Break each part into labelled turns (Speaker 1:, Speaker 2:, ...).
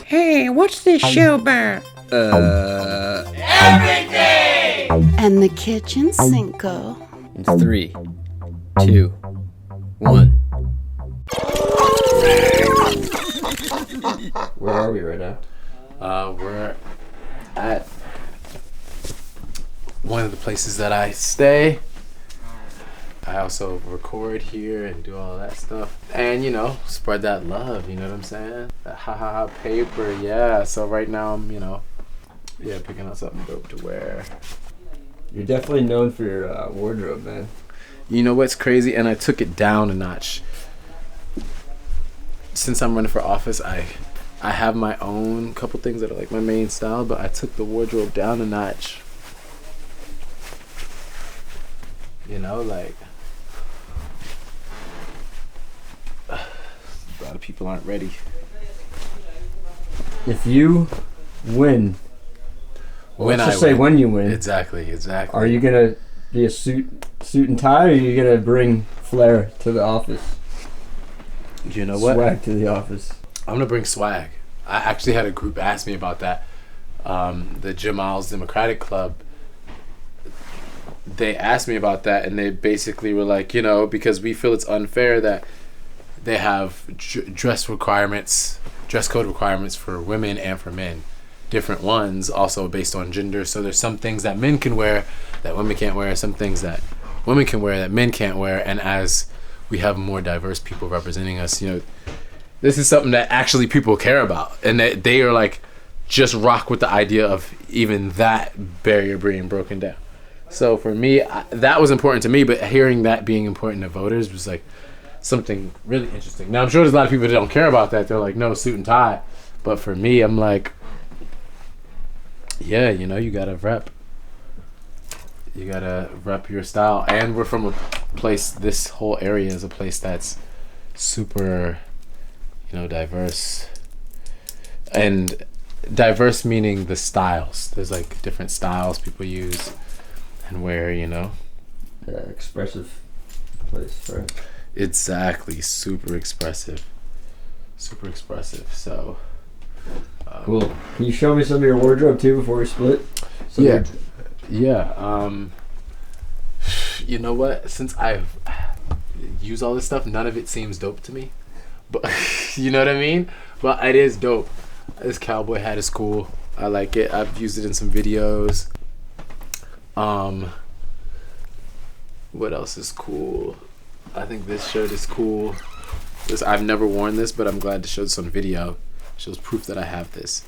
Speaker 1: Hey, what's this show about?
Speaker 2: Everything!
Speaker 3: And the kitchen Cinco.
Speaker 4: In 3, 2, 1.
Speaker 5: Where are we right now?
Speaker 2: We're at one of the places that I stay. I also record here and do all that stuff. And, you know, spread that love, you know what I'm saying? That ha paper, yeah. So right now I'm, picking out something dope to wear.
Speaker 5: You're definitely known for your wardrobe, man.
Speaker 2: You know what's crazy? And I took it down a notch. Since I'm running for office, I have my own couple things that are like my main style, but I took the wardrobe down a notch. You know, like, a lot of people aren't ready.
Speaker 5: If you win,
Speaker 2: When
Speaker 5: let's just
Speaker 2: I
Speaker 5: say
Speaker 2: win.
Speaker 5: when you win,
Speaker 2: Exactly.
Speaker 5: are you gonna be a suit and tie, or are you gonna bring flair to the office?
Speaker 2: You know what?
Speaker 5: Swag to the office.
Speaker 2: I'm gonna bring swag. I actually had a group ask me about that. The Jim Miles Democratic Club. They asked me about that, and they basically were like, because we feel it's unfair that they have dress code requirements for women and for men, different ones, also based on gender. So there's some things that men can wear that women can't wear, some things that women can wear that men can't wear. And as we have more diverse people representing us, this is something that actually people care about, and that they are like, just rock with the idea of even that barrier being broken down. So for me, that was important to me, but hearing that being important to voters was like something really interesting. Now I'm sure there's a lot of people that don't care about that. They're like, no, suit and tie. But for me, I'm like, yeah, you gotta rep. You gotta rep your style. And we're from a place, this whole area is a place that's super, diverse. And diverse meaning the styles. There's like different styles people use and wear,
Speaker 5: Expressive place, right?
Speaker 2: Exactly. Super expressive. So
Speaker 5: Cool. Can you show me some of your wardrobe too before we split?
Speaker 2: Yeah. You know what? Since I've used all this stuff, none of it seems dope to me. But you know what I mean? But it is dope. This cowboy hat is cool. I like it. I've used it in some videos. What else is cool? I think this shirt is cool. I've never worn this, but I'm glad to show this on video. Shows proof that I have this.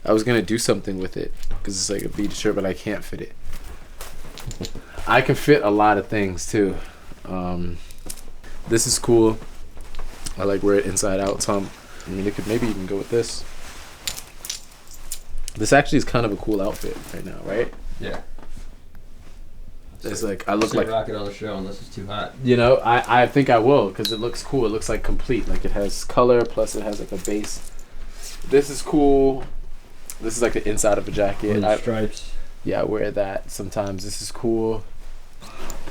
Speaker 2: I was gonna do something with it because it's like a beaded shirt, but I can't fit it. I can fit a lot of things too. This is cool. I like wear it inside out. Some, it could maybe even go with this. This actually is kind of a cool outfit right now, right?
Speaker 5: Yeah.
Speaker 2: It's like I look like
Speaker 5: rock it on the show unless it's too hot.
Speaker 2: I think I will because it looks cool. It looks like complete. Like it has color plus it has like a base. This is cool. This is like the inside of a jacket.
Speaker 5: Stripes.
Speaker 2: Yeah, I wear that sometimes. This is cool.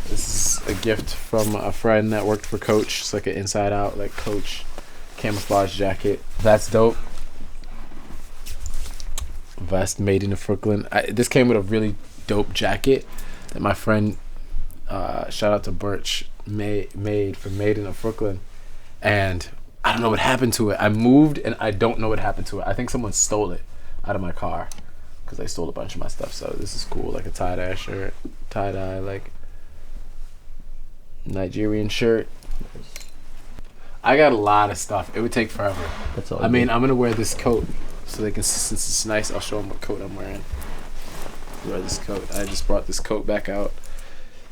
Speaker 2: This is a gift from a friend that worked for Coach. It's like an inside out like Coach camouflage jacket. That's dope. Vest made in Brooklyn. This came with a really dope jacket that my friend, shout out to Birch, made for Made in Brooklyn. And I don't know what happened to it. I moved and I don't know what happened to it. I think someone stole it out of my car because they stole a bunch of my stuff. So this is cool, like a tie-dye shirt, tie-dye like Nigerian shirt. I got a lot of stuff. It would take forever.
Speaker 5: That's all.
Speaker 2: I'm gonna wear this coat so they can, since it's nice, I'll show them what coat I'm wearing. Wear this coat. I just brought this coat back out.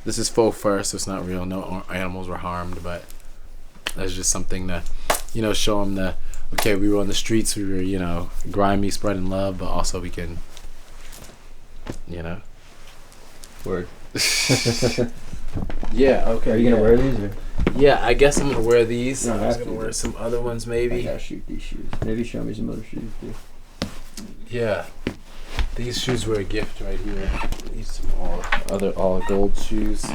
Speaker 2: This is faux fur, so it's not real. No animals were harmed, but that's just something to, show them okay, we were on the streets, we were, grimy, spreading love, but also we can,
Speaker 5: Word.
Speaker 2: Yeah, okay.
Speaker 5: Are you gonna wear these or?
Speaker 2: Yeah, I guess I'm gonna wear these.
Speaker 5: No,
Speaker 2: I was gonna wear some other ones maybe.
Speaker 5: I gotta shoot these shoes. Maybe show me some other shoes too.
Speaker 2: Yeah. These shoes were a gift right here. These some all gold shoes.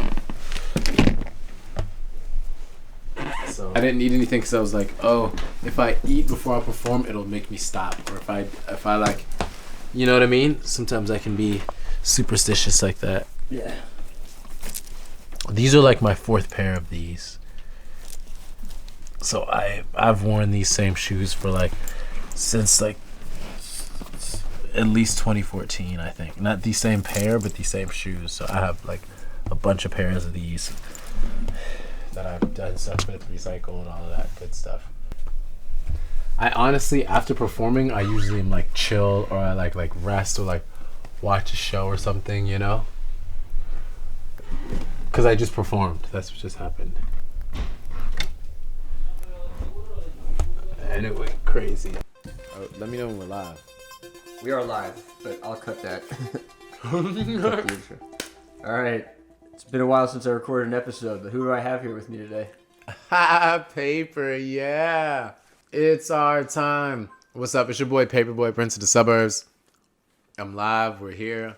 Speaker 2: So
Speaker 5: So
Speaker 2: I didn't eat anything because I was like, oh, if I eat before I perform, it'll make me stop. Or if I like, you know what I mean? Sometimes I can be superstitious like that.
Speaker 5: yeah.
Speaker 2: These are like my 4th pair of these. So I've worn these same shoes for like since like at least 2014, I think. Not the same pair, but the same shoes. So I have like a bunch of pairs of these that I've done stuff with, recycle and all of that good stuff. I honestly, after performing, I usually am like chill, or I like rest, or like watch a show or something, you know? Because I just performed. That's what just happened. And it went crazy. Oh, let me know when we're live.
Speaker 5: We are live, but I'll cut that. All right. It's been a while since I recorded an episode, but who do I have here with me today?
Speaker 2: Paper, yeah. It's our time. What's up? It's your boy Paperboy, Prince of the Suburbs. I'm live. We're here.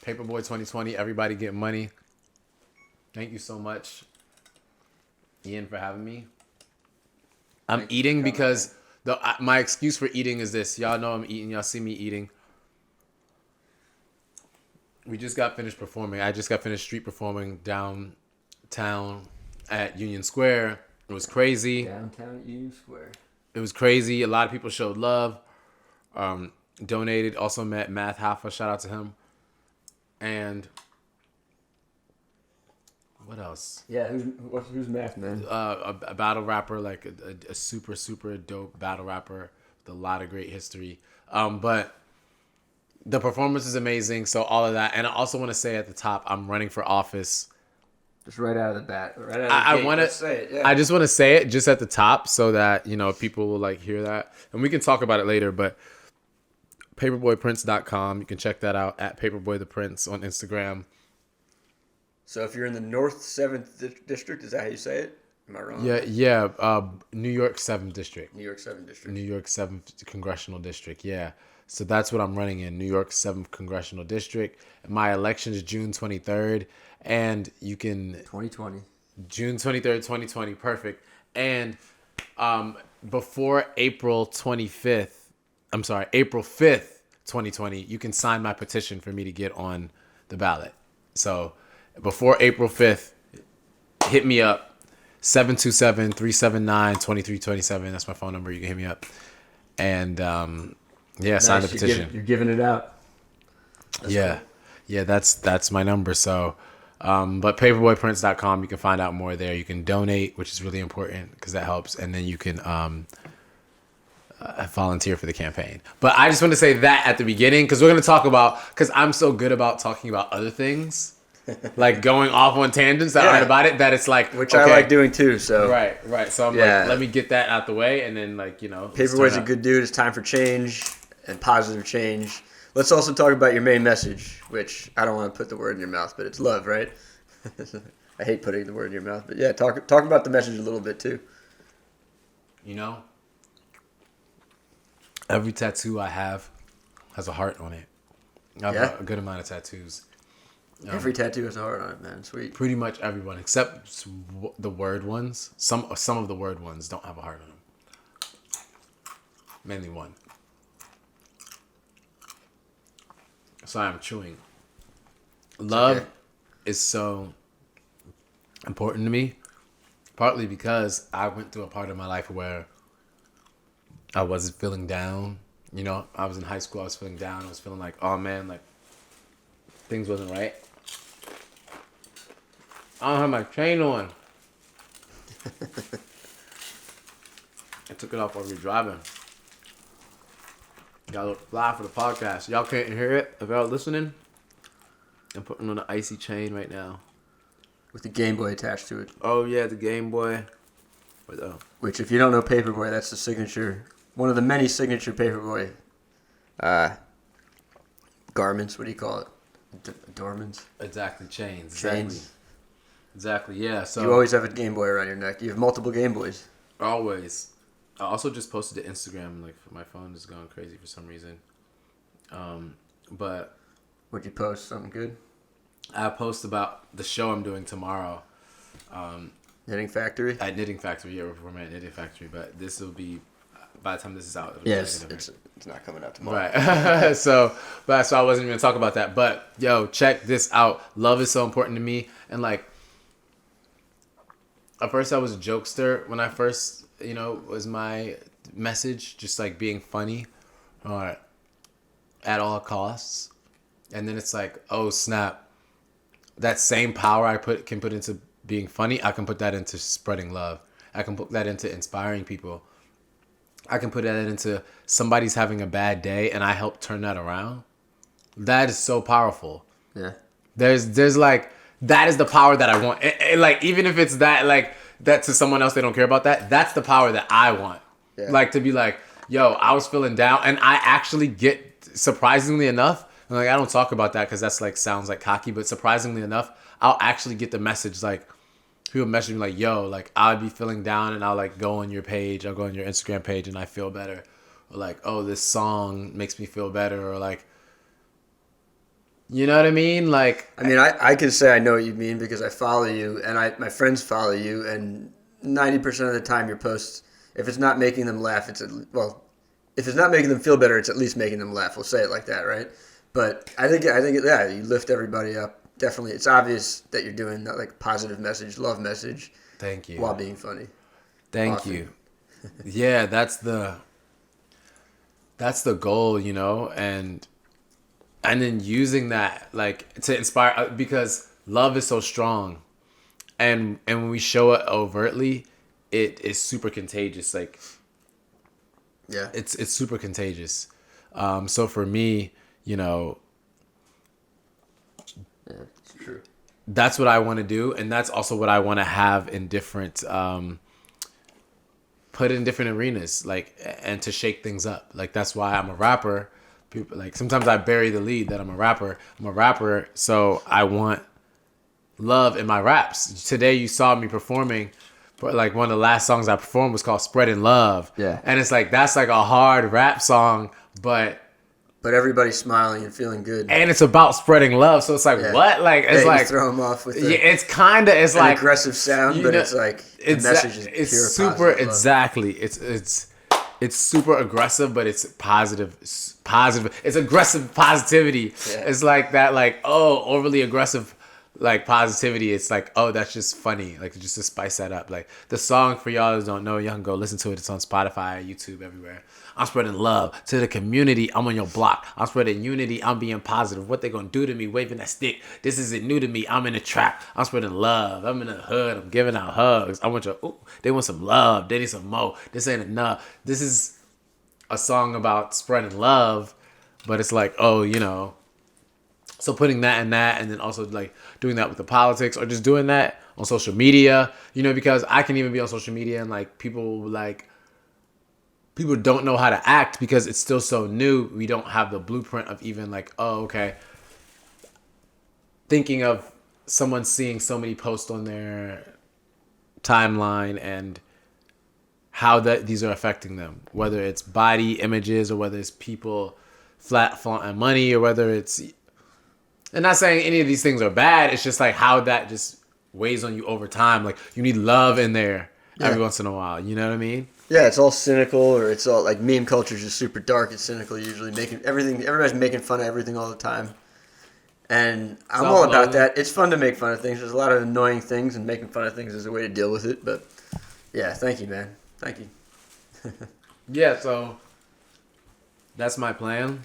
Speaker 2: Paperboy 2020. Everybody get money. Thank you so much, Ian, for having me. I'm eating because my excuse for eating is this. Y'all know I'm eating. Y'all see me eating. We just got finished performing. I just got finished street performing downtown at Union Square. It was crazy.
Speaker 5: Downtown Union Square.
Speaker 2: It was crazy. A lot of people showed love, donated. Also met Math Hoffa. Shout out to him. And what else?
Speaker 5: Yeah, who's Math, man?
Speaker 2: A battle rapper, like a super, super dope battle rapper with a lot of great history. But the performance is amazing. So all of that. And I also want to say at the top, I'm running for office.
Speaker 5: Just right out of the bat. Right out of the
Speaker 2: I
Speaker 5: gate,
Speaker 2: want
Speaker 5: let's
Speaker 2: to
Speaker 5: say it. Yeah.
Speaker 2: I just want to say it just at the top so that, you know, people will like hear that. And we can talk about it later, but paperboyprince.com. You can check that out at paperboytheprince on Instagram.
Speaker 5: So if you're in the North 7th District, is that how you say it? Am I wrong?
Speaker 2: Yeah. New York 7th District.
Speaker 5: New York 7th District.
Speaker 2: New York 7th Congressional District, yeah. So that's what I'm running in, New York 7th Congressional District. My election is June 23rd, and you can...
Speaker 5: 2020.
Speaker 2: June 23rd, 2020, perfect. And before April 5th, 2020, you can sign my petition for me to get on the ballot. So before April 5th, hit me up, 727-379-2327. That's my phone number. You can hit me up. And sign the petition.
Speaker 5: You're giving it out. That's cool.
Speaker 2: Yeah, that's my number. So, but paperboyprince.com, you can find out more there. You can donate, which is really important because that helps. And then you can volunteer for the campaign. But I just want to say that at the beginning because we're going to talk about, because I'm so good about talking about other things. Like going off on tangents that aren't about it, that it's like,
Speaker 5: which I like doing too. So
Speaker 2: right. So I'm like, let me get that out the way, and then like, you know,
Speaker 5: Paperboy's a good dude. It's time for change and positive change. Let's also talk about your main message, which I don't want to put the word in your mouth, but it's love, right? I hate putting the word in your mouth, but yeah, talk about the message a little bit too.
Speaker 2: You know, every tattoo I have has a heart on it. I have a good amount of tattoos.
Speaker 5: Every tattoo has a heart on it, man. Sweet.
Speaker 2: Pretty much everyone, except the word ones. Some of the word ones don't have a heart on them. Mainly one. Sorry, I'm chewing. Love is so important to me, partly because I went through a part of my life where I wasn't feeling down. You know, I was in high school. I was feeling down. I was feeling like, oh man, like things wasn't right. I don't have my chain on. I took it off while we were driving. Gotta look fly for the podcast. Y'all can't hear it if y'all listening. I'm putting on an icy chain right now.
Speaker 5: With the Game Boy attached to it.
Speaker 2: Oh yeah, the Game Boy.
Speaker 5: Which, if you don't know Paperboy, that's the signature, one of the many signature Paperboy garments. What do you call it? Adornments?
Speaker 2: Exactly, chains.
Speaker 5: Chains.
Speaker 2: Exactly, yeah. So
Speaker 5: you always have a Game Boy around your neck. You have multiple Game Boys.
Speaker 2: Always. I also just posted to Instagram. Like my phone is going crazy for some reason. But
Speaker 5: what'd you post? Something good?
Speaker 2: I post about the show I'm doing tomorrow.
Speaker 5: Knitting Factory.
Speaker 2: At Knitting Factory, yeah, we're performing at Knitting Factory. But this will be by the time this is out. It'll
Speaker 5: Yes,
Speaker 2: be
Speaker 5: it's not coming out tomorrow.
Speaker 2: right. so I wasn't even gonna talk about that. But yo, check this out. Love is so important to me, and like at first I was a jokester when I first, was my message just like being funny, or at all costs, and then it's like, oh snap, that same power I can put into being funny, I can put that into spreading love. I can put that into inspiring people. I can put that into somebody's having a bad day and I help turn that around. That is so powerful.
Speaker 5: Yeah.
Speaker 2: There's like, that is the power that I want. Like, even if it's that, like, that to someone else, they don't care about that. That's the power that I want.
Speaker 5: Yeah.
Speaker 2: Like, to be like, yo, I was feeling down, and I actually get, surprisingly enough, and like, I don't talk about that because that's like, sounds like cocky, but surprisingly enough, I'll actually get the message, like, people message me like, yo, like, I'll be feeling down and I'll like go on your page, I'll go on your Instagram page and I feel better. Or like, oh, this song makes me feel better. Or like, you know what I mean? Like,
Speaker 5: I mean, I can say I know what you mean because I follow you and my friends follow you, and 90% of the time your posts, if it's not making them laugh, if it's not making them feel better, it's at least making them laugh. We'll say it like that, right? But I think yeah, you lift everybody up. Definitely, it's obvious that you're doing that, like, positive message, love message.
Speaker 2: Thank you.
Speaker 5: While being funny.
Speaker 2: Thank
Speaker 5: Often.
Speaker 2: you. Yeah, that's the goal, and then using that, like, to inspire, because love is so strong, and when we show it overtly, it is super contagious. Like,
Speaker 5: yeah,
Speaker 2: it's super contagious. So for me,
Speaker 5: yeah, it's true.
Speaker 2: that's what I want to do, and that's also what I want to have in different, put in different arenas, like, and to shake things up. Like, that's why I'm a rapper. People, like, sometimes I bury the lead that I'm a rapper. I'm a rapper, so I want love in my raps. Today you saw me performing, but like one of the last songs I performed was called "Spreading Love."
Speaker 5: Yeah.
Speaker 2: And it's like, that's like a hard rap song, but
Speaker 5: everybody's smiling and feeling good.
Speaker 2: and it's about spreading love. So it's like,
Speaker 5: Yeah.
Speaker 2: what? Like, it's
Speaker 5: you
Speaker 2: like,
Speaker 5: throw them off with
Speaker 2: yeah, it's kind of, it's
Speaker 5: an
Speaker 2: like
Speaker 5: aggressive sound, but it's like the message is
Speaker 2: it's
Speaker 5: pure
Speaker 2: super,
Speaker 5: positive love.
Speaker 2: exactly. It's super aggressive, but it's positive. It's aggressive positivity.
Speaker 5: Yeah.
Speaker 2: It's like that, like, oh, overly aggressive, like, positivity. It's like, oh, that's just funny. Like, just to spice that up. Like, the song, for y'all who don't know, y'all can go listen to it. It's on Spotify, YouTube, everywhere. I'm spreading love to the community. I'm on your block. I'm spreading unity. I'm being positive. What they gonna do to me? Waving that stick. This isn't new to me. I'm in a trap. I'm spreading love. I'm in the hood. I'm giving out hugs. I want your. Ooh, they want some love. They need some more. This ain't enough. This is a song about spreading love, but it's like, oh, So putting that in that, and then also like doing that with the politics, or just doing that on social media, because I can even be on social media and like people don't know how to act because it's still so new. We don't have the blueprint of even like, oh, okay. Thinking of someone seeing so many posts on their timeline and how these are affecting them, whether it's body images or whether it's people flaunting money or whether it's, and not saying any of these things are bad. It's just like how that just weighs on you over time. Like, you need love in there every once in a while. You know what I mean?
Speaker 5: Yeah, it's all cynical, or it's all like meme culture is just super dark and cynical. Usually, everybody's making fun of everything all the time, and I'm all about that. It's fun to make fun of things. There's a lot of annoying things, and making fun of things is a way to deal with it. But yeah, thank you, man. Thank you.
Speaker 2: Yeah, so that's my plan.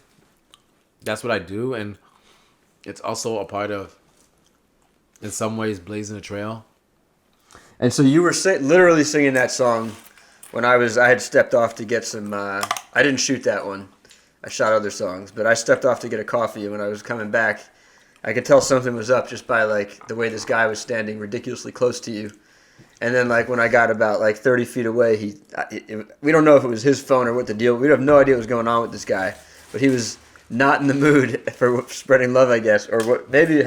Speaker 2: That's what I do, and it's also a part of, in some ways, blazing a trail.
Speaker 5: And so you were literally singing that song when I had stepped off to get some. I didn't shoot that one. I shot other songs, but I stepped off to get a coffee, and when I was coming back, I could tell something was up just by like the way this guy was standing ridiculously close to you. And then like when I got about like 30 feet away, we don't know if it was his phone or what the deal. We have no idea what was going on with this guy, but he was not in the mood for spreading love, I guess, or what? Maybe it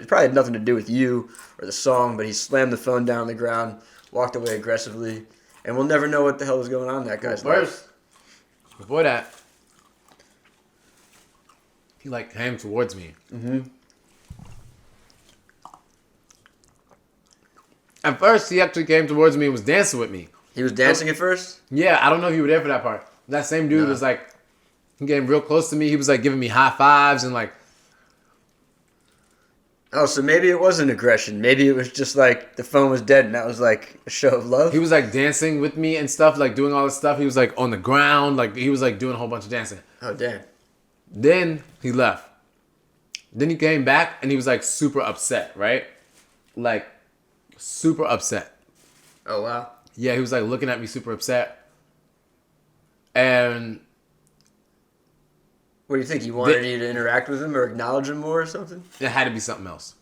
Speaker 5: probably had nothing to do with you or the song. But he slammed the phone down on the ground, walked away aggressively, and we'll never know what the hell was going on in that guy's life.
Speaker 2: Before that, he like came towards me.
Speaker 5: Mm-hmm.
Speaker 2: At first, he actually came towards me and was dancing with me.
Speaker 5: He was dancing at first?
Speaker 2: Yeah, I don't know if you were there for that part. That same dude was like, he came real close to me. He was like giving me high fives and like.
Speaker 5: Oh, so maybe it wasn't aggression. Maybe it was just like the phone was dead and that was like a show of love.
Speaker 2: He was like dancing with me and stuff, like doing all this stuff. He was like on the ground, like he was like doing a whole bunch of dancing.
Speaker 5: Oh, damn.
Speaker 2: Then he left. Then he came back and he was like super upset, right? Like super upset.
Speaker 5: Oh, wow.
Speaker 2: Yeah, he was like looking at me super upset. And
Speaker 5: what do you think? He wanted you to interact with him or acknowledge him more or something?
Speaker 2: it had to be something else.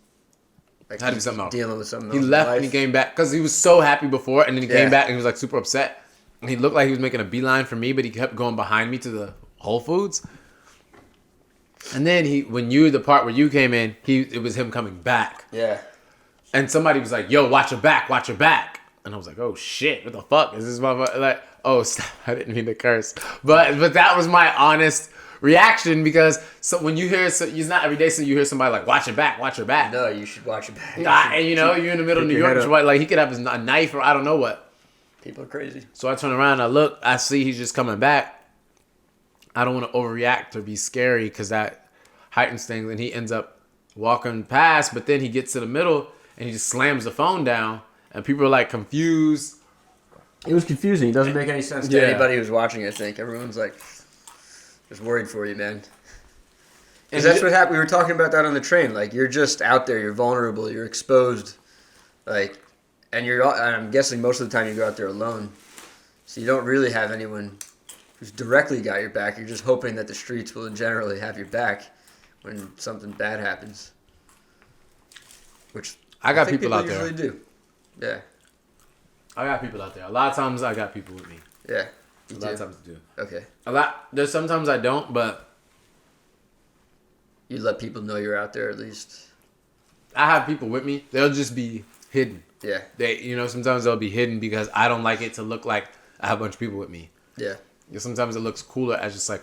Speaker 5: Like
Speaker 2: It had to be something else.
Speaker 5: dealing with something
Speaker 2: He
Speaker 5: else in
Speaker 2: left
Speaker 5: life?
Speaker 2: and he came back because he was so happy before, and then he came
Speaker 5: Yeah.
Speaker 2: back and he was like super upset. And he looked like he was making a beeline for me, but he kept going behind me to the Whole Foods. And then the part where you came in, it was him coming back.
Speaker 5: Yeah.
Speaker 2: And somebody was like, "Yo, watch your back, watch your back." And I was like, "Oh shit, what the fuck is this motherfucker?" Like, oh, stop. I didn't mean to curse, but that was my honest reaction because when you hear, it's not every day, so you hear somebody like, "Watch your back, watch your back."
Speaker 5: No, you should watch your back.
Speaker 2: And you're in the middle of New York, like he could have a knife or I don't know what.
Speaker 5: People are crazy.
Speaker 2: So I turn around, I look, I see he's just coming back. I don't want to overreact or be scary because that heightens things, and he ends up walking past, but then he gets to the middle and he just slams the phone down, and people are like confused.
Speaker 5: It was confusing. It doesn't make any sense to
Speaker 2: Yeah.
Speaker 5: anybody who's watching, I think. Everyone's like, just worried for you, man.
Speaker 2: And
Speaker 5: Because that's what happened. We were talking about that on the train. Like, you're just out there. You're vulnerable. You're exposed. Like, and I'm guessing most of the time you go out there alone. So you don't really have anyone who's directly got your back. You're just hoping that the streets will generally have your back when something bad happens. Which
Speaker 2: I got
Speaker 5: think
Speaker 2: people out there.
Speaker 5: usually do. Yeah.
Speaker 2: I got people out there. A lot of times I got people with me.
Speaker 5: Yeah.
Speaker 2: A lot of times I do.
Speaker 5: Okay.
Speaker 2: There's sometimes I don't, but
Speaker 5: You let people know you're out there at least.
Speaker 2: I have people with me. They'll just be hidden.
Speaker 5: Yeah.
Speaker 2: Sometimes they'll be hidden because I don't like it to look like I have a bunch of people with me.
Speaker 5: Yeah.
Speaker 2: Sometimes it looks cooler as just like,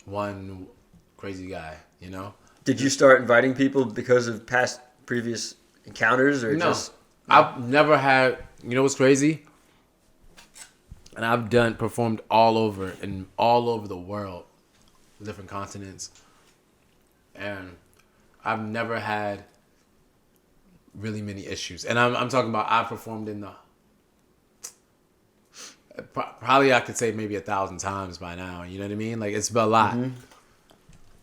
Speaker 2: one crazy guy, you know?
Speaker 5: Did you start inviting people because of previous encounters, or
Speaker 2: No.
Speaker 5: just?
Speaker 2: I've never had, you know what's crazy? And I've performed all over the world, different continents. And I've never had really many issues. And I'm talking about I've performed in probably I could say maybe 1,000 times by now. You know what I mean? Like it's been a lot. Mm-hmm.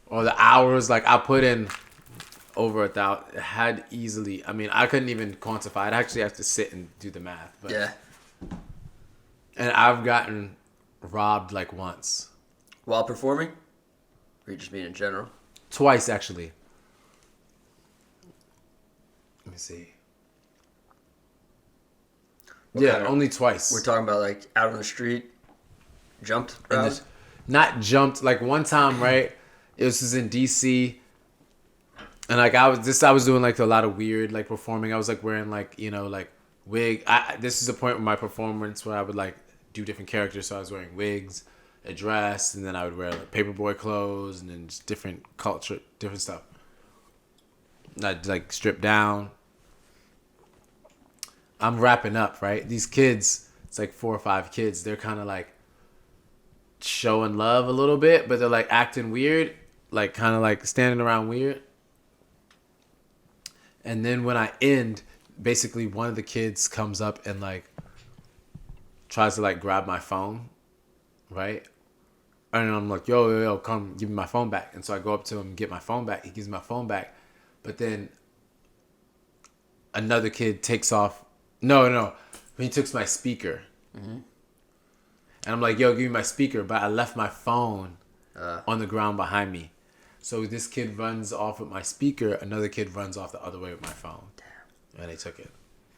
Speaker 2: Or the hours, like I put in over 1,000. It had easily. I mean, I couldn't even quantify. I'd actually have to sit and do the math. But,
Speaker 5: Yeah.
Speaker 2: And I've gotten robbed like once.
Speaker 5: While performing? Or you just mean in general?
Speaker 2: Twice actually. Let me see. Only twice.
Speaker 5: We're talking about like out on the street, jumped, robbed?
Speaker 2: Not jumped. Like one time, right? This was in DC, and like I was doing like a lot of weird like performing. I was like wearing like like wig. This is a point in my performance where I would like do different characters. So I was wearing wigs, a dress, and then I would wear like Paperboy clothes, and then just different culture, different stuff. I'd like strip down. I'm wrapping up, right? These kids, it's like 4 or 5 kids. They're kind of like showing love a little bit, but they're like acting weird, like kind of like standing around weird. And then when I end, basically one of the kids comes up and like tries to like grab my phone, right? And I'm like, yo, come give me my phone back. And so I go up to him and get my phone back. He gives me my phone back. But then another kid takes off. No. He took my speaker. Mm-hmm. And I'm like, yo, give me my speaker. But I left my phone on the ground behind me. So this kid runs off with my speaker. Another kid runs off the other way with my phone. Damn. And they took it.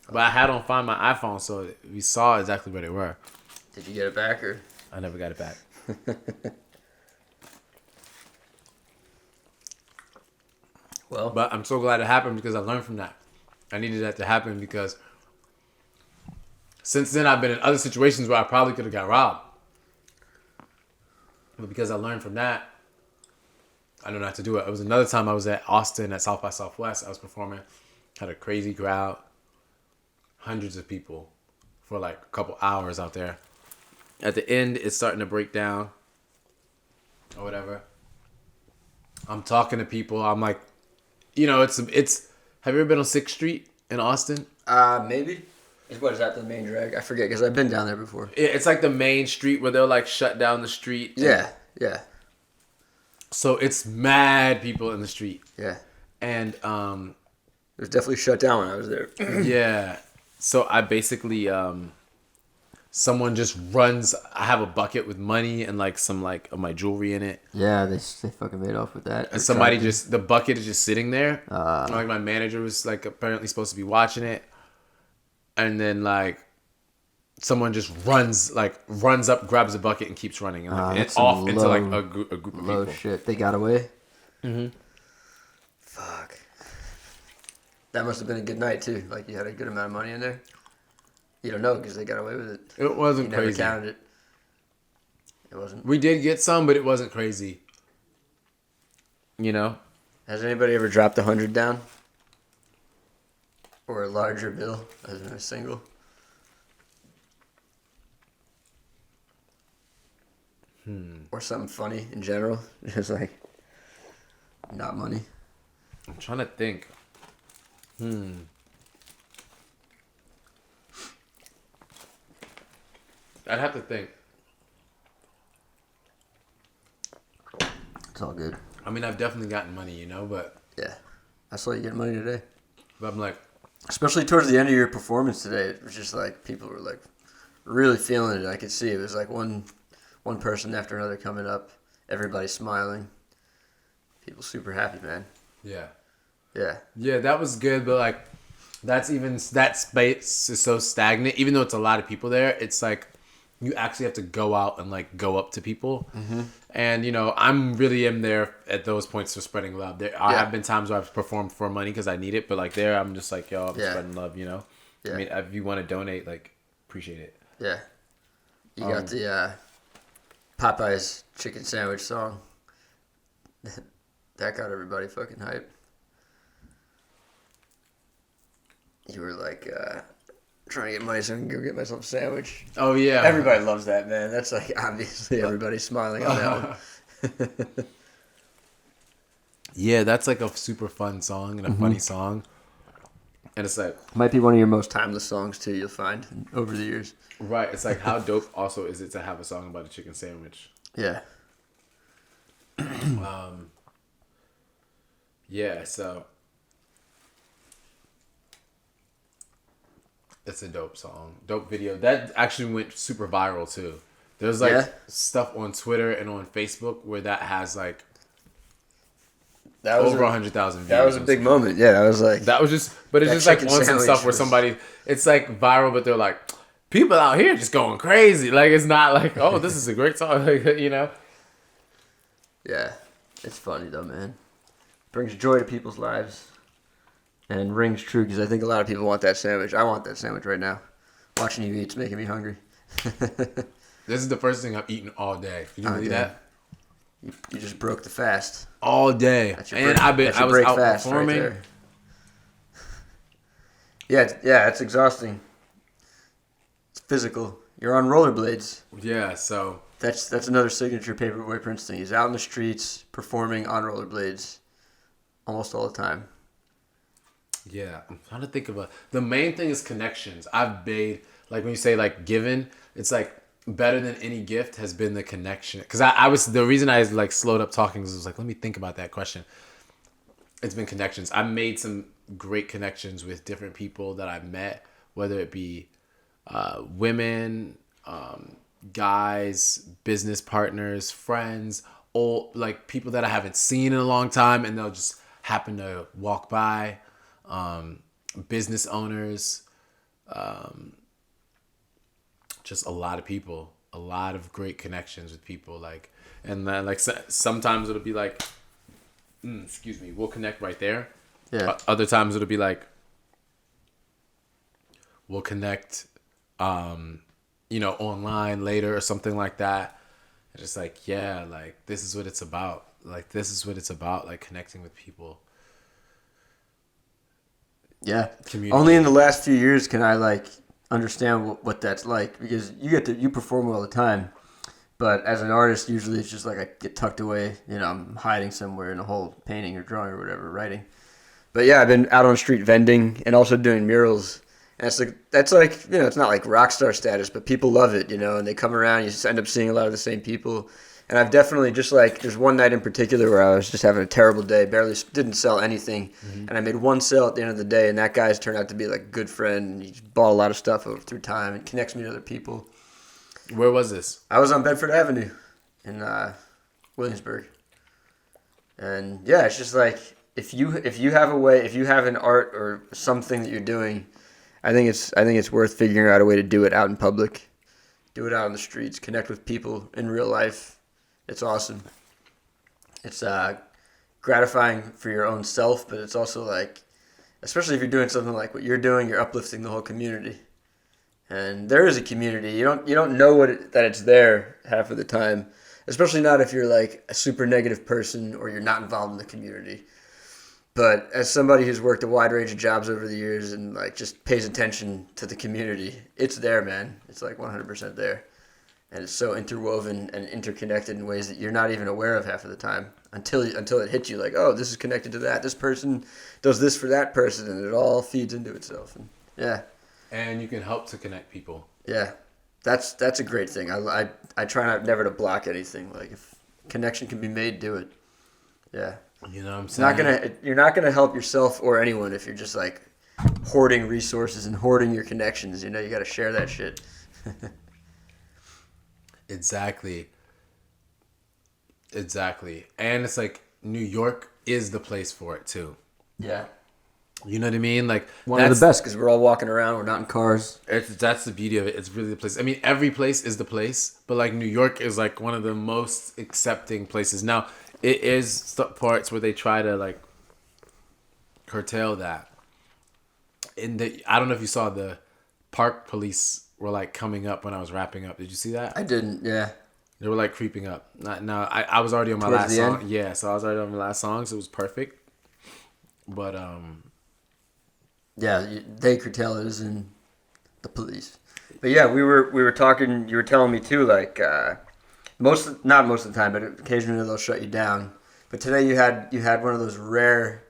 Speaker 2: But I had on Find My iPhone, so we saw exactly where they were.
Speaker 5: Did you get it back, or?
Speaker 2: I never got it back.
Speaker 5: Well,
Speaker 2: But I'm so glad it happened because I learned from that. I needed that to happen because since then I've been in other situations where I probably could have got robbed. But because I learned from that, I know not to do it. It was another time I was at Austin at South by Southwest. I was performing, had a crazy crowd. hundreds of people for like a couple hours out there. At the end, it's starting to break down or whatever. I'm talking to people. I'm like, you know, it's. Have you ever been on 6th Street in Austin?
Speaker 5: Maybe. What is that, the main drag? I forget because I've been down there before.
Speaker 2: Yeah, it's like the main street where they'll like shut down the street.
Speaker 5: Yeah.
Speaker 2: So it's mad people in the street.
Speaker 5: Yeah.
Speaker 2: And
Speaker 5: It was definitely shut down when I was there.
Speaker 2: yeah. So I basically someone just runs. I have a bucket with money and like some like of my jewelry in it.
Speaker 5: Yeah, they fucking made off with that.
Speaker 2: And somebody the bucket is just sitting there. Like my manager was like apparently supposed to be watching it. And then like someone just runs up, grabs a bucket and keeps running and like and off into like a group of people.
Speaker 5: Shit, they got away. Fuck. That must have been a good night too. Like you had a good amount of money in there. You don't know because they got away with it.
Speaker 2: It wasn't
Speaker 5: you never
Speaker 2: crazy.
Speaker 5: Counted it. It wasn't.
Speaker 2: We did get some, but it wasn't crazy. You know?
Speaker 5: Has anybody ever dropped 100 down? Or a larger bill as in a single? Or something funny in general? Just like, not money.
Speaker 2: I'm trying to think. I'd have to think.
Speaker 5: It's all good.
Speaker 2: I mean, I've definitely gotten money, you know, but
Speaker 5: Yeah. I saw you get money today.
Speaker 2: I'm like,
Speaker 5: Especially towards the end of your performance today, it was just like people were like really feeling it. I could see it was like one person after another coming up, everybody smiling, people super happy, man.
Speaker 2: yeah.
Speaker 5: Yeah,
Speaker 2: That was good, but like, that space is so stagnant. Even though it's a lot of people there, it's like you actually have to go out and like go up to people. And you know, I'm really am there at those points for spreading love. There have been times where I've performed for money because I need it, but like there, I'm just like, yo, I'm spreading love. You know, I mean, if you want to donate, like, appreciate it.
Speaker 5: Yeah. You got the Popeyes chicken sandwich song. That got everybody fucking hype. You were like trying to get money so I can go get myself a sandwich.
Speaker 2: Oh yeah,
Speaker 5: Everybody loves that, man. That's like obviously everybody's smiling on that one.
Speaker 2: Yeah, that's like a super fun song and a funny song. And it's like,
Speaker 5: Might be one of your most timeless songs too. You'll find over the years.
Speaker 2: right? It's like, how dope also is it to have a song about a chicken sandwich?
Speaker 5: Yeah.
Speaker 2: Yeah, so it's a dope song, dope video. That actually went super viral too. There's like stuff on Twitter and on Facebook where that has like
Speaker 5: That was
Speaker 2: over 100,000 views.
Speaker 5: That was a big moment. Yeah, I was like,
Speaker 2: That was just, but it's
Speaker 5: That
Speaker 2: just like
Speaker 5: chicken
Speaker 2: on some
Speaker 5: sandwich
Speaker 2: stuff where
Speaker 5: was-
Speaker 2: somebody, it's like viral, but they're like, people out here just going crazy. Like it's not like, oh, this is a great song, like, you know.
Speaker 5: yeah, it's funny though, man. Brings joy to people's lives, and rings true because I think a lot of people want that sandwich. I want that sandwich right now. Watching you eat's making me hungry.
Speaker 2: This is the first thing I've eaten all day. Can you believe
Speaker 5: damn.
Speaker 2: that?
Speaker 5: You just broke the fast.
Speaker 2: All day,
Speaker 5: That's your
Speaker 2: and
Speaker 5: break-
Speaker 2: I was
Speaker 5: break
Speaker 2: out
Speaker 5: fast right
Speaker 2: performing.
Speaker 5: there. Yeah, it's exhausting. It's physical. You're on rollerblades.
Speaker 2: Yeah, so
Speaker 5: That's another signature Paperboy Prince thing. He's out in the streets performing on rollerblades almost all the time.
Speaker 2: yeah, I'm trying to think of the main thing is connections. I've made, like when you say like given, it's like better than any gift has been the connection. Because I was, the reason I like slowed up talking is I was like, let me think about that question. It's been connections. I made some great connections with different people that I've met, whether it be women, guys, business partners, friends, or like people that I haven't seen in a long time, and they'll just happen to walk by. Business owners, just a lot of people, a lot of great connections with people. Like, and then like sometimes it'll be like, excuse me, we'll connect right there.
Speaker 5: Yeah.
Speaker 2: Other times it'll be like, we'll connect, you know, online later or something like that. It's just like, yeah, like this is what it's about. Like this is what it's about, like connecting with people.
Speaker 5: Yeah.
Speaker 2: Communicate.
Speaker 5: Only in the last few years can I like understand what that's like, because you perform all the time, but as an artist, usually it's just like I get tucked away. I'm hiding somewhere in a hole, painting or drawing or whatever, writing. But yeah, I've been out on the street vending and also doing murals. And that's like it's not like rock star status, but people love it, and they come around. You just end up seeing a lot of the same people. And I've definitely just like, there's one night in particular where I was just having a terrible day, barely didn't sell anything. Mm-hmm. And I made one sale at the end of the day, and that guy's turned out to be like a good friend. And he bought a lot of stuff through time and connects me to other people.
Speaker 2: Where was this?
Speaker 5: I was on Bedford Avenue in Williamsburg. And yeah, it's just like, if you have a way, if you have an art or something that you're doing, I think it's worth figuring out a way to do it out in public, do it out on the streets, connect with people in real life. It's awesome. It's gratifying for your own self, but it's also like, especially if you're doing something like what you're doing, you're uplifting the whole community. And there is a community. You don't know that it's there half of the time, especially not if you're like a super negative person or you're not involved in the community. But as somebody who's worked a wide range of jobs over the years and like just pays attention to the community, it's there, man. It's like 100% there. And it's so interwoven and interconnected in ways that you're not even aware of half of the time until it hits you like, oh, this is connected to that. This person does this for that person, and it all feeds into itself. And yeah.
Speaker 2: And you can help to connect people.
Speaker 5: Yeah. That's a great thing. I try never to block anything. Like, if connection can be made, do it. Yeah.
Speaker 2: You know what I'm saying?
Speaker 5: You're not gonna help yourself or anyone if you're just like hoarding resources and hoarding your connections. You got to share that shit.
Speaker 2: Exactly. And it's like New York is the place for it too.
Speaker 5: Yeah.
Speaker 2: You know what I mean? Like,
Speaker 5: one of the best, because we're all walking around. We're not in cars.
Speaker 2: That's the beauty of it. It's really the place. I mean, every place is the place, but like New York is like one of the most accepting places. Now, it is parts where they try to like curtail that. I don't know if you saw the park police were like coming up when I was wrapping up. Did you see that?
Speaker 5: I didn't. Yeah.
Speaker 2: They were like creeping up. No, I was already on my last song. End? Yeah, so I was already on my last song, so it was perfect. But
Speaker 5: yeah, they curtail it as in the police. But yeah, we were talking. You were telling me too, like not most of the time, but occasionally they'll shut you down. But today you had one of those rare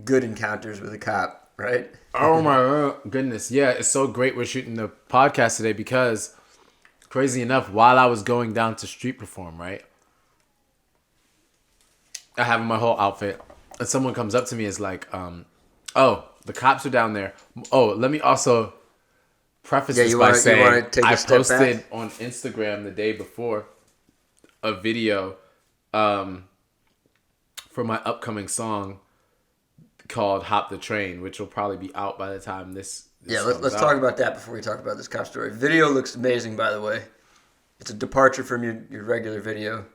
Speaker 5: good encounters with a cop, right?
Speaker 2: Oh my goodness. Yeah, it's so great we're shooting the podcast today because, crazy enough, while I was going down to street perform, right? I have my whole outfit. And someone comes up to me and is like, oh, the cops are down there. Oh, let me also preface this by saying I posted on Instagram the day before a video for my upcoming song called Hop the Train, which will probably be out by the time this
Speaker 5: yeah, let's talk about that before we talk about this cop story. Video looks amazing, by the way. It's a departure from your regular video.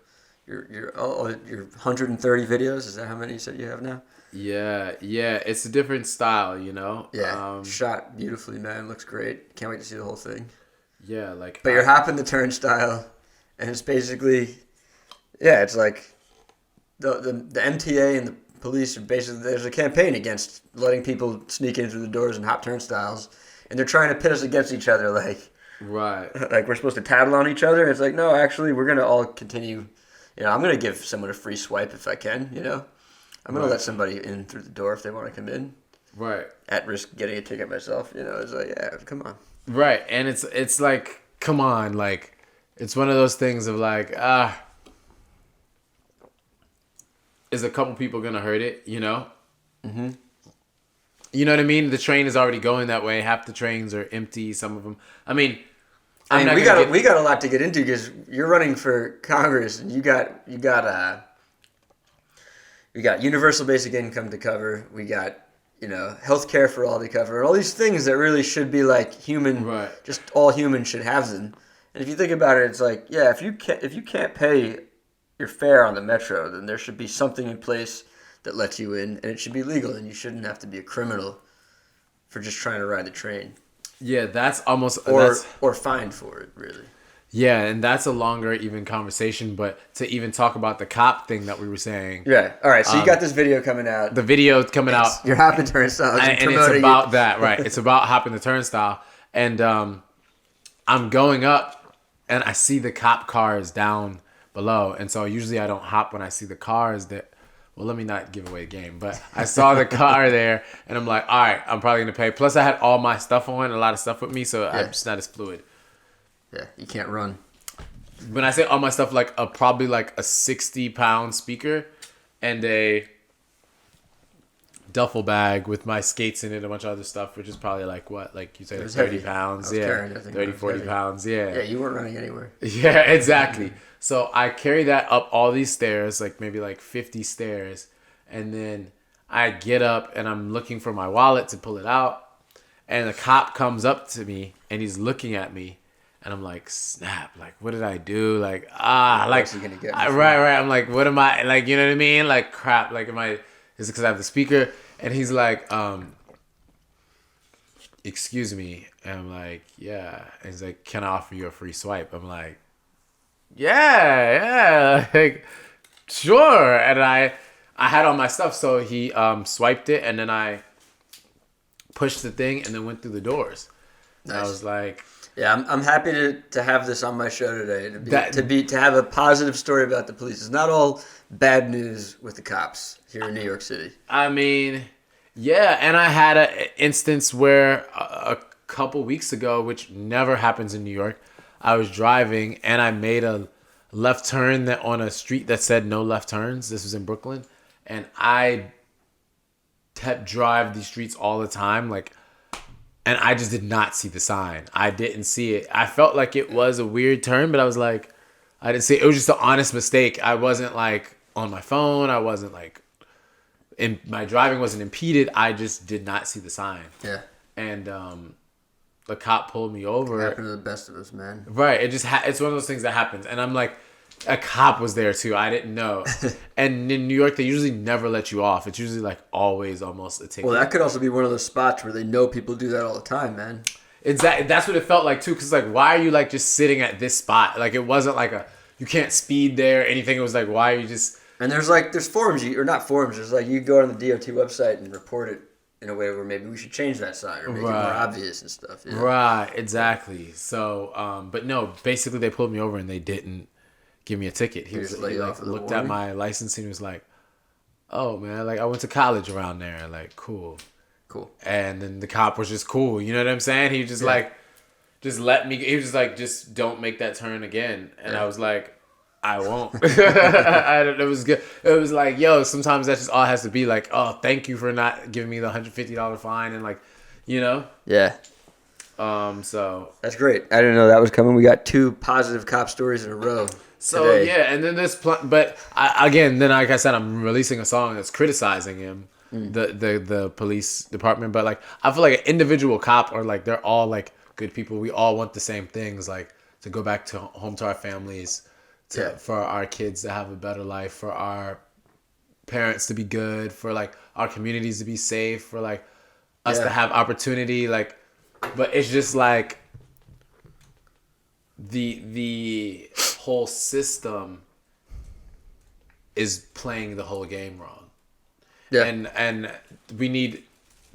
Speaker 5: Your 130 videos, is that how many you said you have now?
Speaker 2: Yeah, it's a different style, you know?
Speaker 5: Yeah, shot beautifully, man. Looks great. Can't wait to see the whole thing.
Speaker 2: Yeah, like...
Speaker 5: But you're hopping the turnstile, and it's basically... Yeah, it's like the MTA and the police are basically... There's a campaign against letting people sneak in through the doors and hop turnstiles, and they're trying to pit us against each other, like...
Speaker 2: Right.
Speaker 5: Like we're supposed to tattle on each other. It's like, no, actually, we're going to all continue... I'm going to give someone a free swipe if I can, I'm going to let somebody in through the door if they want to come in.
Speaker 2: Right.
Speaker 5: At risk of getting a ticket myself, It's like, yeah, come on.
Speaker 2: Right, and it's like, come on, like, it's one of those things of like, is a couple people going to hurt it, Mm-hmm. You know what I mean? The train is already going that way. Half the trains are empty, some of them. I mean,
Speaker 5: we got a lot to get into because you're running for Congress and you got universal basic income to cover. We got health care for all to cover, and all these things that really should be like human.
Speaker 2: Right. Just
Speaker 5: all humans should have them. And if you think about it, it's like, yeah, if you can't pay your fare on the metro, then there should be something in place that lets you in, and it should be legal, and you shouldn't have to be a criminal for just trying to ride the train.
Speaker 2: Yeah, that's almost...
Speaker 5: Or fined for it, really.
Speaker 2: Yeah, and that's a longer even conversation. But to even talk about the cop thing that we were saying,
Speaker 5: Yeah. All right. So you got this video coming out.
Speaker 2: the video coming out,
Speaker 5: You're hopping turnstiles
Speaker 2: and it's about that, right? It's about hopping the turnstile, and I'm going up, and I see the cop cars down below, and so usually I don't hop when I see the cars that. Well, let me not give away the game, but I saw the car there, and I'm like, all right, I'm probably gonna pay. Plus, I had all my stuff on, a lot of stuff with me, so I'm just not as fluid.
Speaker 5: Yeah, you can't run.
Speaker 2: When I say all my stuff, like probably like a 60-pound speaker and a duffel bag with my skates in it, a bunch of other stuff, which is probably like what, like you say, like 30
Speaker 5: heavy.
Speaker 2: pounds,
Speaker 5: Carrying,
Speaker 2: 30, 40 pounds,
Speaker 5: Yeah, you weren't running anywhere.
Speaker 2: Yeah, exactly. So I carry that up all these stairs, like maybe like 50 stairs, and then I get up and I'm looking for my wallet to pull it out, and the cop comes up to me and he's looking at me, and I'm like, snap, like what did I do? Like like
Speaker 5: What's he gonna get me
Speaker 2: right. I'm like, what am I, like, you know what I mean? Like crap, like am I? Is it because I have the speaker? And he's like, excuse me, and I'm like, yeah. And he's like, can I offer you a free swipe? I'm like, yeah, like, sure. And I had all my stuff, so he swiped it, and then I pushed the thing, and then went through the doors. Nice. I was like,
Speaker 5: yeah, I'm happy to have this on my show today, to have a positive story about the police. It's not all bad news with the cops here in New York City.
Speaker 2: I mean, yeah, and I had an instance where a couple weeks ago, which never happens in New York, I was driving and I made a left turn on a street that said no left turns. This was in Brooklyn, and I drive these streets all the time, like, and I just did not see the sign. I didn't see it. I felt like it was a weird turn, but I was like, I didn't see it. It was just an honest mistake. I wasn't like on my phone. I wasn't like, my driving wasn't impeded. I just did not see the sign.
Speaker 5: Yeah. And
Speaker 2: the cop pulled me over.
Speaker 5: It happened to the best of us, man.
Speaker 2: Right. It just it's one of those things that happens. And I'm like, a cop was there too. I didn't know. And in New York, they usually never let you off. It's usually like always almost a ticket.
Speaker 5: Well, that could also be one of those spots where they know people do that all the time, man.
Speaker 2: Exactly. That's what it felt like too. Cause like, why are you like just sitting at this spot? Like it wasn't like you can't speed there, anything. It was like, why are you just...
Speaker 5: And there's forums, or not forums, there's like you go on the DOT website and report it in a way where maybe we should change that sign or make it more obvious and stuff. You know?
Speaker 2: Right, exactly. So, but no, basically they pulled me over and they didn't give me a ticket. He looked at my license and he was like, oh man, like I went to college around there. Like, cool. And then the cop was just cool. You know what I'm saying? He just just let me, he was just like, just don't make that turn again. And I was like, I won't. It was good. It was like, yo, sometimes that just all has to be like, oh, thank you for not giving me the $150 fine, and like, you know.
Speaker 5: Yeah.
Speaker 2: So
Speaker 5: that's great. I didn't know that was coming. We got 2 positive cop stories in a row.
Speaker 2: So
Speaker 5: today.
Speaker 2: Yeah, and then but again, like I said, I'm releasing a song that's criticizing him, the police department. But like, I feel like an individual cop, or like they're all like good people. We all want the same things, like to go back to home to our families. For our kids to have a better life, for our parents to be good, for like our communities to be safe, for like us to have opportunity, like, but it's just like the whole system is playing the whole game wrong. Yeah. And we need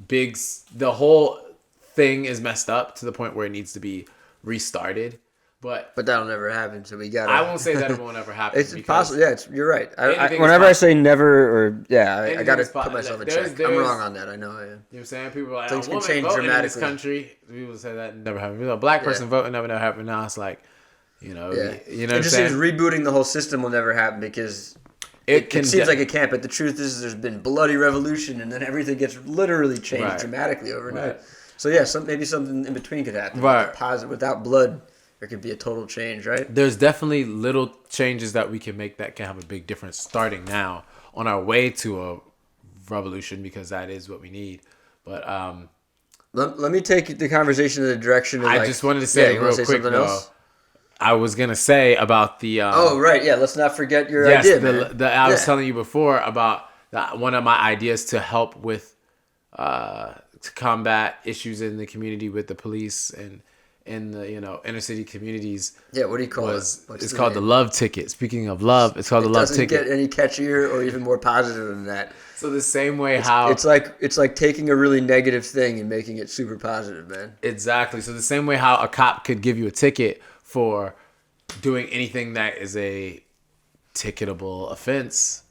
Speaker 2: the whole thing is messed up to the point where it needs to be restarted. But
Speaker 5: that'll never happen. So we got.
Speaker 2: I won't say that it won't ever happen.
Speaker 5: It's impossible. Yeah, you're right. Whenever I say never, I got to put myself in check. I'm wrong on that. I know I am.
Speaker 2: You know what I'm saying? People are like,
Speaker 5: things can change dramatically
Speaker 2: in this country. People say that never happened. A black person voting never happened. Now it's like, you know, you know. It just seems
Speaker 5: rebooting the whole system will never happen because it seems like it can't. But the truth is, there's been bloody revolution, and then everything gets literally changed dramatically overnight. Right. So maybe something in between could happen. Right. Positive, without blood. There could be a total change, right?
Speaker 2: There's definitely little changes that we can make that can have a big difference starting now on our way to a revolution, because that is what we need. But
Speaker 5: let me take the conversation in the direction of
Speaker 2: I just wanted to say real quick though. Else? I was going to say about the
Speaker 5: let's not forget your idea.
Speaker 2: I was telling you before about one of my ideas to help with to combat issues in the community with the police and in the inner city communities.
Speaker 5: Yeah, what do you call it?
Speaker 2: It's called the love ticket. Speaking of love, it's called the love ticket.
Speaker 5: It doesn't get any catchier or even more positive than that.
Speaker 2: So the same way
Speaker 5: it's like taking a really negative thing and making it super positive, man.
Speaker 2: Exactly. So the same way how a cop could give you a ticket for doing anything that is a ticketable offense,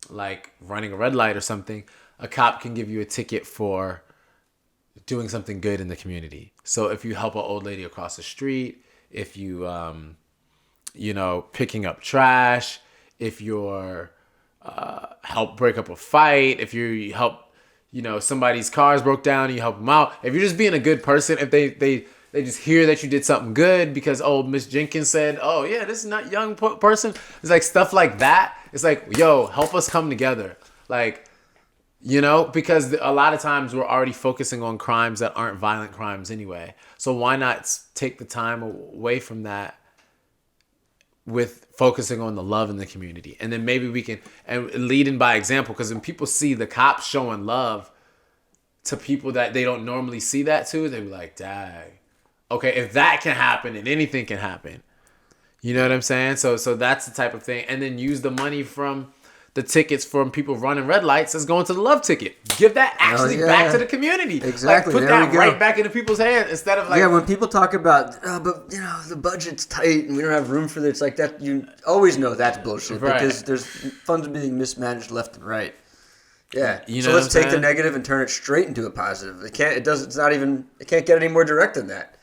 Speaker 2: like running a red light or something, a cop can give you a ticket for doing something good in the community. So if you help an old lady across the street, if you, picking up trash, if you're help break up a fight, if you help, somebody's cars broke down, you help them out. If you're just being a good person, if they just hear that you did something good because, Miss Jenkins said, oh yeah, this is not young person. It's like stuff like that. It's like, yo, help us come together. Like, because a lot of times we're already focusing on crimes that aren't violent crimes anyway. So why not take the time away from that with focusing on the love in the community? And then maybe we can, and leading by example, because when people see the cops showing love to people that they don't normally see that to, they be like, dang, okay, if that can happen, then anything can happen. You know what I'm saying? So that's the type of thing. And then use the money from the tickets from people running red lights as going to the love ticket. Give that actually back to the community.
Speaker 5: Exactly.
Speaker 2: Like, put that right back into people's hands instead of like...
Speaker 5: Yeah, when people talk about, but the budget's tight and we don't have room for this, like that, you always know that's bullshit.
Speaker 2: Right.
Speaker 5: Because there's funds being mismanaged left and right. Yeah.
Speaker 2: So
Speaker 5: let's take the negative and turn it straight into a positive. It can't get any more direct than that.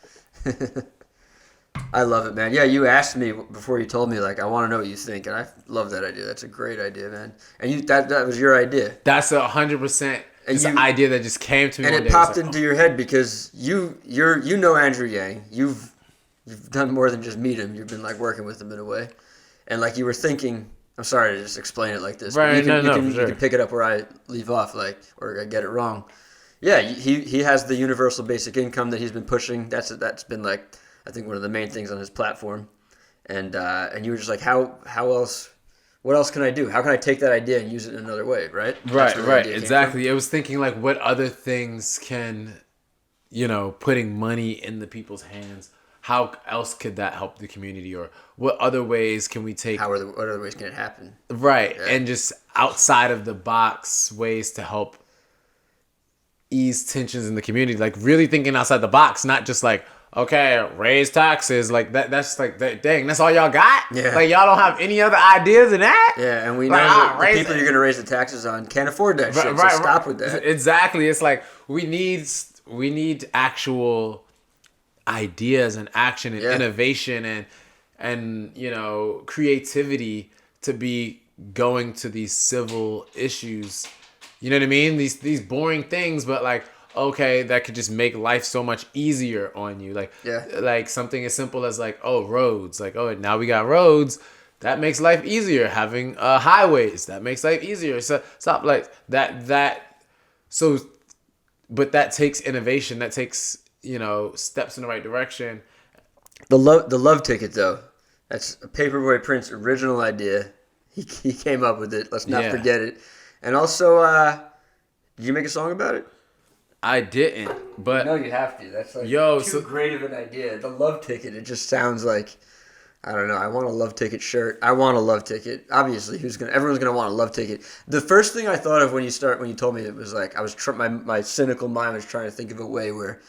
Speaker 5: I love it, man. Yeah, you asked me before you told me, like, I want to know what you think, and I love that idea. That's a great idea, man. And that was your idea.
Speaker 2: That's 100%. It's an idea that just came to me.
Speaker 5: And it popped into your head because you know Andrew Yang. You've done more than just meet him. You've been like working with him in a way, and like you were thinking. I'm sorry to just explain it like this.
Speaker 2: Right?
Speaker 5: You can pick it up where I leave off, like, or I get it wrong. Yeah, he has the universal basic income that he's been pushing. That's been like, I think, one of the main things on his platform, and you were just like, how else? What else can I do? How can I take that idea and use it in another way? Right.
Speaker 2: Right. Exactly. I was thinking like, what other things can, putting money in the people's hands. How else could that help the community, or what other ways can we take?
Speaker 5: What other ways can it happen?
Speaker 2: Right,
Speaker 5: yeah.
Speaker 2: And just outside of the box ways to help ease tensions in the community, like really thinking outside the box, not just like, okay, raise taxes, like that. That's like, dang, that's all y'all got?
Speaker 5: Yeah.
Speaker 2: Like y'all don't have any other ideas than that?
Speaker 5: Yeah, and we know that the people you're going to raise the taxes on can't afford that shit, so stop with that.
Speaker 2: Exactly. It's like, we need actual ideas and action and innovation and creativity to be going to these civil issues. You know what I mean? These boring things, but like, okay, that could just make life so much easier on you. Like something as simple as like, roads. Like, now we got roads. That makes life easier. Having highways, that makes life easier. So stop like that. So, but that takes innovation. That takes steps in the right direction.
Speaker 5: The love ticket though, that's a Paperboy Prince original idea. He came up with it. Let's not forget it. And also, did you make a song about it?
Speaker 2: I didn't, but
Speaker 5: no, you have to. That's like too great of an idea. The love ticket. It just sounds like, I don't know. I want a love ticket shirt. I want a love ticket. Obviously, everyone's gonna want a love ticket. The first thing I thought of when you told me it was like, I was my cynical mind was trying to think of a way where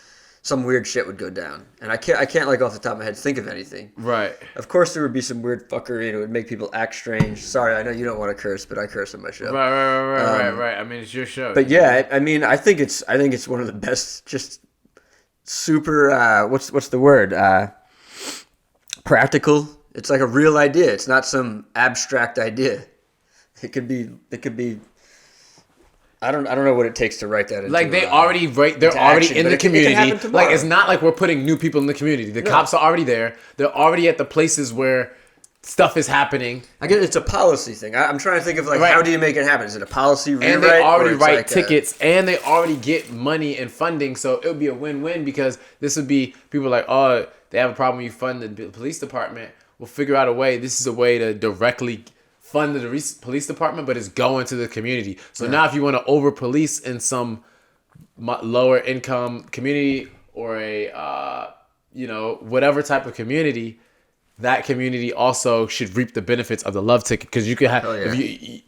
Speaker 5: some weird shit would go down, and I can't like off the top of my head think of anything.
Speaker 2: Right.
Speaker 5: Of course, there would be some weird fuckery, and it would make people act strange. Sorry, I know you don't want to curse, but I curse on my show.
Speaker 2: Right. I mean, it's your show.
Speaker 5: But yeah, I mean, I think it's one of the best. Just super. What's the word? Practical. It's like a real idea. It's not some abstract idea. It could be. I don't know what it takes to write that into,
Speaker 2: like they're already in the community. Like it's not like we're putting new people in the community. The cops are already there. They're already at the places where stuff is happening.
Speaker 5: I guess it's a policy thing. I'm trying to think of like, how do you make it happen? Is it a policy rewrite?
Speaker 2: And they already write tickets and they already get money and funding. So it would be a win-win because this would be people like, oh, they have a problem. You fund the police department. We'll figure out a way. This is a way to directly fund the police department, but it's going to the community. So now if you want to over police in some lower income community or a whatever type of community, that community also should reap the benefits of the love ticket, because you could have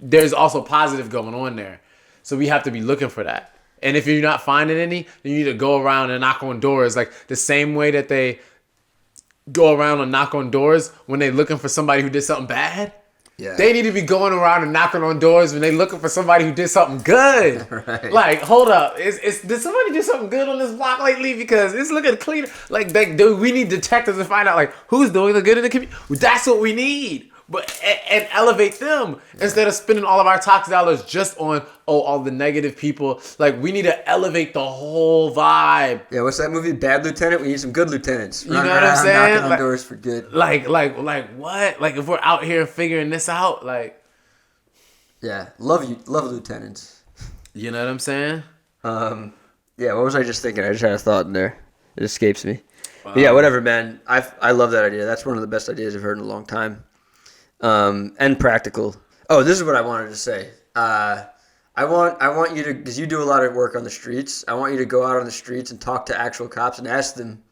Speaker 2: there's also positive going on there. So we have to be looking for that. And if you're not finding any, then you need to go around and knock on doors, like the same way that they go around and knock on doors when they're looking for somebody who did something bad.
Speaker 5: Yeah.
Speaker 2: They need to be going around and knocking on doors when they're looking for somebody who did something good.
Speaker 5: Right.
Speaker 2: Like, hold up. Did somebody do something good on this block lately? Because it's looking clean. Like, we need detectives to find out, like, who's doing the good in the community. That's what we need. But and elevate them instead of spending all of our tax dollars just on all the negative people. Like, we need to elevate the whole vibe.
Speaker 5: Yeah, what's that movie? Bad Lieutenant? We need some good lieutenants.
Speaker 2: You know what I'm saying?
Speaker 5: Knocking on doors for good.
Speaker 2: Like what? Like, if we're out here figuring this out, like,
Speaker 5: yeah, love lieutenants.
Speaker 2: You know what I'm saying?
Speaker 5: Yeah, what was I just thinking? I just had a thought in there. It escapes me. But yeah, whatever, man. I love that idea. That's one of the best ideas I've heard in a long time. And practical. Oh, this is what I wanted to say. I want you to, because you do a lot of work on the streets, I want you to go out on the streets and talk to actual cops and ask them,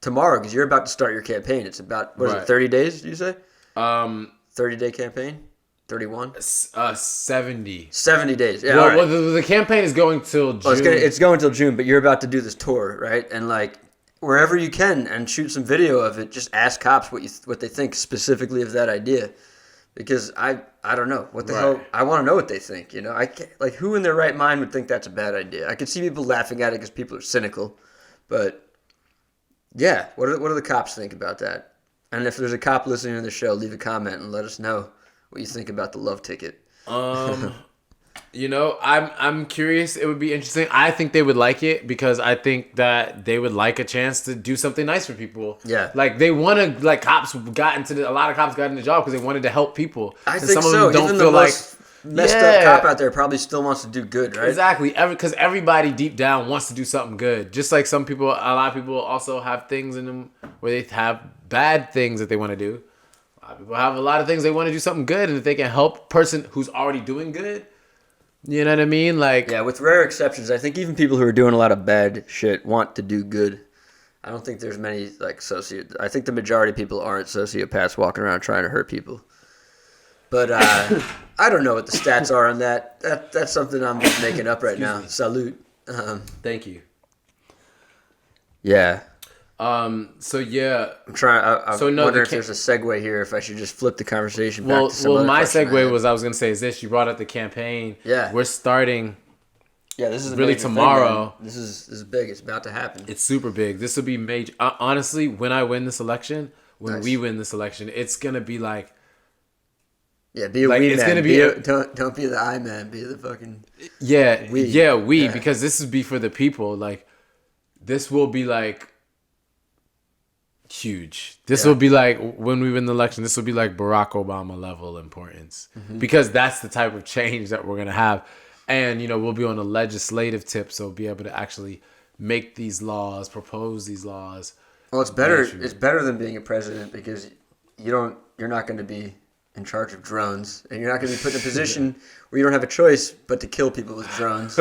Speaker 5: tomorrow, because you're about to start your campaign. It's about, what is it, 30 days, did you say? 30-day campaign? 31?
Speaker 2: 70.
Speaker 5: 70 days. Yeah,
Speaker 2: Well,
Speaker 5: all right.
Speaker 2: the campaign is going till June.
Speaker 5: Well, it's going till June, but you're about to do this tour, right? And like, wherever you can, and shoot some video of it, just ask cops what they think specifically of that idea, because I don't know what the hell. I want to know what they think. I can't, like, who in their right mind would think that's a bad idea? I could see people laughing at it because people are cynical, but yeah, what do the cops think about that? And if there's a cop listening to the show, leave a comment and let us know what you think about the love ticket.
Speaker 2: I'm curious. It would be interesting. I think they would like it, because I think that they would like a chance to do something nice for people.
Speaker 5: Yeah.
Speaker 2: Like, they want to, like, a lot of cops got in the job because they wanted to help people.
Speaker 5: I
Speaker 2: and
Speaker 5: think
Speaker 2: some
Speaker 5: so.
Speaker 2: Of them don't
Speaker 5: Even
Speaker 2: feel
Speaker 5: the most messed up
Speaker 2: Yeah.
Speaker 5: cop out there probably still wants to do good, right?
Speaker 2: Exactly. Because everybody deep down wants to do something good. Just like a lot of people also have things in them where they have bad things that they want to do. A lot of people have a lot of things they want to do something good, and if they can help a person who's already doing good, you know what I mean? Like,
Speaker 5: Yeah, with rare exceptions, I think even people who are doing a lot of bad shit want to do good. I don't think there's many, like, I think the majority of people aren't sociopaths walking around trying to hurt people. But I don't know what the stats are on that. That's something I'm just making up right now. Salute.
Speaker 2: thank you.
Speaker 5: Yeah.
Speaker 2: So yeah.
Speaker 5: I'm trying. I'm
Speaker 2: So no,
Speaker 5: wondering
Speaker 2: the
Speaker 5: if there's a segue here. If I should just flip the conversation back to some
Speaker 2: Well,
Speaker 5: other
Speaker 2: my
Speaker 5: question I
Speaker 2: segue
Speaker 5: had.
Speaker 2: was, I was gonna say, is this: you brought up the campaign.
Speaker 5: Yeah.
Speaker 2: We're starting.
Speaker 5: Yeah, this is a
Speaker 2: really
Speaker 5: major thing,
Speaker 2: tomorrow.
Speaker 5: man. This is big. It's about to happen.
Speaker 2: It's super big. This will be major. Honestly, when I win this election,
Speaker 5: Nice.
Speaker 2: we win this election, it's gonna be like.
Speaker 5: Yeah, be a
Speaker 2: Like,
Speaker 5: we
Speaker 2: it's
Speaker 5: man.
Speaker 2: gonna be
Speaker 5: Don't be the I man. Be the fucking.
Speaker 2: Yeah,
Speaker 5: We.
Speaker 2: we,
Speaker 5: Yeah.
Speaker 2: because this would be for the people. Like, this will be like huge. This will be like, when we win the election, this will be like Barack Obama level importance, because that's the type of change that we're gonna have. And we'll be on a legislative tip, so we'll be able to actually make these laws, propose these laws.
Speaker 5: Well, it's better.
Speaker 2: Yeah, sure.
Speaker 5: It's better than being a president, because you're not going to be in charge of drones, and you're not going to be put in a position where you don't have a choice but to kill people with drones.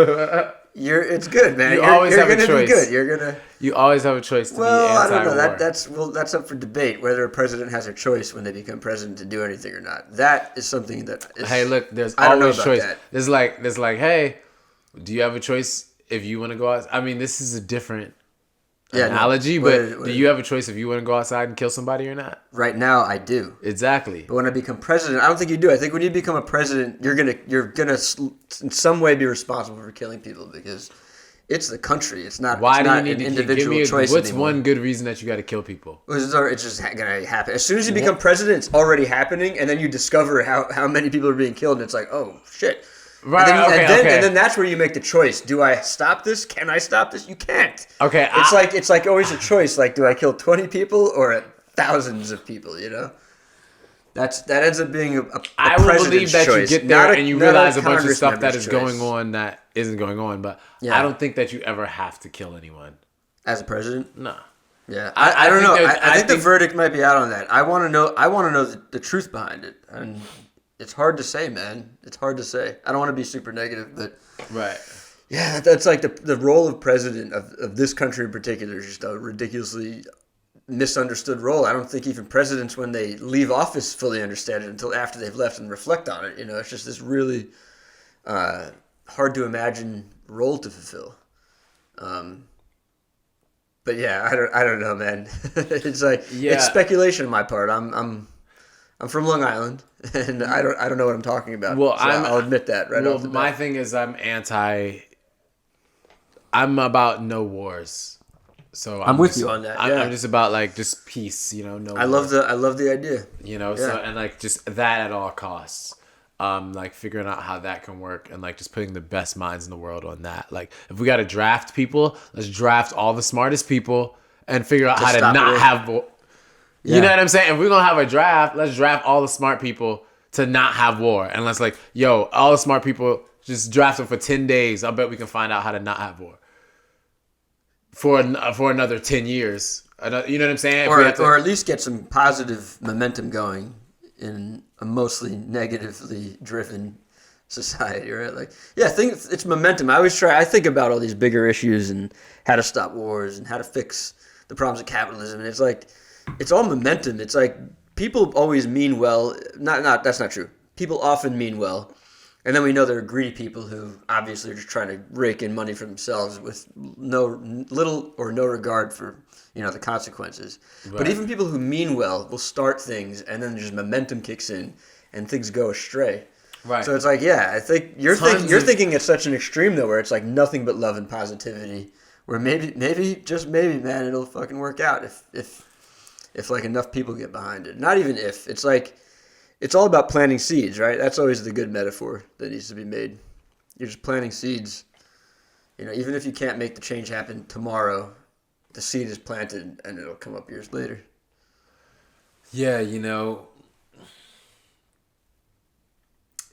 Speaker 5: It's good, man.
Speaker 2: You always have a
Speaker 5: gonna
Speaker 2: choice.
Speaker 5: Be good. You're gonna.
Speaker 2: You always have a choice to
Speaker 5: Well,
Speaker 2: be
Speaker 5: I
Speaker 2: anti-war.
Speaker 5: don't know. That's up for debate whether a president has a choice when they become president to do anything or not. That is something that is.
Speaker 2: Hey, look, there's
Speaker 5: I don't know
Speaker 2: always
Speaker 5: about
Speaker 2: choice.
Speaker 5: that.
Speaker 2: There's like, hey, do you have a choice if you want to go out? I mean, this is a different analogy, but do you have a choice if you want to go outside and kill somebody or not?
Speaker 5: Right now, I do.
Speaker 2: Exactly.
Speaker 5: But when I become president, I don't think you do. I think when you become a president, you're gonna in some way be responsible for killing people, because it's the country. It's not.
Speaker 2: Why
Speaker 5: it's
Speaker 2: do
Speaker 5: not
Speaker 2: you need
Speaker 5: an
Speaker 2: to
Speaker 5: individual
Speaker 2: give me
Speaker 5: choice
Speaker 2: what's
Speaker 5: anymore.
Speaker 2: one good reason that you got to kill people?
Speaker 5: It's just gonna happen as soon as you become president. It's already happening, and then you discover how many people are being killed, and it's like, oh shit.
Speaker 2: Right.
Speaker 5: And then that's where you make the choice. Do I stop this? Can I stop this? You can't.
Speaker 2: Okay.
Speaker 5: It's like always a choice. Like, do I kill 20 people or thousands of people? That ends up being a
Speaker 2: I will
Speaker 5: president's
Speaker 2: believe that
Speaker 5: choice,
Speaker 2: you get there
Speaker 5: not
Speaker 2: and you
Speaker 5: not
Speaker 2: realize a bunch of
Speaker 5: Congress
Speaker 2: stuff that
Speaker 5: member's
Speaker 2: is
Speaker 5: choice.
Speaker 2: going on that isn't going on, but
Speaker 5: Yeah.
Speaker 2: I don't think that you ever have to kill anyone.
Speaker 5: As a president.
Speaker 2: No.
Speaker 5: Yeah,
Speaker 2: I
Speaker 5: I don't know.
Speaker 2: think that-
Speaker 5: I
Speaker 2: I
Speaker 5: think the
Speaker 2: think-
Speaker 5: verdict might be out on that. I want to know. I want to know the truth behind it, and it's hard to say, man. It's hard to say. I don't want to be super negative, but
Speaker 2: Right.
Speaker 5: Yeah, that's like the role of president of this country in particular is just a ridiculously misunderstood role. I don't think even presidents, when they leave office, fully understand it until after they've left and reflect on it. It's just this really hard to imagine role to fulfill. But yeah, I don't know, man. It's like it's speculation on my part. I'm from Long Island, and I don't know what I'm talking about.
Speaker 2: Well,
Speaker 5: so I'll admit that right off the bat.
Speaker 2: My thing is I'm about no wars. So
Speaker 5: I'm with you on that. Yeah.
Speaker 2: I'm just about like just peace, no.
Speaker 5: I love the idea.
Speaker 2: So and like just that at all costs. Like figuring out how that can work and like just putting the best minds in the world on that. Like if we got to draft people, let's draft all the smartest people and figure out how to not have. You know what I'm saying? If we're gonna have a draft, let's draft all the smart people to not have war, and let's like, all the smart people just draft them for 10 days. I bet we can find out how to not have war for another 10 years. You know what I'm saying?
Speaker 5: Or at least get some positive momentum going in a mostly negatively driven society, right? Like, I think it's momentum. I think about all these bigger issues and how to stop wars and how to fix the problems of capitalism. And it's like, it's all momentum. It's like people always mean well. That's not true. People often mean well. And then we know there are greedy people who obviously are just trying to rake in money for themselves with little or no regard for the consequences. Right. But even people who mean well will start things, and then just momentum kicks in, and things go astray. Right. So it's like, I think you're thinking at such an extreme though, where it's like nothing but love and positivity. Where maybe just maybe, man, it'll fucking work out if like enough people get behind it. Not even if. It's like. It's all about planting seeds, right? That's always the good metaphor that needs to be made. You're just planting seeds. Even if you can't make the change happen tomorrow, the seed is planted and it'll come up years later.
Speaker 2: Yeah,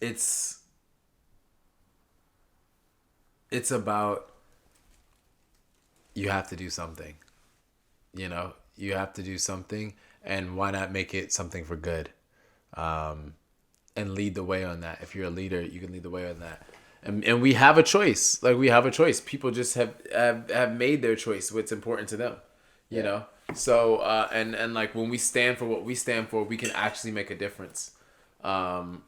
Speaker 2: it's about you have to do something. You have to do something, and why not make it something for good? And lead the way on that. If you're a leader, you can lead the way on that. And we have a choice. Like, we have a choice. People just have made their choice, what's important to them, you know? So, and like, when we stand for what we stand for, we can actually make a difference. So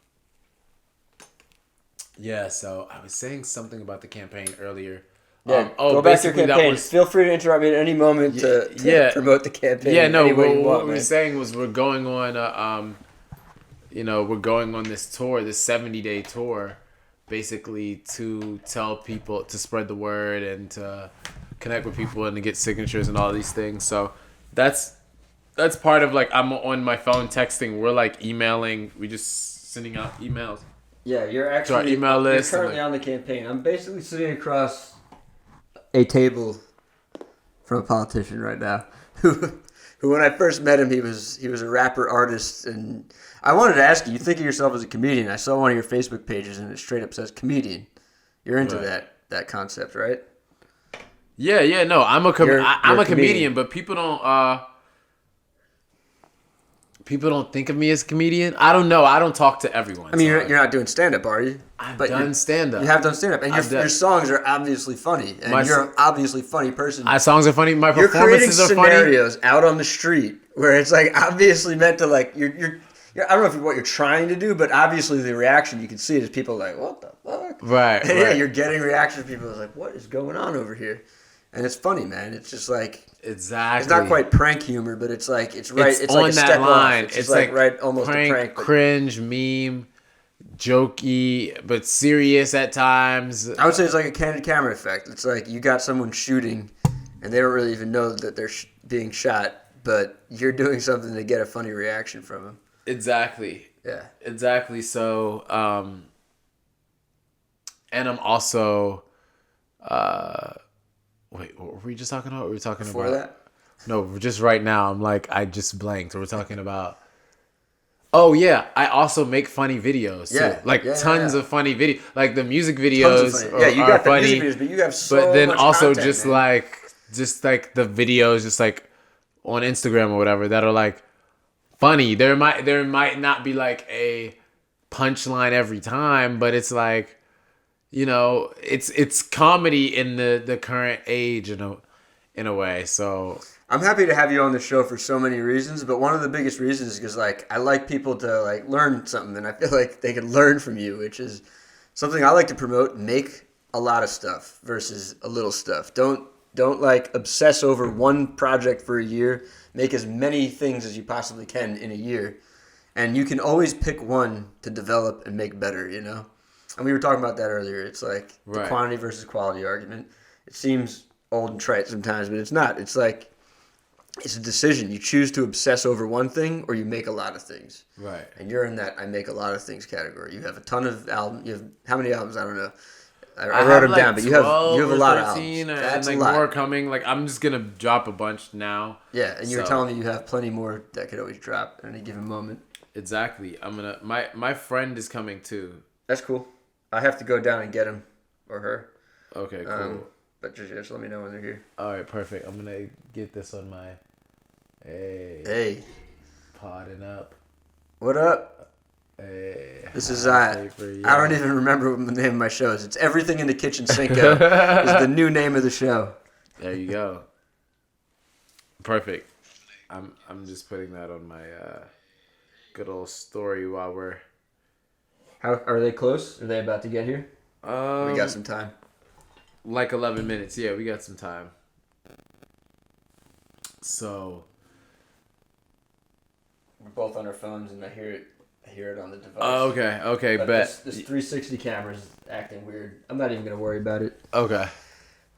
Speaker 2: I was saying something about the campaign earlier.
Speaker 5: Go back to your campaign. Feel free to interrupt me at any moment to promote the campaign.
Speaker 2: Yeah, no, what we were saying was we're going on we're going on this tour, this 70-day tour, basically to tell people, to spread the word and to connect with people and to get signatures and all these things. So that's part of, like, I'm on my phone texting. We're like emailing. We just sending out emails.
Speaker 5: Yeah, you're actually
Speaker 2: to our email list.
Speaker 5: You're currently on the campaign. I'm basically sitting across a table from a politician right now who when I first met him, he was a rapper artist, and I wanted to ask you think of yourself as a comedian. I saw one of your Facebook pages and it straight up says comedian. You're into that concept, right? Yeah, no, I'm a comedian, but people don't think of me as a comedian. I don't know. I don't talk to everyone. I mean, you're not doing stand-up, are you?
Speaker 2: I've done stand-up.
Speaker 5: You have done stand-up. And your songs are obviously funny. And you're an obviously funny person.
Speaker 2: My songs are funny. My performances are funny.
Speaker 5: You're creating scenarios out on the street where it's like obviously meant to, like, you're I don't know what you're trying to do, but obviously the reaction, you can see it as people like, what the fuck?
Speaker 2: Right.
Speaker 5: And yeah, you're getting reactions. People are like, what is going on over here? And it's funny, man. It's just like...
Speaker 2: Exactly.
Speaker 5: It's not quite prank humor, but it's like it's right. It's
Speaker 2: on
Speaker 5: like a
Speaker 2: that
Speaker 5: step
Speaker 2: line.
Speaker 5: Off. It's like right, almost
Speaker 2: prank,
Speaker 5: a prank,
Speaker 2: cringe, meme, jokey, but serious at times.
Speaker 5: I would say it's like a candid camera effect. It's like you got someone shooting, and they don't really even know that they're being shot, but you're doing something to get a funny reaction from them.
Speaker 2: Exactly.
Speaker 5: Yeah.
Speaker 2: Exactly. So, and I'm also. Wait, what were we just talking about? What were we talking
Speaker 5: Before
Speaker 2: about?
Speaker 5: That?
Speaker 2: No, just right now. I'm like, I just blanked. We're talking about... Oh, yeah. I also make funny videos, too. Tons of funny videos. Like, the music videos
Speaker 5: you got the music videos, but you have so
Speaker 2: But then
Speaker 5: much
Speaker 2: also
Speaker 5: content,
Speaker 2: just,
Speaker 5: man.
Speaker 2: like the videos, just, like, on Instagram or whatever, that are, like, funny. There might not be, like, a punchline every time, but it's, like... you know, it's comedy in the current age in a way. So
Speaker 5: I'm happy to have you on the show for so many reasons, but one of the biggest reasons is because like I like people to like learn something, and I feel like they can learn from you, which is something I like to promote. Make a lot of stuff versus a little stuff. Don't like obsess over one project for a year. Make as many things as you possibly can in a year, and you can always pick one to develop and make better. You know, and we were talking about that earlier. It's like the quantity versus quality argument. It seems old and trite sometimes, but it's not. It's like it's a decision. You choose to obsess over one thing, or you make a lot of things.
Speaker 2: right.
Speaker 5: And you're in that I make a lot of things category. You have a ton of albums. You have how many albums? I don't know. I wrote
Speaker 2: have
Speaker 5: them
Speaker 2: like
Speaker 5: down, but you have a lot of
Speaker 2: 13,
Speaker 5: albums. That's
Speaker 2: and
Speaker 5: a
Speaker 2: like
Speaker 5: lot.
Speaker 2: more coming. Like I'm just gonna drop a bunch now.
Speaker 5: Yeah, and you were
Speaker 2: So-
Speaker 5: telling me you have plenty more that could always drop at any given moment.
Speaker 2: Exactly. I'm gonna my friend is coming too.
Speaker 5: That's cool. I have to go down and get him or her.
Speaker 2: Okay, cool.
Speaker 5: But just let me know when they're here.
Speaker 2: All right, perfect. I'm gonna get this on my.
Speaker 5: Hey,
Speaker 2: Podding up.
Speaker 5: what up?
Speaker 2: Hey.
Speaker 5: This is
Speaker 2: paper,
Speaker 5: I don't even remember what the name of my show is. It's Everything in the Kitchen Cinco. Is the new name of the show.
Speaker 2: There you go. Perfect. I'm just putting that on my good old story while we're.
Speaker 5: How are they close? Are they about to get here? We got some time.
Speaker 2: Like 11 minutes. Yeah, we got some time. So.
Speaker 5: We're both on our phones, and I hear it on the device.
Speaker 2: Oh, okay,
Speaker 5: But
Speaker 2: bet.
Speaker 5: This 360 camera is acting weird. I'm not even gonna worry about it.
Speaker 2: Okay.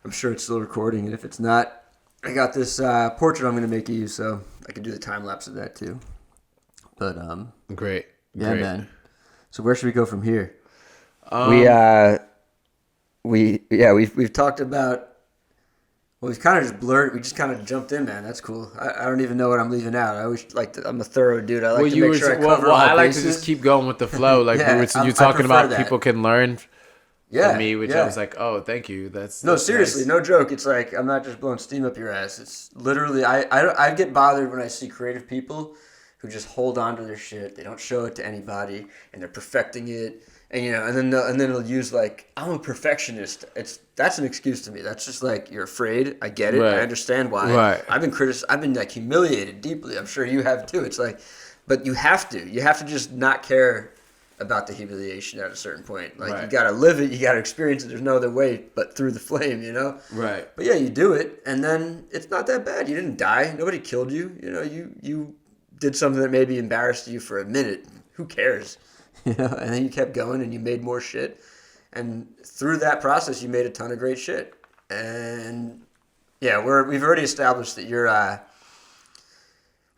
Speaker 5: I'm sure it's still recording, and if it's not, I got this portrait I'm gonna make of you, so I can do the time lapse of that too. But
Speaker 2: Great.
Speaker 5: yeah,
Speaker 2: Great.
Speaker 5: man. So where should we go from here? We've talked about. Well, we've kind of just blurred. We just kind of jumped in, man. That's cool. I don't even know what I'm leaving out. I always like. I'm a thorough dude. I like to make sure I cover all
Speaker 2: I like
Speaker 5: bases.
Speaker 2: to just keep going with the flow. Like
Speaker 5: Yeah,
Speaker 2: you're
Speaker 5: I
Speaker 2: talking
Speaker 5: prefer
Speaker 2: about,
Speaker 5: that.
Speaker 2: people can learn from me, which
Speaker 5: yeah.
Speaker 2: I was like, oh, thank you. That's
Speaker 5: Seriously,
Speaker 2: nice.
Speaker 5: no joke. It's like I'm not just blowing steam up your ass. It's literally I get bothered when I see creative people who just hold on to their shit. They don't show it to anybody, and they're perfecting it. And and then they'll use like I'm a perfectionist. That's an excuse to me. That's just like you're afraid. I get it.
Speaker 2: Right.
Speaker 5: I understand why.
Speaker 2: Right.
Speaker 5: I've been like humiliated deeply. I'm sure you have too. It's like, but you have to just not care about the humiliation at a certain point. Like
Speaker 2: Right.
Speaker 5: you gotta live it. You gotta experience it. There's no other way but through the flame.
Speaker 2: Right.
Speaker 5: But yeah, you do it, and then it's not that bad. You didn't die. Nobody killed you. You did something that maybe embarrassed you for a minute. Who cares? And then you kept going, and you made more shit. And through that process, you made a ton of great shit. And yeah, we've already established that you're.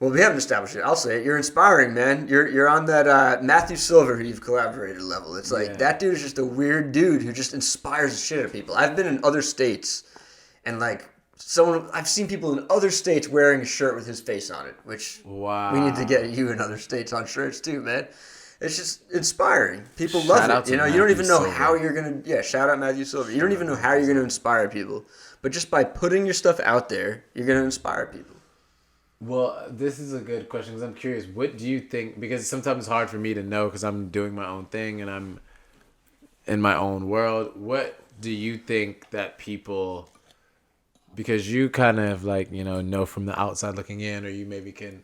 Speaker 5: Well, we haven't established it. I'll say it. You're inspiring, man. You're on that Matthew Silver who you've collaborated level. It's like that dude is just a weird dude who just inspires the shit out of people. I've been in other states, and like I've seen people in other states wearing a shirt with his face on it. Which we need to get you in other states on shirts too, man. It's just inspiring. People love
Speaker 2: Shout out
Speaker 5: it.
Speaker 2: to
Speaker 5: You don't
Speaker 2: Matthew
Speaker 5: even know
Speaker 2: Silver.
Speaker 5: how you're gonna. Yeah, shout out Matthew Silver. You don't even know how you're gonna inspire people, but just by putting your stuff out there, you're gonna inspire people.
Speaker 2: Well, this is a good question because I'm curious. What do you think? Because sometimes it's hard for me to know because I'm doing my own thing and I'm in my own world. What do you think that people? Because you kind of like know from the outside looking in, or you maybe can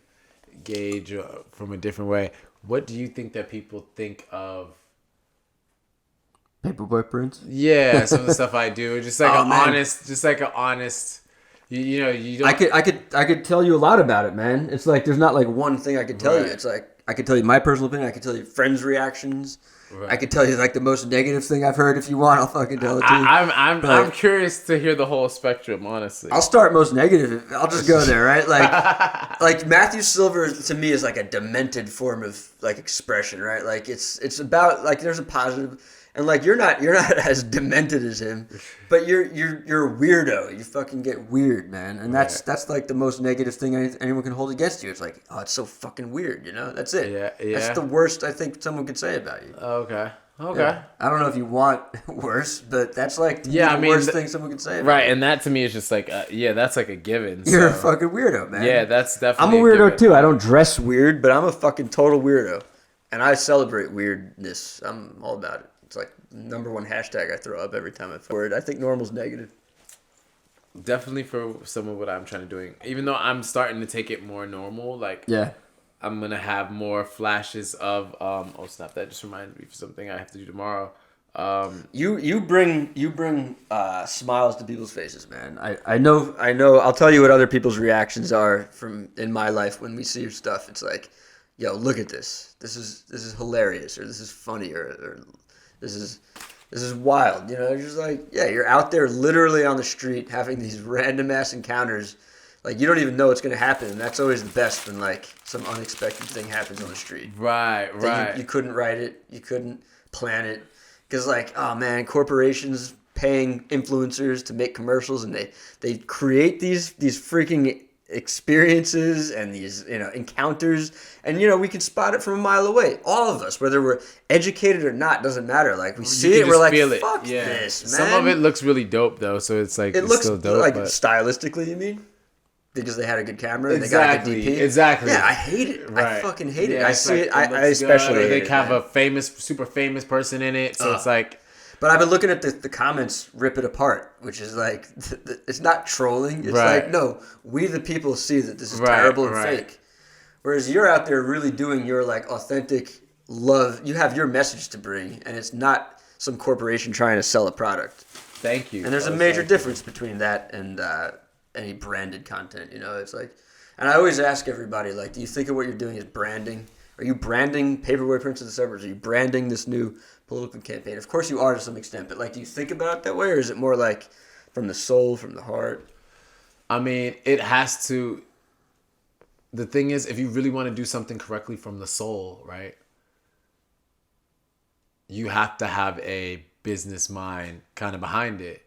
Speaker 2: gauge from a different way. What do you think that people think of?
Speaker 5: Paperboy Prince.
Speaker 2: Yeah, some of the stuff I do, just like
Speaker 5: man.
Speaker 2: honest. You don't.
Speaker 5: I could tell you a lot about it, man. It's like there's not like one thing I could tell you.
Speaker 2: Right.
Speaker 5: It's like I could tell you my personal opinion. I could tell you friends' reactions.
Speaker 2: Right.
Speaker 5: I could tell you like the most negative thing I've heard. If you want, I'll fucking tell it to you.
Speaker 2: I'm curious to hear the whole spectrum, honestly.
Speaker 5: I'll start most negative. I'll just go there, right? Like Matthew Silver to me is like a demented form of like expression, right? Like it's about like there's a positive, and like you're not as demented as him, but you're a weirdo. You fucking get weird, man, and that's like the most negative thing anyone can hold against you. It's like, oh, it's so fucking weird, That's it.
Speaker 2: Yeah.
Speaker 5: That's the worst I think someone could say about you.
Speaker 2: Okay.
Speaker 5: Yeah. I don't know if you want worse, but that's like the worst thing someone could say about
Speaker 2: right,
Speaker 5: you.
Speaker 2: and that to me is just like, that's like a given.
Speaker 5: You're a fucking weirdo, man.
Speaker 2: Yeah, that's definitely.
Speaker 5: I'm a weirdo too. I don't dress weird, but I'm a fucking total weirdo, and I celebrate weirdness. I'm all about it. It's like number one hashtag I throw up every time I forward. I think normal's negative.
Speaker 2: Definitely for some of what I'm trying to doing. Even though I'm starting to take it more normal, like
Speaker 5: Yeah.
Speaker 2: I'm gonna have more flashes of oh snap, that just reminded me of something I have to do tomorrow.
Speaker 5: You bring smiles to people's faces, man. I know. I'll tell you what other people's reactions are from in my life when we see your stuff. It's like, yo, look at this. This is hilarious, or this is funny, or this is wild. You know, it's just like, yeah, you're out there literally on the street having these random ass encounters. Like, you don't even know what's going to happen. And that's always the best when, like, some unexpected thing happens on the street.
Speaker 2: Right.
Speaker 5: You couldn't write it. You couldn't plan it. Because, like, oh, man, corporations paying influencers to make commercials, and they create these freaking experiences and these, you know, encounters. And, you know, we can spot it from a mile away. All of us, whether we're educated or not, doesn't matter. Like, we see it, we're like, fuck this, man.
Speaker 2: Some of it looks really dope, though, so it's like,
Speaker 5: it looks
Speaker 2: still dope.
Speaker 5: Like,
Speaker 2: but
Speaker 5: stylistically, you mean? Because they had a good camera and they got a good DP.
Speaker 2: Exactly.
Speaker 5: Yeah, I hate it. Right. I fucking hate it. I see
Speaker 2: like,
Speaker 5: it. I especially hate it.
Speaker 2: They have a super famous person in it, so it's like.
Speaker 5: But I've been looking at the comments rip it apart, which is like, it's not trolling. It's like, no, we the people see that this is terrible and fake. Whereas you're out there really doing your like authentic love. You have your message to bring, and it's not some corporation trying to sell a product.
Speaker 2: Thank you.
Speaker 5: And there's a major difference between that and any branded content. You know, it's like, and I always ask everybody, like, do you think of what you're doing as branding? Are you branding Paperboy Prince of the Suburbs? Are you branding this new political campaign? Of course you are to some extent, but like, do you think about it that way, or is it more like from the soul, from the heart?
Speaker 2: I mean, it has to. The thing is, if you really want to do something correctly from the soul, right? You have to have a business mind kind of behind it.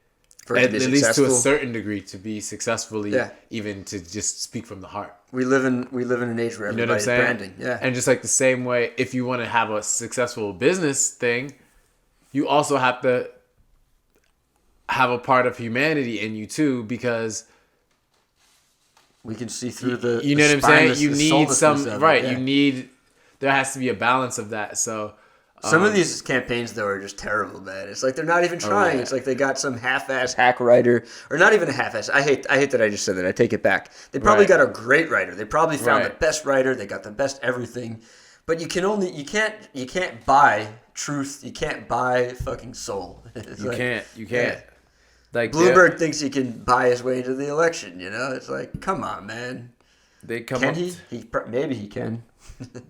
Speaker 2: At least to a certain degree, to be successfully, even to just speak from the heart. We live in
Speaker 5: an age where everybody's branding. Yeah.
Speaker 2: And just like the same way, if you want to have a successful business thing, you also have to have a part of humanity in you too, because
Speaker 5: we can see through the.
Speaker 2: You know what I'm saying? You need some You need. There has to be a balance of that. So.
Speaker 5: Some of these campaigns, though, are just terrible, man. It's like they're not even trying. It's like they got some half-ass hack writer, or not even a half-ass. I hate that I just said that. I take it back. They probably got a great writer. They probably found the best writer. They got the best everything. But you can't buy truth. You can't buy fucking soul.
Speaker 2: You can't. Yeah. Like
Speaker 5: Bloomberg thinks he can buy his way into the election. You know, it's like, come on, man. Can he? Maybe he can.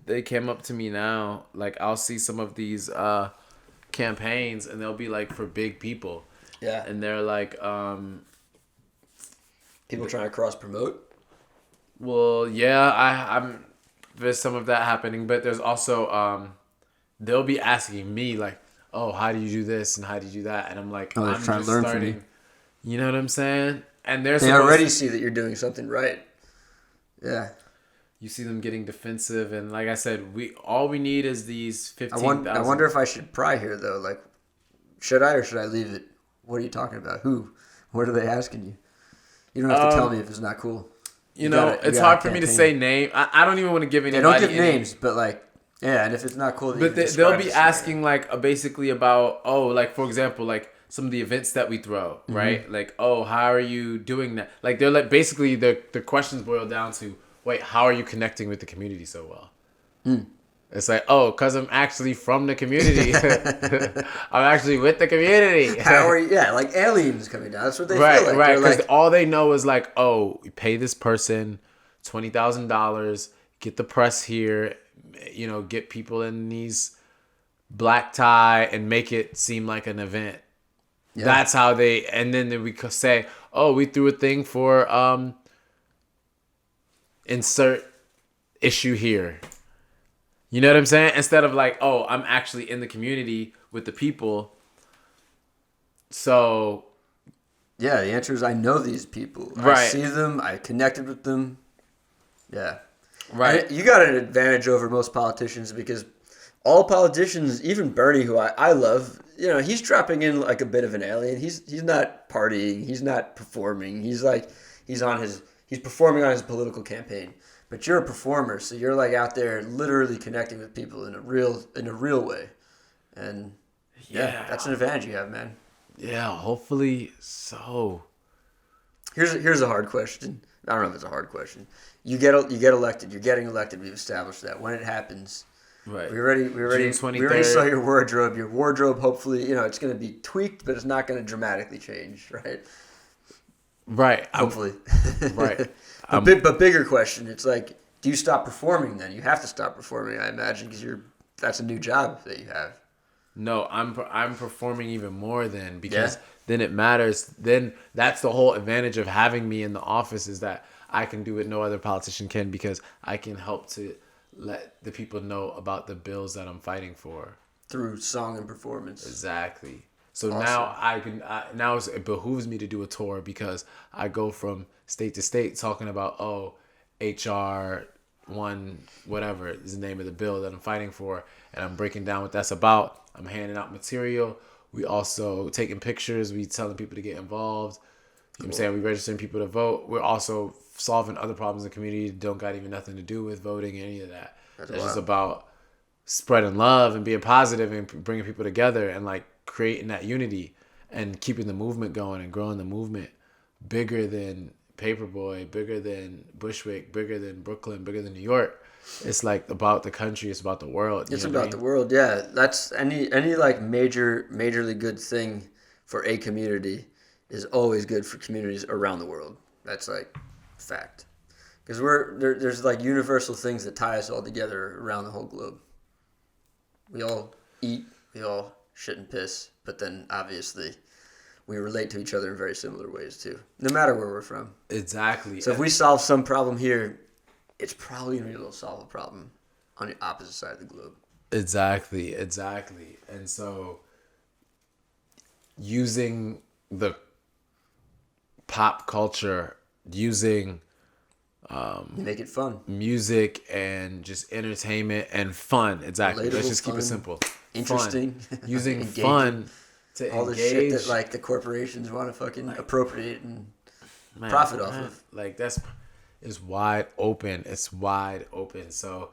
Speaker 2: They came up to me now, like I'll see some of these campaigns and they'll be like for big people.
Speaker 5: Yeah.
Speaker 2: And they're like
Speaker 5: people trying to cross promote?
Speaker 2: Well, yeah, I'm there's some of that happening, but there's also they'll be asking me like, "Oh, how do you do this and how do you do that?" And I'm like,
Speaker 5: I'm trying to learn from you.
Speaker 2: You know what I'm saying? And
Speaker 5: they already see that you're doing something right. Yeah.
Speaker 2: You see them getting defensive, and like I said, all we need is these 15,000.
Speaker 5: I wonder if I should pry here though. Like, should I or should I leave it? What are you talking about? Who? What are they asking you? You don't have to tell me if it's not cool.
Speaker 2: It's hard for me to say name. I don't even want to give anybody.
Speaker 5: Don't give names, but like, yeah. And if it's not cool,
Speaker 2: but they'll be asking like basically about like for example like some of the events that we throw, right? Like, how are you doing that? Like they're like basically the questions boil down to. Wait, how are you connecting with the community so well? It's like, because I'm actually from the community. I'm actually with the community.
Speaker 5: How are you? Yeah, like aliens coming down. That's what they feel like.
Speaker 2: Right, because all they know is like, we pay this person $20,000, get the press here, get people in these black tie and make it seem like an event. Yeah. That's how and then we could say, we threw a thing for, insert issue here. You know what I'm saying? Instead of like, I'm actually in the community with the people. So.
Speaker 5: Yeah, the answer is I know these people.
Speaker 2: Right.
Speaker 5: I see them. I connected with them. Yeah.
Speaker 2: Right.
Speaker 5: And you got an advantage over most politicians because all politicians, even Bernie, who I love, he's dropping in like a bit of an alien. He's not partying. He's not performing. He's performing on his political campaign, but you're a performer, so you're like out there literally connecting with people in a real way, and Yeah, that's an advantage you have, man.
Speaker 2: Yeah, hopefully so.
Speaker 5: Here's a hard question. I don't know if it's a hard question. You get elected. You're getting elected. We've established that. When it happens,
Speaker 2: Right.
Speaker 5: we already
Speaker 2: June
Speaker 5: we already
Speaker 2: 23rd.
Speaker 5: saw your wardrobe. Your wardrobe, hopefully, it's going to be tweaked, but it's not going to dramatically change, right?
Speaker 2: Right.
Speaker 5: Hopefully.
Speaker 2: Right.
Speaker 5: But bigger question. It's like, do you stop performing then? You have to stop performing, I imagine, because that's a new job that you have.
Speaker 2: No, I'm performing even more then, because then it matters. Then that's the whole advantage of having me in the office, is that I can do what no other politician can, because I can help to let the people know about the bills that I'm fighting for.
Speaker 5: Through song and performance.
Speaker 2: Exactly. So
Speaker 5: Awesome.
Speaker 2: now now it behooves me to do a tour, because I go from state to state talking about, HR 1 whatever is the name of the bill that I'm fighting for, and I'm breaking down what that's about. I'm handing out material. We also taking pictures. We telling people to get involved. You know what I'm saying? We registering people to vote. We're also solving other problems in the community that don't got even nothing to do with voting, any of that. That's just about spreading love and being positive and bringing people together and like creating that unity and keeping the movement going and growing the movement bigger than Paperboy, bigger than Bushwick, bigger than Brooklyn, bigger than New York. It's like about the country. It's about the world.
Speaker 5: It's about the world. Yeah, that's any like majorly good thing for a community is always good for communities around the world. That's like fact, because there's like universal things that tie us all together around the whole globe. We all eat, we all shit and piss, but then obviously we relate to each other in very similar ways too, no matter where we're from.
Speaker 2: Exactly.
Speaker 5: So if we solve some problem here, it's probably going to be able to solve a problem on the opposite side of the globe.
Speaker 2: Exactly. And so using the pop culture, using
Speaker 5: Make it fun.
Speaker 2: music and just entertainment and fun. Exactly. Let's
Speaker 5: Relatable,
Speaker 2: just keep it
Speaker 5: fun,
Speaker 2: simple.
Speaker 5: interesting.
Speaker 2: Fun. Using
Speaker 5: Engaging.
Speaker 2: fun to
Speaker 5: All the
Speaker 2: engage.
Speaker 5: shit that like the corporations want to fucking appropriate and profit off of.
Speaker 2: Like it's wide open. It's wide open. So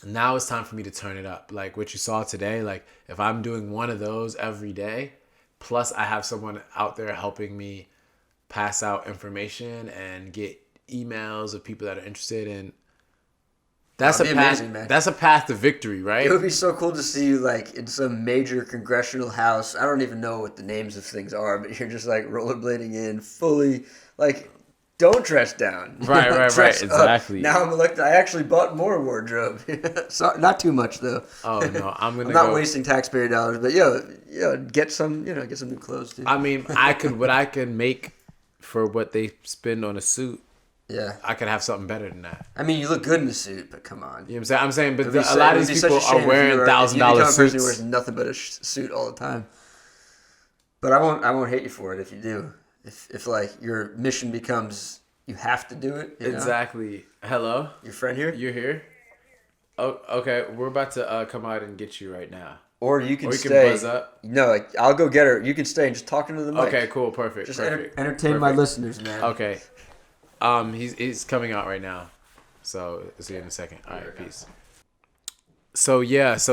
Speaker 2: now it's time for me to turn it up. Like what you saw today, like if I'm doing one of those every day, plus I have someone out there helping me pass out information and get emails of people that are interested in. That's a path.
Speaker 5: Amazing, man.
Speaker 2: That's a path to victory, right?
Speaker 5: It would be so cool to see you like in some major congressional house. I don't even know what the names of things are, but you're just like rollerblading in fully like. Don't dress down.
Speaker 2: Right,
Speaker 5: Dress up.
Speaker 2: exactly.
Speaker 5: Now I'm elected. I actually bought more wardrobe. So, not too much though.
Speaker 2: Oh no, I'm
Speaker 5: not wasting taxpayer dollars, but get some new clothes too.
Speaker 2: I mean, what I could make for what they spend on a suit.
Speaker 5: Yeah,
Speaker 2: I could have something better than that.
Speaker 5: I mean, you look good in the suit, but come on.
Speaker 2: You know what I'm saying? I'm saying, but
Speaker 5: A
Speaker 2: a lot of these people are wearing $1,000
Speaker 5: suits.
Speaker 2: suits.
Speaker 5: Who wears nothing but a suit all the time. But I won't hate you for it if you do. If like your mission becomes you have to do it.
Speaker 2: Exactly. Hello?
Speaker 5: Your friend here?
Speaker 2: You're here? Oh, okay. We're about to come out and get you right now.
Speaker 5: Or you can stay.
Speaker 2: Can buzz up.
Speaker 5: No, I'll go get her. You can stay and just talk into the mic.
Speaker 2: Okay, cool. Perfect.
Speaker 5: Just
Speaker 2: perfect.
Speaker 5: entertain my listeners, man.
Speaker 2: Okay. He's coming out right now. So see you in a second. All right, peace. So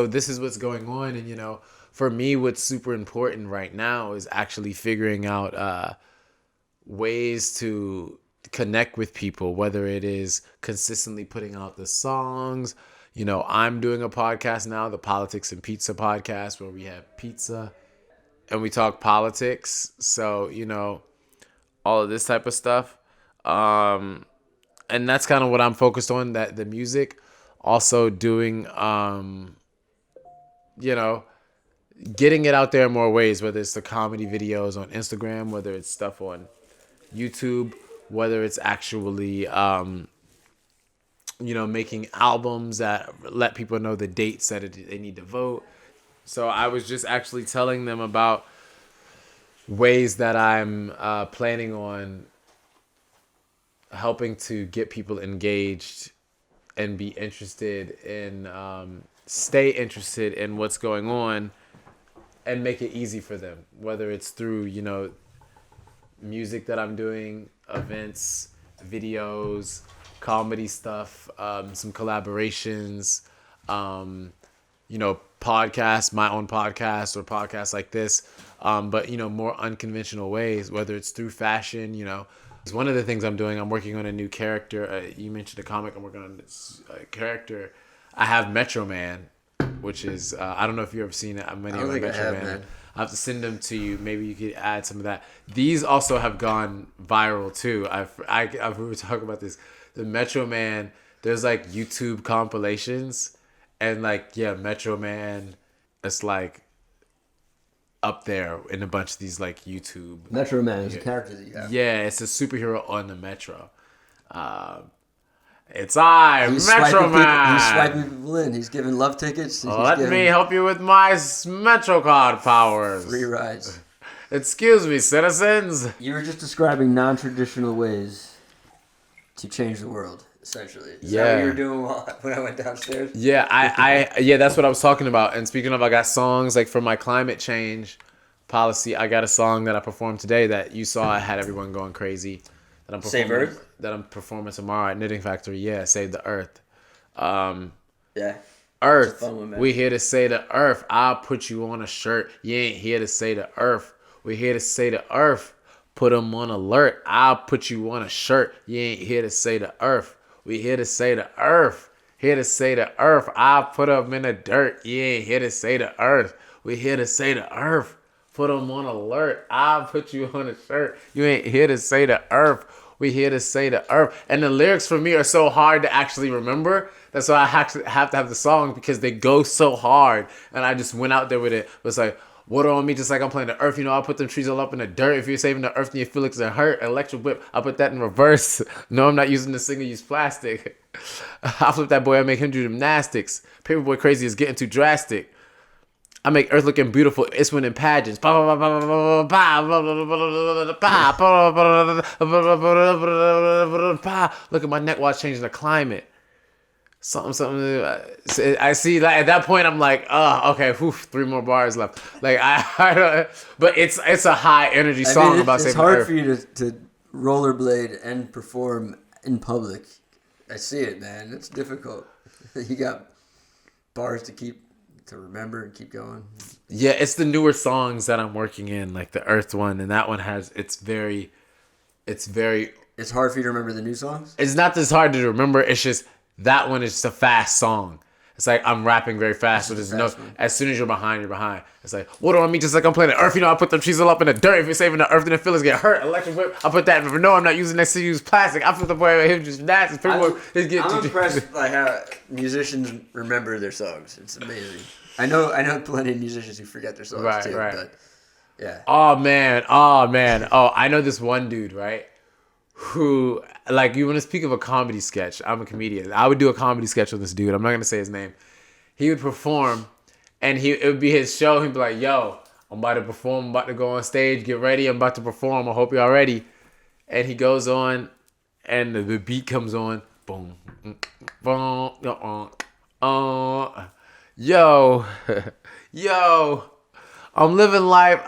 Speaker 2: this is what's going on, and for me, what's super important right now is actually figuring out ways to connect with people, whether it is consistently putting out the songs. I'm doing a podcast now, the Politics and Pizza podcast, where we have pizza and we talk politics. So, all of this type of stuff. And that's kind of what I'm focused on, that the music. Also doing, getting it out there in more ways, whether it's the comedy videos on Instagram, whether it's stuff on YouTube, whether it's actually, making albums that let people know the dates that they need to vote. So I was just actually telling them about ways that I'm planning on helping to get people engaged and be interested in, stay interested in what's going on and make it easy for them, whether it's through, music that I'm doing, events, videos, comedy stuff, some collaborations, podcasts, my own podcast or podcasts like this, but more unconventional ways, whether it's through fashion. It's one of the things I'm doing. I'm working on a new character. You mentioned a comic. I'm working on this character. I have Metro Man, which is I don't know if you've ever seen it. Many of Metro Man. I have to send them to you. Maybe you could add some of that. These also have gone viral too. We were talking about this. The Metro Man. There's like YouTube compilations, and Metro Man. It's like up there in a bunch of these like YouTube.
Speaker 5: Metro Man is a character that you have.
Speaker 2: Yeah, it's a superhero on the Metro. It's Metro Man.
Speaker 5: He's swiping people in. He's giving love tickets.
Speaker 2: Let me help you with my Metro card powers.
Speaker 5: Free rides.
Speaker 2: Excuse me, citizens.
Speaker 5: You were just describing non-traditional ways to change the world, essentially. Is that what you were doing when I went downstairs?
Speaker 2: Yeah, yeah, that's what I was talking about. And speaking of, I got songs like for my climate change policy. I got a song that I performed today that you saw. I had everyone going crazy.
Speaker 5: Save Earth?
Speaker 2: That I'm performing tomorrow at Knitting Factory. Yeah, Save the Earth.
Speaker 5: Yeah.
Speaker 2: Earth, we here to say the earth. I'll put you on a shirt. You ain't here to say the earth. We here to say the earth. Put them on alert. I'll put you on a shirt. You ain't here to say the earth. We here to say the earth. Here to say the earth. I'll put them in the dirt. You ain't here to say the earth. We here to say the earth. Put them on alert. I'll put you on a shirt. You ain't here to say the earth. We here to say the earth. And the lyrics for me are so hard to actually remember. That's why I have to have the song, because they go so hard. And I just went out there with it. It was like, water on me just like I'm playing the earth. I'll put them trees all up in the dirt. If you're saving the earth and you feel like it's a hurt. Electric whip, I'll put that in reverse. No, I'm not using the single-use plastic. I'll flip that boy. I make him do gymnastics. Paperboy crazy is getting too drastic. I make Earth looking beautiful. It's winning pageants. Look at my neck watch changing the climate. Something. I see. Like at that point, I'm like, oh, okay. Whew, 3 more bars left. Like I don't. But it's a high energy song about saving Earth.
Speaker 5: It's hard for you to rollerblade and perform in public. I see it, man. It's difficult. You got bars to remember and keep going.
Speaker 2: Yeah, it's the newer songs that I'm working in, like the Earth one, and that one has it's hard
Speaker 5: for you to remember the new songs?
Speaker 2: It's not this hard to remember, it's just that one is just a fast song. It's like I'm rapping very fast, so there's no as soon as you're behind, you're behind. It's like, water on me just like I'm playing the earth, I put them trees all up in the dirt. If you're saving the earth, then the feelings get hurt. Electric whip, I put that in. No, I'm not using that to use plastic. I put the boy with him just nasty.
Speaker 5: I'm impressed by how musicians remember their songs. It's amazing. I know plenty of musicians who forget their songs too. Right. But yeah.
Speaker 2: Oh man. Oh, I know this one dude, right? Who, like, you want to speak of a comedy sketch? I'm a comedian. I would do a comedy sketch with this dude. I'm not gonna say his name. He would perform, and it would be his show. He'd be like, "Yo, I'm about to perform. I'm about to go on stage. Get ready. I'm about to perform. I hope y'all ready." And he goes on, and the beat comes on. Boom, boom, yo, I'm living life.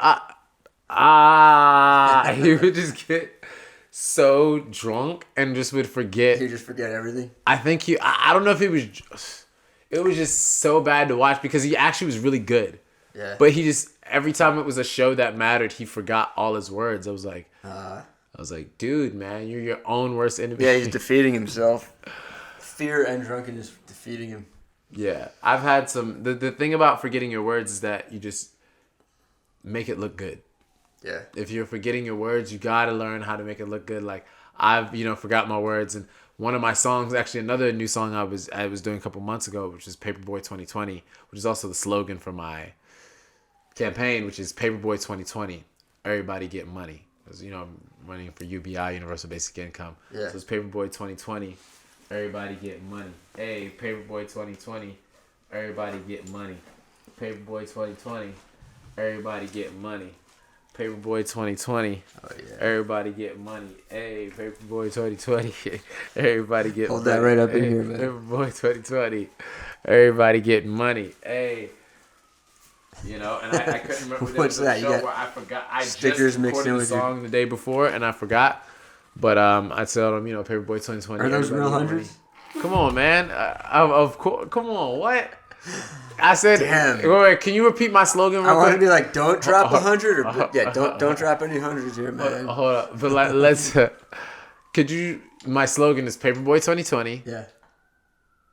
Speaker 2: He would just get so drunk and just would forget.
Speaker 5: He just forget everything.
Speaker 2: I think I don't know if it was just so bad to watch because he actually was really good.
Speaker 5: Yeah.
Speaker 2: But he just, every time it was a show that mattered, he forgot all his words. I was like, dude, man, you're your own worst enemy.
Speaker 5: Yeah, he's defeating himself. Fear and drunkenness defeating him.
Speaker 2: Yeah. I've had some, the thing about forgetting your words is that you just make it look good.
Speaker 5: Yeah.
Speaker 2: If you're forgetting your words, you gotta learn how to make it look good. Like I've, forgot my words, and one of my songs, actually another new song I was doing a couple months ago, which is Paperboy 2020, which is also the slogan for my campaign, which is Paperboy 2020. Everybody get money. Because I'm running for UBI, Universal Basic Income.
Speaker 5: Yeah.
Speaker 2: So it's Paperboy 2020. Everybody get money. Hey, Paperboy 2020. Everybody get money. Paperboy 2020. Everybody get money. Paperboy 2020.
Speaker 5: Oh yeah.
Speaker 2: Everybody get money. Hey, Paperboy 2020. Everybody get
Speaker 5: Hold
Speaker 2: money.
Speaker 5: that right up in here, man.
Speaker 2: Paperboy 2020. Everybody get money. Hey. And I couldn't remember.
Speaker 5: What's that?
Speaker 2: Show where I forgot. I
Speaker 5: stickers
Speaker 2: just
Speaker 5: mixed in
Speaker 2: recorded the
Speaker 5: with
Speaker 2: song the day before and I forgot. But I told him, Paperboy 2020.
Speaker 5: Are those real hundreds?
Speaker 2: Come on, man. Of course. Come on. What? I said,
Speaker 5: Damn.
Speaker 2: wait, can you repeat my slogan real
Speaker 5: I want to
Speaker 2: quick?
Speaker 5: be like, don't drop 100, or don't drop any hundreds here, man.
Speaker 2: Hold up. But let's, could you, my slogan is Paperboy 2020.
Speaker 5: Yeah.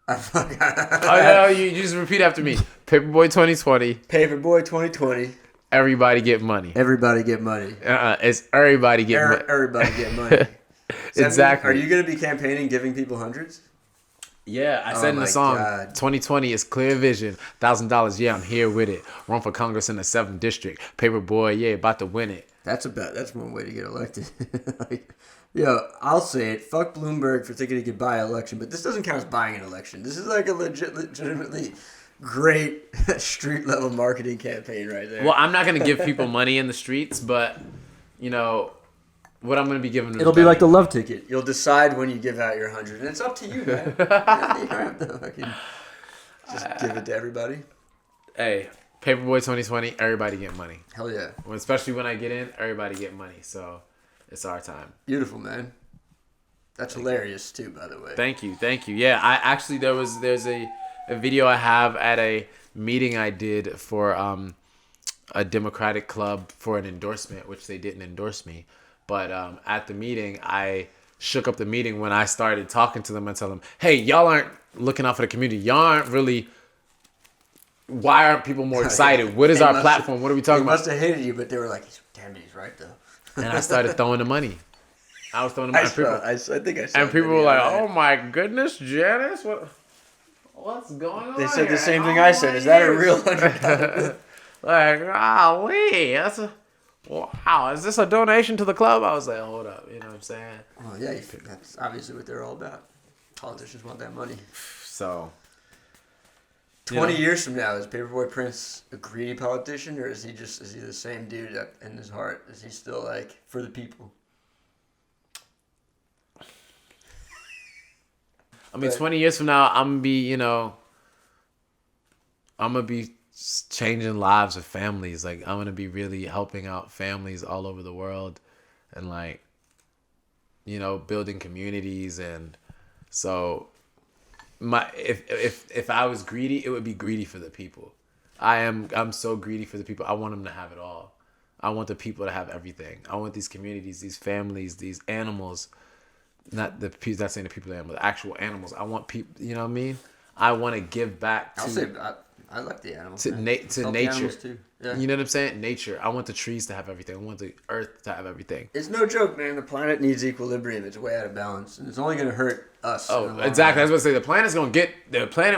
Speaker 2: Oh, no, you just repeat after me. Paperboy 2020.
Speaker 5: Paperboy 2020.
Speaker 2: Everybody get money.
Speaker 5: Everybody get money.
Speaker 2: It's everybody get money.
Speaker 5: Everybody get money.
Speaker 2: Exactly.
Speaker 5: Are you going to be campaigning giving people hundreds?
Speaker 2: Yeah, I said in the song, 2020 is clear vision. $1,000, yeah, I'm here with it. Run for Congress in the 7th district. Paperboy, yeah, about to win it.
Speaker 5: That's one way to get elected. I'll say it. Fuck Bloomberg for thinking he could buy an election, but this doesn't count as buying an election. This is like a legitimately great street level marketing campaign right there.
Speaker 2: Well, I'm not going to give people money in the streets, but, what I'm going to be giving them.
Speaker 5: It'll be like the love ticket. You'll decide when you give out your 100, and it's up to you, man. You don't have to fucking just give it to everybody.
Speaker 2: Hey, Paperboy 2020, everybody get money.
Speaker 5: Hell yeah.
Speaker 2: Especially when I get in, everybody get money. So it's our time.
Speaker 5: Beautiful, man. That's hilarious too, by the way.
Speaker 2: Thank you. Yeah, I actually there's a video I have at a meeting I did for a Democratic club for an endorsement, which they didn't endorse me. But at the meeting, I shook up the meeting when I started talking to them and tell them, hey, y'all aren't looking out for the community. Y'all aren't really. Why aren't people more excited? What is our platform? What are we talking about?
Speaker 5: They must have hated you, but they were like, damn, he's right, though.
Speaker 2: And I started throwing the money. I was throwing the money.
Speaker 5: I think I saw.
Speaker 2: And people were like, oh my goodness, Janice, what's going on?
Speaker 5: They said
Speaker 2: here?
Speaker 5: the same thing I said. Is that a real $100?
Speaker 2: Like, golly, wow, is this a donation to the club? I was like, hold up, you know what I'm saying?
Speaker 5: Well, yeah, that's obviously what they're all about. Politicians want that money.
Speaker 2: So,
Speaker 5: 20 years from now, is Paperboy Prince a greedy politician, or is he the same dude in his heart? Is he still like for the people?
Speaker 2: I mean, 20 years from now, I'm gonna be changing lives of families. Like, I'm gonna be really helping out families all over the world, and building communities. And so, if I was greedy, it would be greedy for the people. I'm so greedy for the people. I want them to have it all. I want the people to have everything. I want these communities, these families, these animals. Not saying the people, the actual animals. I want people. You know what I mean? I want to give back to.
Speaker 5: I like the animals.
Speaker 2: To nature.
Speaker 5: Too. Yeah.
Speaker 2: You know what I'm saying? Nature. I want the trees to have everything. I want the earth to have everything.
Speaker 5: It's no joke, man. The planet needs equilibrium. It's way out of balance, and it's only going to hurt us.
Speaker 2: Oh, exactly. I was going to say the planet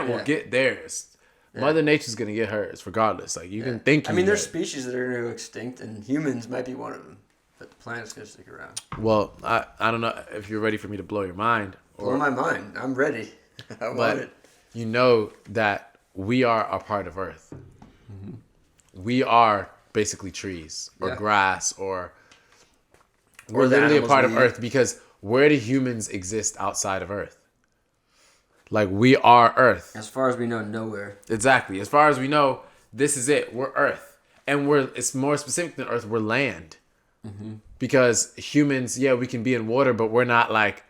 Speaker 2: will get theirs. Yeah. Mother Nature's going to get hers, regardless. Like, you can think.
Speaker 5: There's species that are going to go extinct, and humans might be one of them. But the planet's going to stick around.
Speaker 2: Well, I don't know if you're ready for me to blow your mind.
Speaker 5: Blow my mind. I'm ready. I want it.
Speaker 2: You know that we are a part of Earth. Mm-hmm. We are basically trees or grass or we're literally a part of Earth, because where do humans exist outside of Earth? Like, we are Earth.
Speaker 5: As far as we know, nowhere.
Speaker 2: Exactly. As far as we know, this is it. We're Earth. And it's more specific than Earth. We're land. Mm-hmm. Because humans, we can be in water, but we're not like,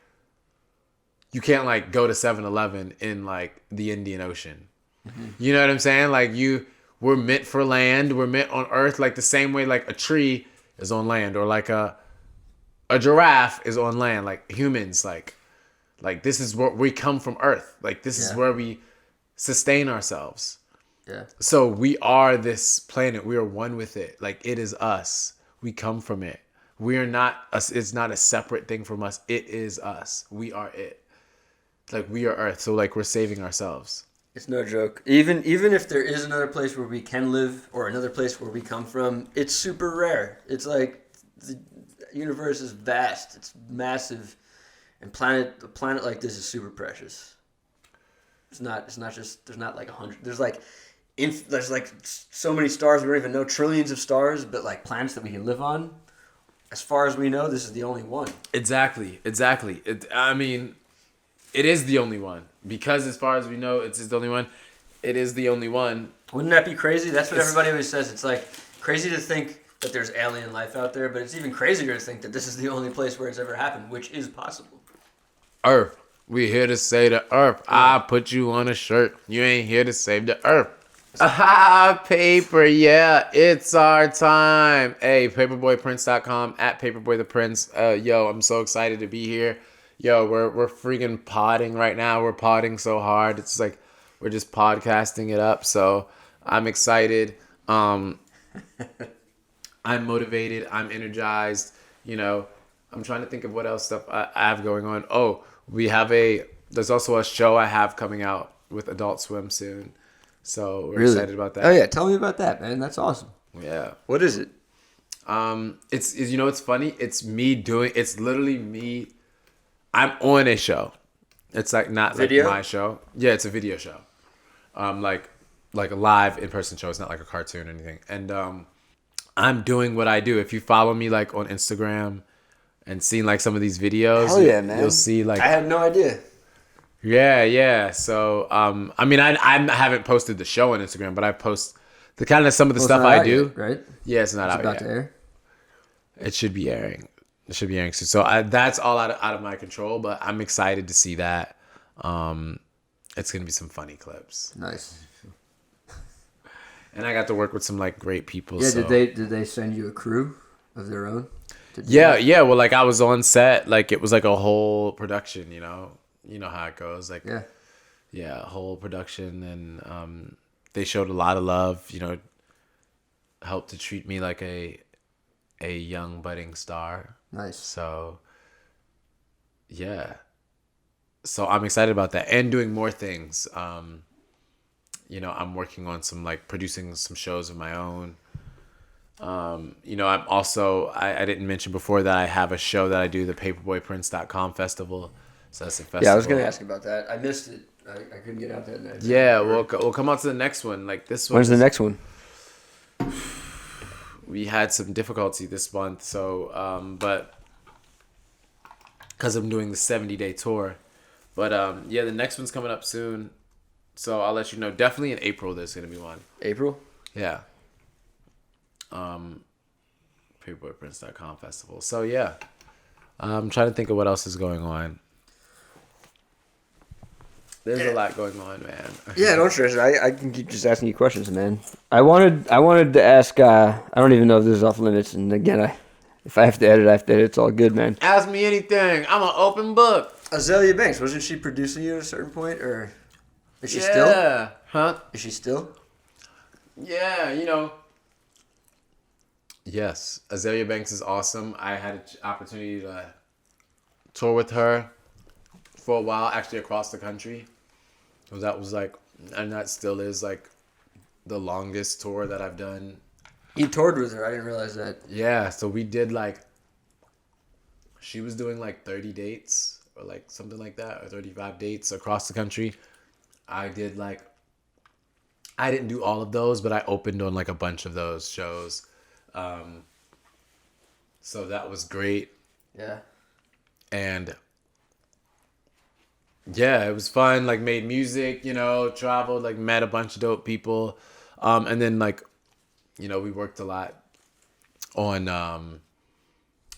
Speaker 2: you can't like go to 7-Eleven in like the Indian Ocean. Mm-hmm. You know what I'm saying? Like, we're meant for land. We're meant on Earth, like the same way like a tree is on land, or like a giraffe is on land. Like humans, like this is where we come from, Earth. Like, this is where we sustain ourselves. Yeah. So we are this planet. We are one with it. Like, it is us. We come from it. We are not us. It's not a separate thing from us. It is us. We are it. Like, we are Earth. So like, we're saving ourselves.
Speaker 5: It's no joke. Even if there is another place where we can live, or another place where we come from, it's super rare. It's like the universe is vast. It's massive, and a planet like this is super precious. It's not just, there's not like 100. There's like so many stars we don't even know, trillions of stars, but like planets that we can live on. As far as we know, this is the only one.
Speaker 2: Exactly. It is the only one, because as far as we know, it's the only one. It is the only one.
Speaker 5: Wouldn't that be crazy? That's what everybody always says. It's like crazy to think that there's alien life out there, but it's even crazier to think that this is the only place where it's ever happened, which is possible.
Speaker 2: Earth. We here to save the earth. I put you on a shirt. You ain't here to save the earth. Aha, paper. Yeah, it's our time. Hey, paperboyprince.com, at Paperboy the Prince. Yo, I'm so excited to be here. Yo, we're freaking podding right now. We're podding so hard. It's like we're just podcasting it up. So I'm excited. I'm motivated. I'm energized. You know, I'm trying to think of what else stuff I have going on. Oh, there's also a show I have coming out with Adult Swim soon. So we're excited about that.
Speaker 5: Oh yeah, tell me about that, man. That's awesome.
Speaker 2: Yeah.
Speaker 5: What is it?
Speaker 2: It's you know, it's funny. It's literally me. I'm on a show. It's like not
Speaker 5: Video?
Speaker 2: like my show. Yeah, it's a video show. Like a live in-person show. It's not like a cartoon or anything. And I'm doing what I do. If you follow me like on Instagram and seen like some of these videos,
Speaker 5: Hell yeah, man.
Speaker 2: you'll see like
Speaker 5: I had no idea.
Speaker 2: Yeah. So, I mean, I haven't posted the show on Instagram, but I post the kind of some of the stuff I do.
Speaker 5: Yet, right?
Speaker 2: Yeah, it's not out
Speaker 5: about
Speaker 2: yet.
Speaker 5: to air.
Speaker 2: It should be airing. It should be airing soon. So that's all out of my control, but I'm excited to see that. It's gonna be some funny clips.
Speaker 5: Nice.
Speaker 2: And I got to work with some like great people.
Speaker 5: Yeah.
Speaker 2: So.
Speaker 5: Did they send you a crew of their own?
Speaker 2: Yeah. Well, like I was on set. Like it was like a whole production. You know how it goes. Like yeah, whole production, and they showed a lot of love. You know, helped to treat me like a young budding star.
Speaker 5: Nice.
Speaker 2: So yeah, so I'm excited about that and doing more things. You know, I'm working on some like producing some shows of my own. You know, I'm also I didn't mention before that I have a show that I do, the paperboyprince.com festival. So that's a festival.
Speaker 5: Yeah, I was gonna ask about that. I missed it. I couldn't get out that night.
Speaker 2: Yeah, we'll come on to the next one. Like this one.
Speaker 5: When's the next one?
Speaker 2: We had some difficulty this month, so but because I'm doing the 70-day tour. But yeah, the next one's coming up soon. So I'll let you know. Definitely in April there's gonna be one.
Speaker 5: April?
Speaker 2: Yeah. Paperboyprince.com festival. So yeah. I'm trying to think of what else is going on. There's a lot going on, man.
Speaker 5: Yeah, don't stress. I can keep just asking you questions, man. I wanted to ask. I don't even know if this is off limits. And again, if I have to edit, I have to edit. It's all good, man.
Speaker 2: Ask me anything. I'm an open book.
Speaker 5: Azealia Banks, wasn't she producing you at a certain point, or is she still?
Speaker 2: Yeah. Huh?
Speaker 5: Is she still?
Speaker 2: Yeah, you know. Yes, Azealia Banks is awesome. I had an opportunity to tour with her for a while, actually across the country. So that was like, and that still is like the longest tour that I've done.
Speaker 5: You toured with her. I didn't realize that.
Speaker 2: Yeah, so we did like, she was doing like 30 dates or like something like that, or 35 dates across the country. I did like, I didn't do all of those, but I opened on like a bunch of those shows. So that was great.
Speaker 5: Yeah.
Speaker 2: And yeah, it was fun. Like made music, you know, traveled, like met a bunch of dope people. And then like, you know, we worked a lot on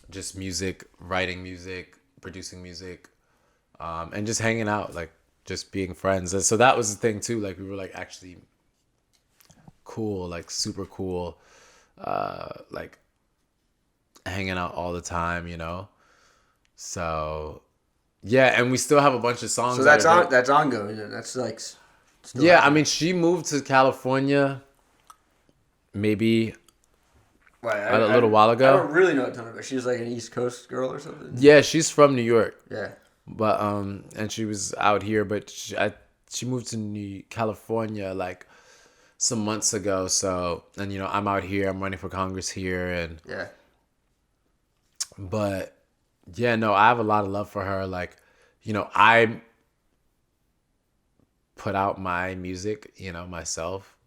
Speaker 2: just music, writing music, producing music, and just hanging out, like just being friends. And so that was the thing too. Like we were like actually cool, like super cool, like hanging out all the time, you know. So yeah, and we still have a bunch of songs.
Speaker 5: So that's ongoing. Then. That's like. Still
Speaker 2: Yeah,
Speaker 5: happening.
Speaker 2: I mean, she moved to California maybe a little while ago.
Speaker 5: I don't really know a ton about her. She was like an East Coast girl or something.
Speaker 2: Yeah, she's from New York.
Speaker 5: Yeah.
Speaker 2: But and she was out here, but she moved to California like some months ago. So, and you know, I'm out here. I'm running for Congress here, and
Speaker 5: Yeah.
Speaker 2: but yeah, no, I have a lot of love for her. Like, you know, I put out my music, you know, myself.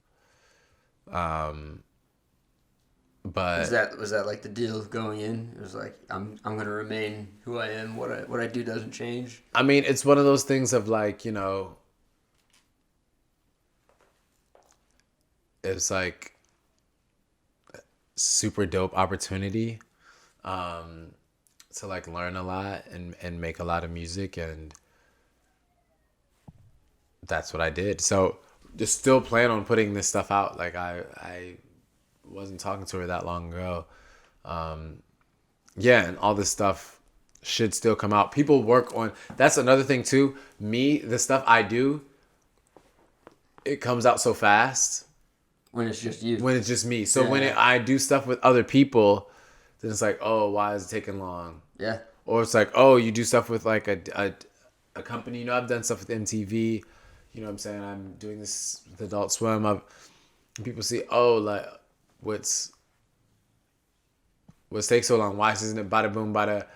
Speaker 2: But
Speaker 5: Was that like the deal going in? It was like I'm gonna remain who I am. What I do doesn't change.
Speaker 2: I mean, it's one of those things of like, you know, it's like super dope opportunity to like learn a lot and make a lot of music, and that's what I did. So just still plan on putting this stuff out. Like I wasn't talking to her that long ago. Yeah, and all this stuff should still come out. People work on, that's another thing too. Me, the stuff I do, it comes out so fast.
Speaker 5: When it's just you.
Speaker 2: When it's just me. So
Speaker 5: Yeah.
Speaker 2: when I do stuff with other people, then it's like, oh, why is it taking long?
Speaker 5: Yeah.
Speaker 2: Or it's like, oh, you do stuff with like a company. You know, I've done stuff with MTV. You know what I'm saying? I'm doing this with Adult Swim. People see, oh, like, what's take so long? Why isn't it bada boom, bada?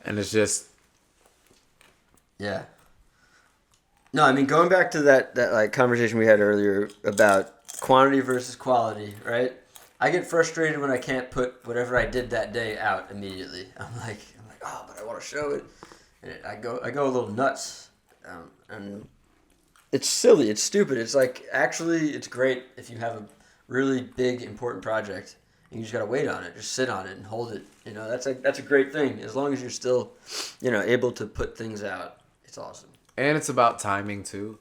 Speaker 2: And it's just...
Speaker 5: Yeah. No, I mean, going back to that like conversation we had earlier about quantity versus quality, right? I get frustrated when I can't put whatever I did that day out immediately. I'm like, oh, but I want to show it, and I go a little nuts, and it's silly, it's stupid. It's like, actually, it's great if you have a really big important project and you just gotta wait on it, just sit on it and hold it. You know, that's a great thing. As long as you're still, able to put things out, it's awesome.
Speaker 2: And it's about timing too.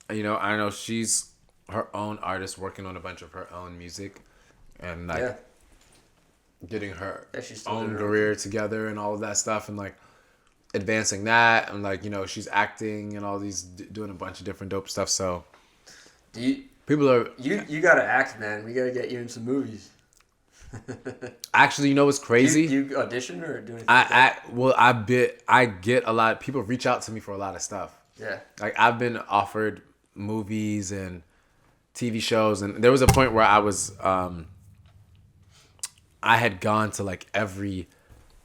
Speaker 2: You know, I know she's her own artist working on a bunch of her own music and like getting her
Speaker 5: she's still
Speaker 2: own
Speaker 5: doing her
Speaker 2: career together and all of that stuff and like advancing that and like, she's acting and all these doing a bunch of different dope stuff. So people are
Speaker 5: you gotta act, man. We gotta get you in some movies.
Speaker 2: actually, what's crazy?
Speaker 5: Do you audition or do anything?
Speaker 2: I get a lot. People reach out to me for a lot of stuff.
Speaker 5: Yeah.
Speaker 2: Like I've been offered movies and TV shows, and there was a point where I was, I had gone to like every,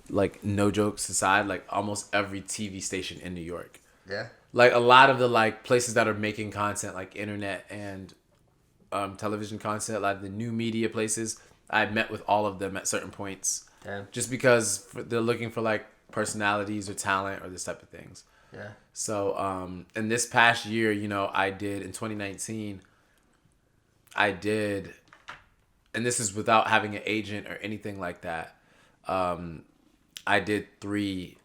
Speaker 2: like no jokes aside, like almost every TV station in New York.
Speaker 5: Yeah.
Speaker 2: Like a lot of the like places that are making content, like internet and television content, a lot of the new media places. I met with all of them at certain points.
Speaker 5: Damn.
Speaker 2: Just because they're looking for like personalities or talent or this type of things.
Speaker 5: Yeah.
Speaker 2: So, in this past year, I did in 2019, and this is without having an agent or anything like that. I did 3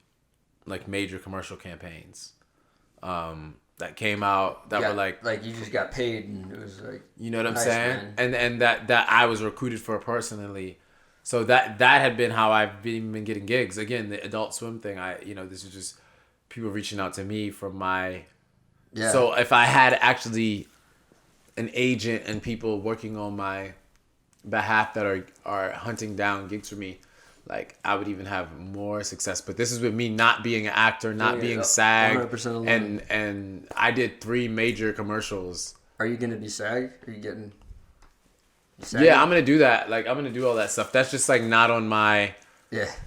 Speaker 2: like major commercial campaigns, that came out that were like
Speaker 5: you just got paid and it was like,
Speaker 2: you know what I'm
Speaker 5: nice,
Speaker 2: saying?
Speaker 5: man.
Speaker 2: And that I was recruited for personally. So that had been how I've been getting gigs. Again, the Adult Swim thing, this is just people reaching out to me from my...
Speaker 5: Yeah.
Speaker 2: So if I had actually an agent and people working on my behalf that are hunting down gigs for me, like I would even have more success. But this is with me not being an actor, not being SAG,
Speaker 5: 100% alone.
Speaker 2: and I did 3 major commercials.
Speaker 5: Are you gonna be SAG? Are you getting?
Speaker 2: Yeah, I'm gonna do that. Like I'm gonna do all that stuff. That's just like not on my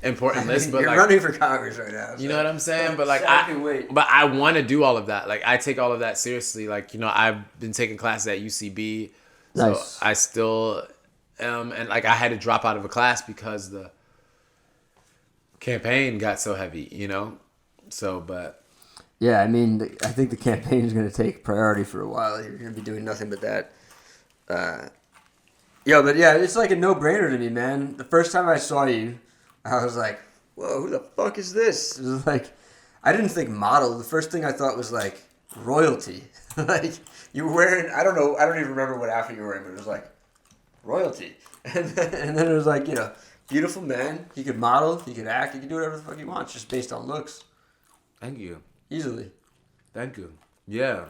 Speaker 2: important list. But
Speaker 5: you're
Speaker 2: like,
Speaker 5: running for Congress right now. So.
Speaker 2: You know what I'm saying? But like
Speaker 5: but
Speaker 2: I want to do all of that. Like I take all of that seriously. Like I've been taking classes at UCB, so
Speaker 5: Nice.
Speaker 2: I still am. And like I had to drop out of a class because the campaign got so heavy. So but.
Speaker 5: Yeah, I mean, I think the campaign is going to take priority for a while. You're going to be doing nothing but that. But yeah, it's like a no-brainer to me, man. The first time I saw you, I was like, whoa, who the fuck is this? It was like, I didn't think model. The first thing I thought was like royalty. Like you were wearing, I don't know, I don't even remember what outfit you were wearing, but it was like royalty. And then it was like, beautiful man. He could model, he could act, he could do whatever the fuck he wants, just based on looks.
Speaker 2: Thank you.
Speaker 5: Easily.
Speaker 2: Thank you. Yeah.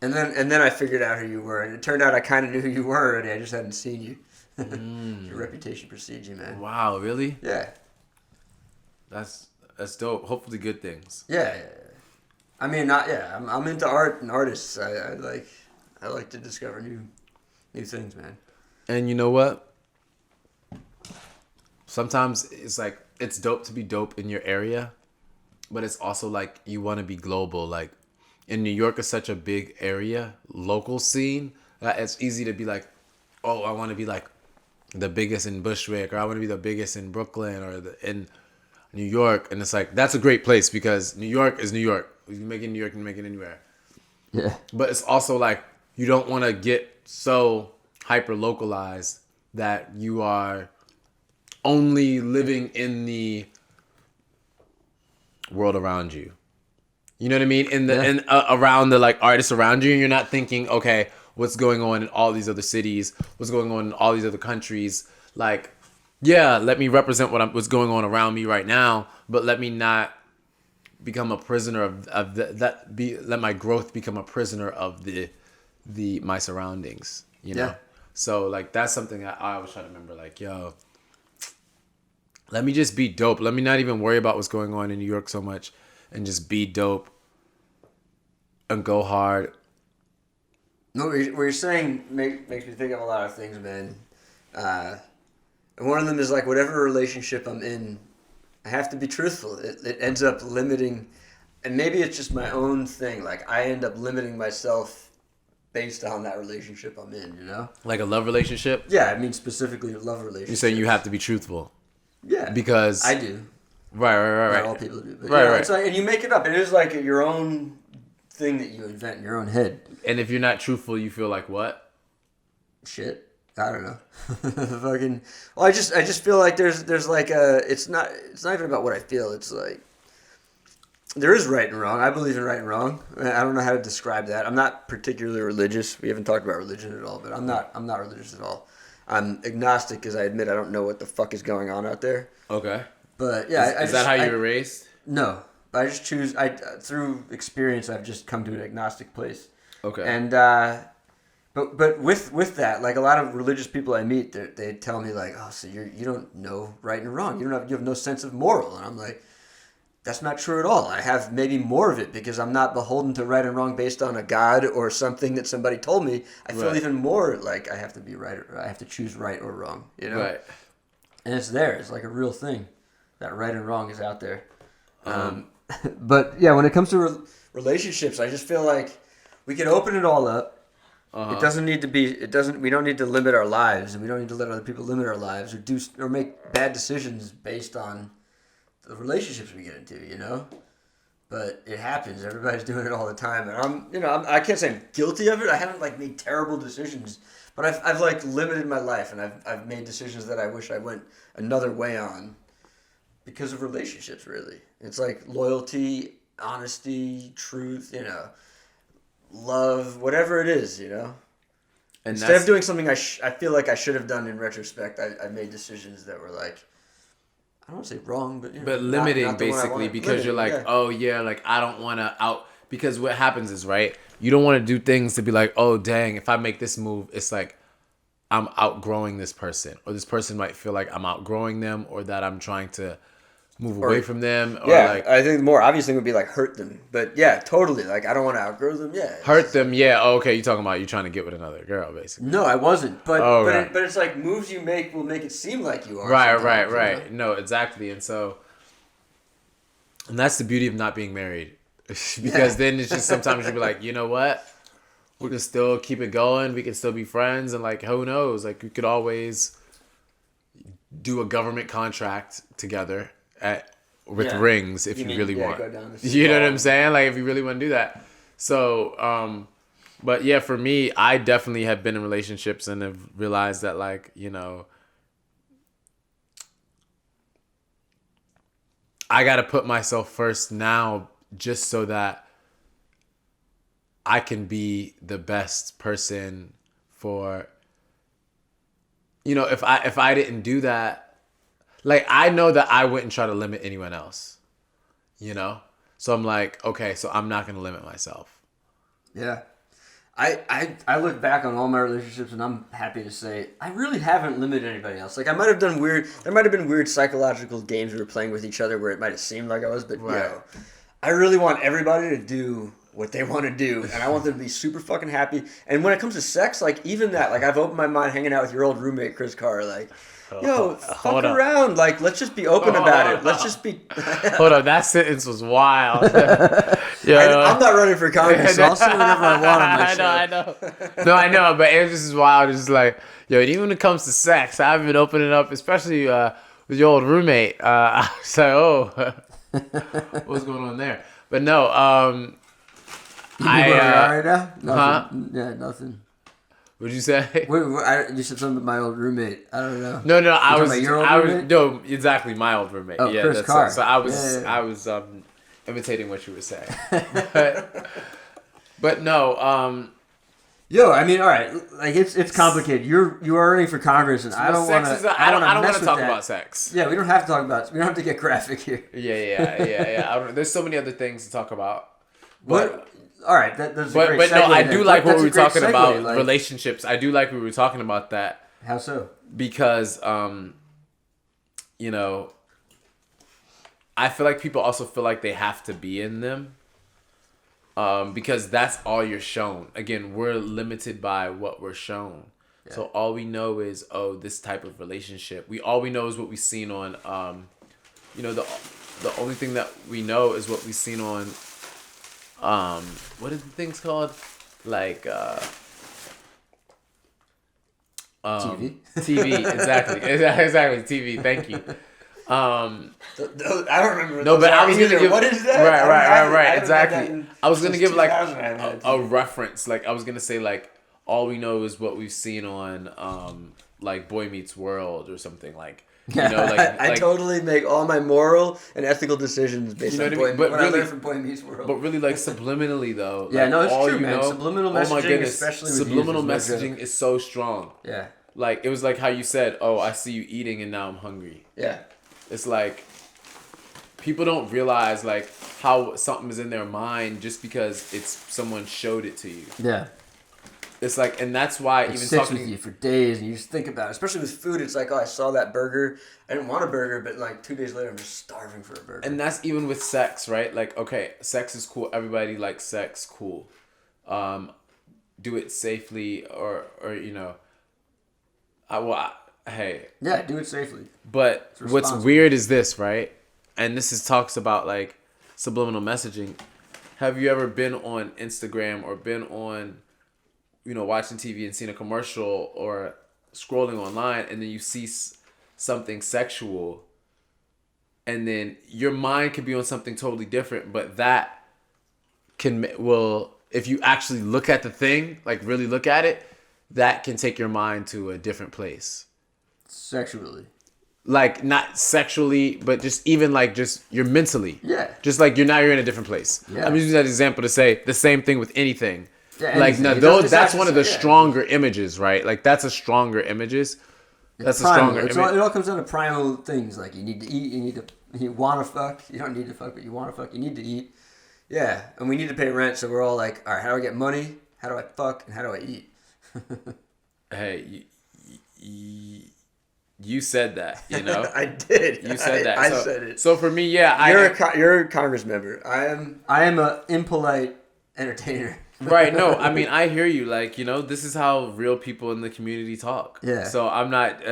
Speaker 5: And then I figured out who you were, and it turned out I kind of knew who you were already. I just hadn't seen you. Your reputation precedes you, man.
Speaker 2: Wow, really?
Speaker 5: Yeah.
Speaker 2: That's dope. Hopefully good things.
Speaker 5: Yeah. I mean, I'm into art and artists. I like to discover new things, man.
Speaker 2: And you know what? Sometimes it's like it's dope to be dope in your area, but it's also like you want to be global. Like in New York is such a big area, local scene, that it's easy to be like, oh, I want to be like the biggest in Bushwick, or I want to be the biggest in Brooklyn, or in New York. And it's like, that's a great place because New York is New York. You can make it in New York, you can make it anywhere.
Speaker 5: Yeah.
Speaker 2: But it's also like, you don't want to get so hyper localized that you are only living in the world around you. You know what I mean? Around the like artists around you, and you're not thinking, okay, what's going on in all these other cities? What's going on in all these other countries? Like, yeah, let me represent what's going on around me right now, but let me not become a prisoner of let my growth become a prisoner of my surroundings. You know?
Speaker 5: Yeah.
Speaker 2: So like that's something I always try to remember. Like, yo, let me just be dope. Let me not even worry about what's going on in New York so much, and just be dope and go hard.
Speaker 5: No, what you're saying makes me think of a lot of things, man. And one of them is like whatever relationship I'm in, I have to be truthful. It ends up limiting, and maybe it's just my own thing. Like I end up limiting myself based on that relationship I'm in, you know?
Speaker 2: Like a love relationship?
Speaker 5: Yeah, I mean specifically a love relationship.
Speaker 2: You're saying you have to be truthful.
Speaker 5: Yeah.
Speaker 2: Because
Speaker 5: I do.
Speaker 2: Right.
Speaker 5: Not all people do. But
Speaker 2: Right,
Speaker 5: yeah,
Speaker 2: right.
Speaker 5: It's like, and you make it up. It is like your own thing that you invent in your own head.
Speaker 2: And if you're not truthful, you feel like what?
Speaker 5: Shit. I don't know. Fucking. Well, I just feel like there's like a. It's not even about what I feel. It's like there is right and wrong. I believe in right and wrong. I don't know how to describe that. I'm not particularly religious. We haven't talked about religion at all, but I'm not religious at all. I'm agnostic because I admit I don't know what the fuck is going on out there.
Speaker 2: Okay.
Speaker 5: But yeah,
Speaker 2: is that how you were raised?
Speaker 5: No, I just choose. Through experience, I've just come to an agnostic place.
Speaker 2: Okay.
Speaker 5: And but with that, like a lot of religious people I meet, they tell me like, oh, so you don't know right and wrong. You have no sense of moral, and I'm like, that's not true at all. I have maybe more of it because I'm not beholden to right and wrong based on a God or something that somebody told me. I feel even more like I have to be right, or I have to choose right or wrong. You know.
Speaker 2: Right.
Speaker 5: And it's there. It's like a real thing. That right and wrong is out there. But yeah, when it comes to relationships, I just feel like we can open it all up. It doesn't need to be. It doesn't. We don't need to limit our lives, and we don't need to let other people limit our lives or make bad decisions based on the relationships we get into. You know. But it happens. Everybody's doing it all the time, and I can't say I'm guilty of it. I haven't like made terrible decisions, but I've like limited my life, and I've made decisions that I wish I went another way on. Because of relationships, really. It's like loyalty, honesty, truth, love, whatever it is, And instead of doing something I feel like I should have done in retrospect, I made decisions that were like, I don't want to say wrong, but
Speaker 2: but limiting
Speaker 5: not
Speaker 2: basically because you're like,
Speaker 5: yeah.
Speaker 2: oh yeah, like I don't want to out because what happens is right, you don't want to do things to be like, oh dang, if I make this move, it's like I'm outgrowing this person, or this person might feel like I'm outgrowing them, or that I'm trying to move away from them. Or
Speaker 5: like, I think the more obvious thing would be like hurt them. But yeah, totally. Like I don't want to outgrow them. Yeah,
Speaker 2: hurt them. Yeah. Oh, okay, you're talking about you trying to get with another girl, basically.
Speaker 5: No, I wasn't. But
Speaker 2: right.
Speaker 5: But it's like moves you make will make it seem like you are.
Speaker 2: Right. No, exactly. And that's the beauty of not being married, because then it's just sometimes you'll be like, you know what? We can still keep it going. We can still be friends, and like who knows? Like we could always do a government contract together with rings if you really want. You know what I'm saying? Like if you really want to do that. So, but yeah, for me, I definitely have been in relationships and have realized that like, I got to put myself first now just so that I can be the best person for, if I didn't do that, like, I know that I wouldn't try to limit anyone else, So I'm like, okay, so I'm not going to limit myself.
Speaker 5: Yeah. I look back on all my relationships and I'm happy to say I really haven't limited anybody else. Like, there might have been weird psychological games we were playing with each other where it might have seemed like I was, but I really want everybody to do what they want to do, and I want them to be super fucking happy. And when it comes to sex, like, even that, like, I've opened my mind hanging out with your old roommate, Chris Carr, like, yo, fuck around. Like, let's just be open about it. Let's just be...
Speaker 2: Hold on, that sentence was wild.
Speaker 5: I'm not running for Congress, so I'll say whatever I want on my show.
Speaker 2: I know. No, I know, but it's just wild. It's just like, even when it comes to sex, I've been opening up, especially with your old roommate. I was like, what's going on there? But no,
Speaker 5: you right now?
Speaker 2: Nothing.
Speaker 5: Yeah, nothing.
Speaker 2: What'd you say?
Speaker 5: You said something about my old roommate. I don't know.
Speaker 2: No, I was
Speaker 5: no, exactly,
Speaker 2: my old roommate.
Speaker 5: Oh,
Speaker 2: yeah,
Speaker 5: Chris Carr.
Speaker 2: So I was imitating what you were saying. But no,
Speaker 5: Yo, I mean, all right, like it's complicated. You are running for Congress, and I don't want to.
Speaker 2: I don't want to talk about sex.
Speaker 5: Yeah, we don't have to talk about. We don't have to get graphic here.
Speaker 2: Yeah. There's so many other things to talk about. But,
Speaker 5: What? All right, that's a
Speaker 2: but
Speaker 5: great
Speaker 2: no,
Speaker 5: segue
Speaker 2: I
Speaker 5: then.
Speaker 2: do like what
Speaker 5: That's
Speaker 2: we
Speaker 5: a
Speaker 2: were
Speaker 5: great
Speaker 2: talking
Speaker 5: segue,
Speaker 2: about
Speaker 5: like-
Speaker 2: relationships. I do like we were talking about that
Speaker 5: How so?
Speaker 2: because you know, I feel like people also feel like they have to be in them. Because that's all you're shown. Again, we're limited by what we're shown. Yeah. So all we know is, this type of relationship. All we know is what we've seen on, the only thing that we know is what we've seen on, what are the things called? Like,
Speaker 5: TV.
Speaker 2: TV, exactly, TV. Thank you.
Speaker 5: I don't remember.
Speaker 2: No, but I was gonna give.
Speaker 5: What is that?
Speaker 2: Right. Exactly. I was gonna give like a reference. Like I was gonna say like all we know is what we've seen on like Boy Meets World or something like. You know,
Speaker 5: I totally make all my moral and ethical decisions based on Boy
Speaker 2: But
Speaker 5: what
Speaker 2: really,
Speaker 5: I learned from Boy Meets World.
Speaker 2: But really, like subliminally though.
Speaker 5: Yeah,
Speaker 2: like,
Speaker 5: no, it's
Speaker 2: all
Speaker 5: true,
Speaker 2: you
Speaker 5: man.
Speaker 2: Know,
Speaker 5: Subliminal messaging,
Speaker 2: my goodness,
Speaker 5: especially with
Speaker 2: subliminal
Speaker 5: users,
Speaker 2: messaging is so strong.
Speaker 5: Yeah.
Speaker 2: Like it was like how you said, "Oh, I see you eating, and now I'm hungry."
Speaker 5: Yeah.
Speaker 2: It's like people don't realize like how something is in their mind just because it's someone showed it to you.
Speaker 5: Yeah.
Speaker 2: It's like, and that's why
Speaker 5: it
Speaker 2: even
Speaker 5: sits
Speaker 2: talking
Speaker 5: with you for days, and you just think about it. Especially with food, it's like, I saw that burger. I didn't want a burger, but like 2 days later, I'm just starving for a burger.
Speaker 2: And that's even with sex, right? Like, okay, sex is cool. Everybody likes sex, cool. Do it safely, or you know. Hey.
Speaker 5: Yeah, do it safely.
Speaker 2: But what's weird is this, right? And this talks about like subliminal messaging. Have you ever been on Instagram or been on, watching TV and seen a commercial or scrolling online, and then you see something sexual, and then your mind could be on something totally different, but that if you actually look at the thing, like really look at it, that can take your mind to a different place.
Speaker 5: Sexually.
Speaker 2: Like not sexually, but just even like just you're mentally.
Speaker 5: Yeah.
Speaker 2: Just like you're in a different place.
Speaker 5: Yeah.
Speaker 2: I'm using that example to say the same thing with anything.
Speaker 5: Yeah,
Speaker 2: like
Speaker 5: anything.
Speaker 2: that's one of the stronger images, right? Like that's a stronger images. That's a stronger image.
Speaker 5: It all comes down to primal things. Like you need to eat, you want to fuck. You don't need to fuck, but you want to fuck. You need to eat. Yeah, and we need to pay rent, so we're all like, all right, how do I get money? How do I fuck? And how do I eat?
Speaker 2: Hey, you said that,
Speaker 5: I did.
Speaker 2: You said that.
Speaker 5: I said it.
Speaker 2: So for me, yeah,
Speaker 5: you're a Congress member. I am a impolite entertainer.
Speaker 2: Right. No, I mean, I hear you. Like, this is how real people in the community talk.
Speaker 5: Yeah.
Speaker 2: So I'm not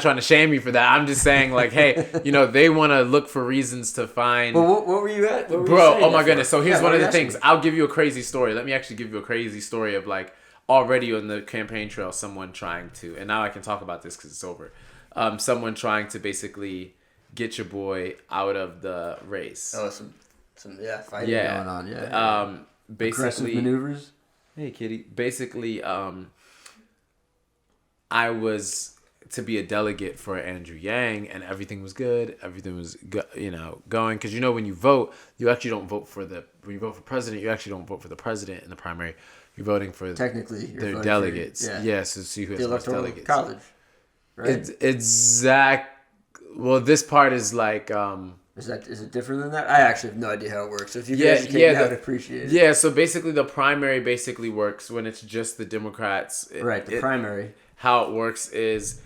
Speaker 2: trying to shame you for that. I'm just saying, like, hey, they want to look for reasons to find.
Speaker 5: Well, what were you at?
Speaker 2: Bro, oh my goodness. So here's one of the things. I'll give you a crazy story. Let me actually give you a crazy story of like already on the campaign trail, someone trying to, and now I can talk about this because it's over. Someone trying to basically get your boy out of the race.
Speaker 5: Oh, some fighting going on. Yeah.
Speaker 2: Basically,
Speaker 5: aggressive maneuvers.
Speaker 2: Hey, kitty. Basically, I was to be a delegate for Andrew Yang, and everything was good. Everything was going because when you vote, you actually don't vote for when you vote for president, you actually don't vote for the president in the primary. You're voting for
Speaker 5: technically
Speaker 2: their delegates. Yes, to see who has
Speaker 5: the
Speaker 2: the most
Speaker 5: electoral
Speaker 2: delegates.
Speaker 5: College. Right.
Speaker 2: Well, this part is like.
Speaker 5: Is it different than that? I actually have no idea how it works. So if you could educate me, I would appreciate it.
Speaker 2: Yeah, so basically the primary basically works when it's just the Democrats.
Speaker 5: The primary.
Speaker 2: How it works is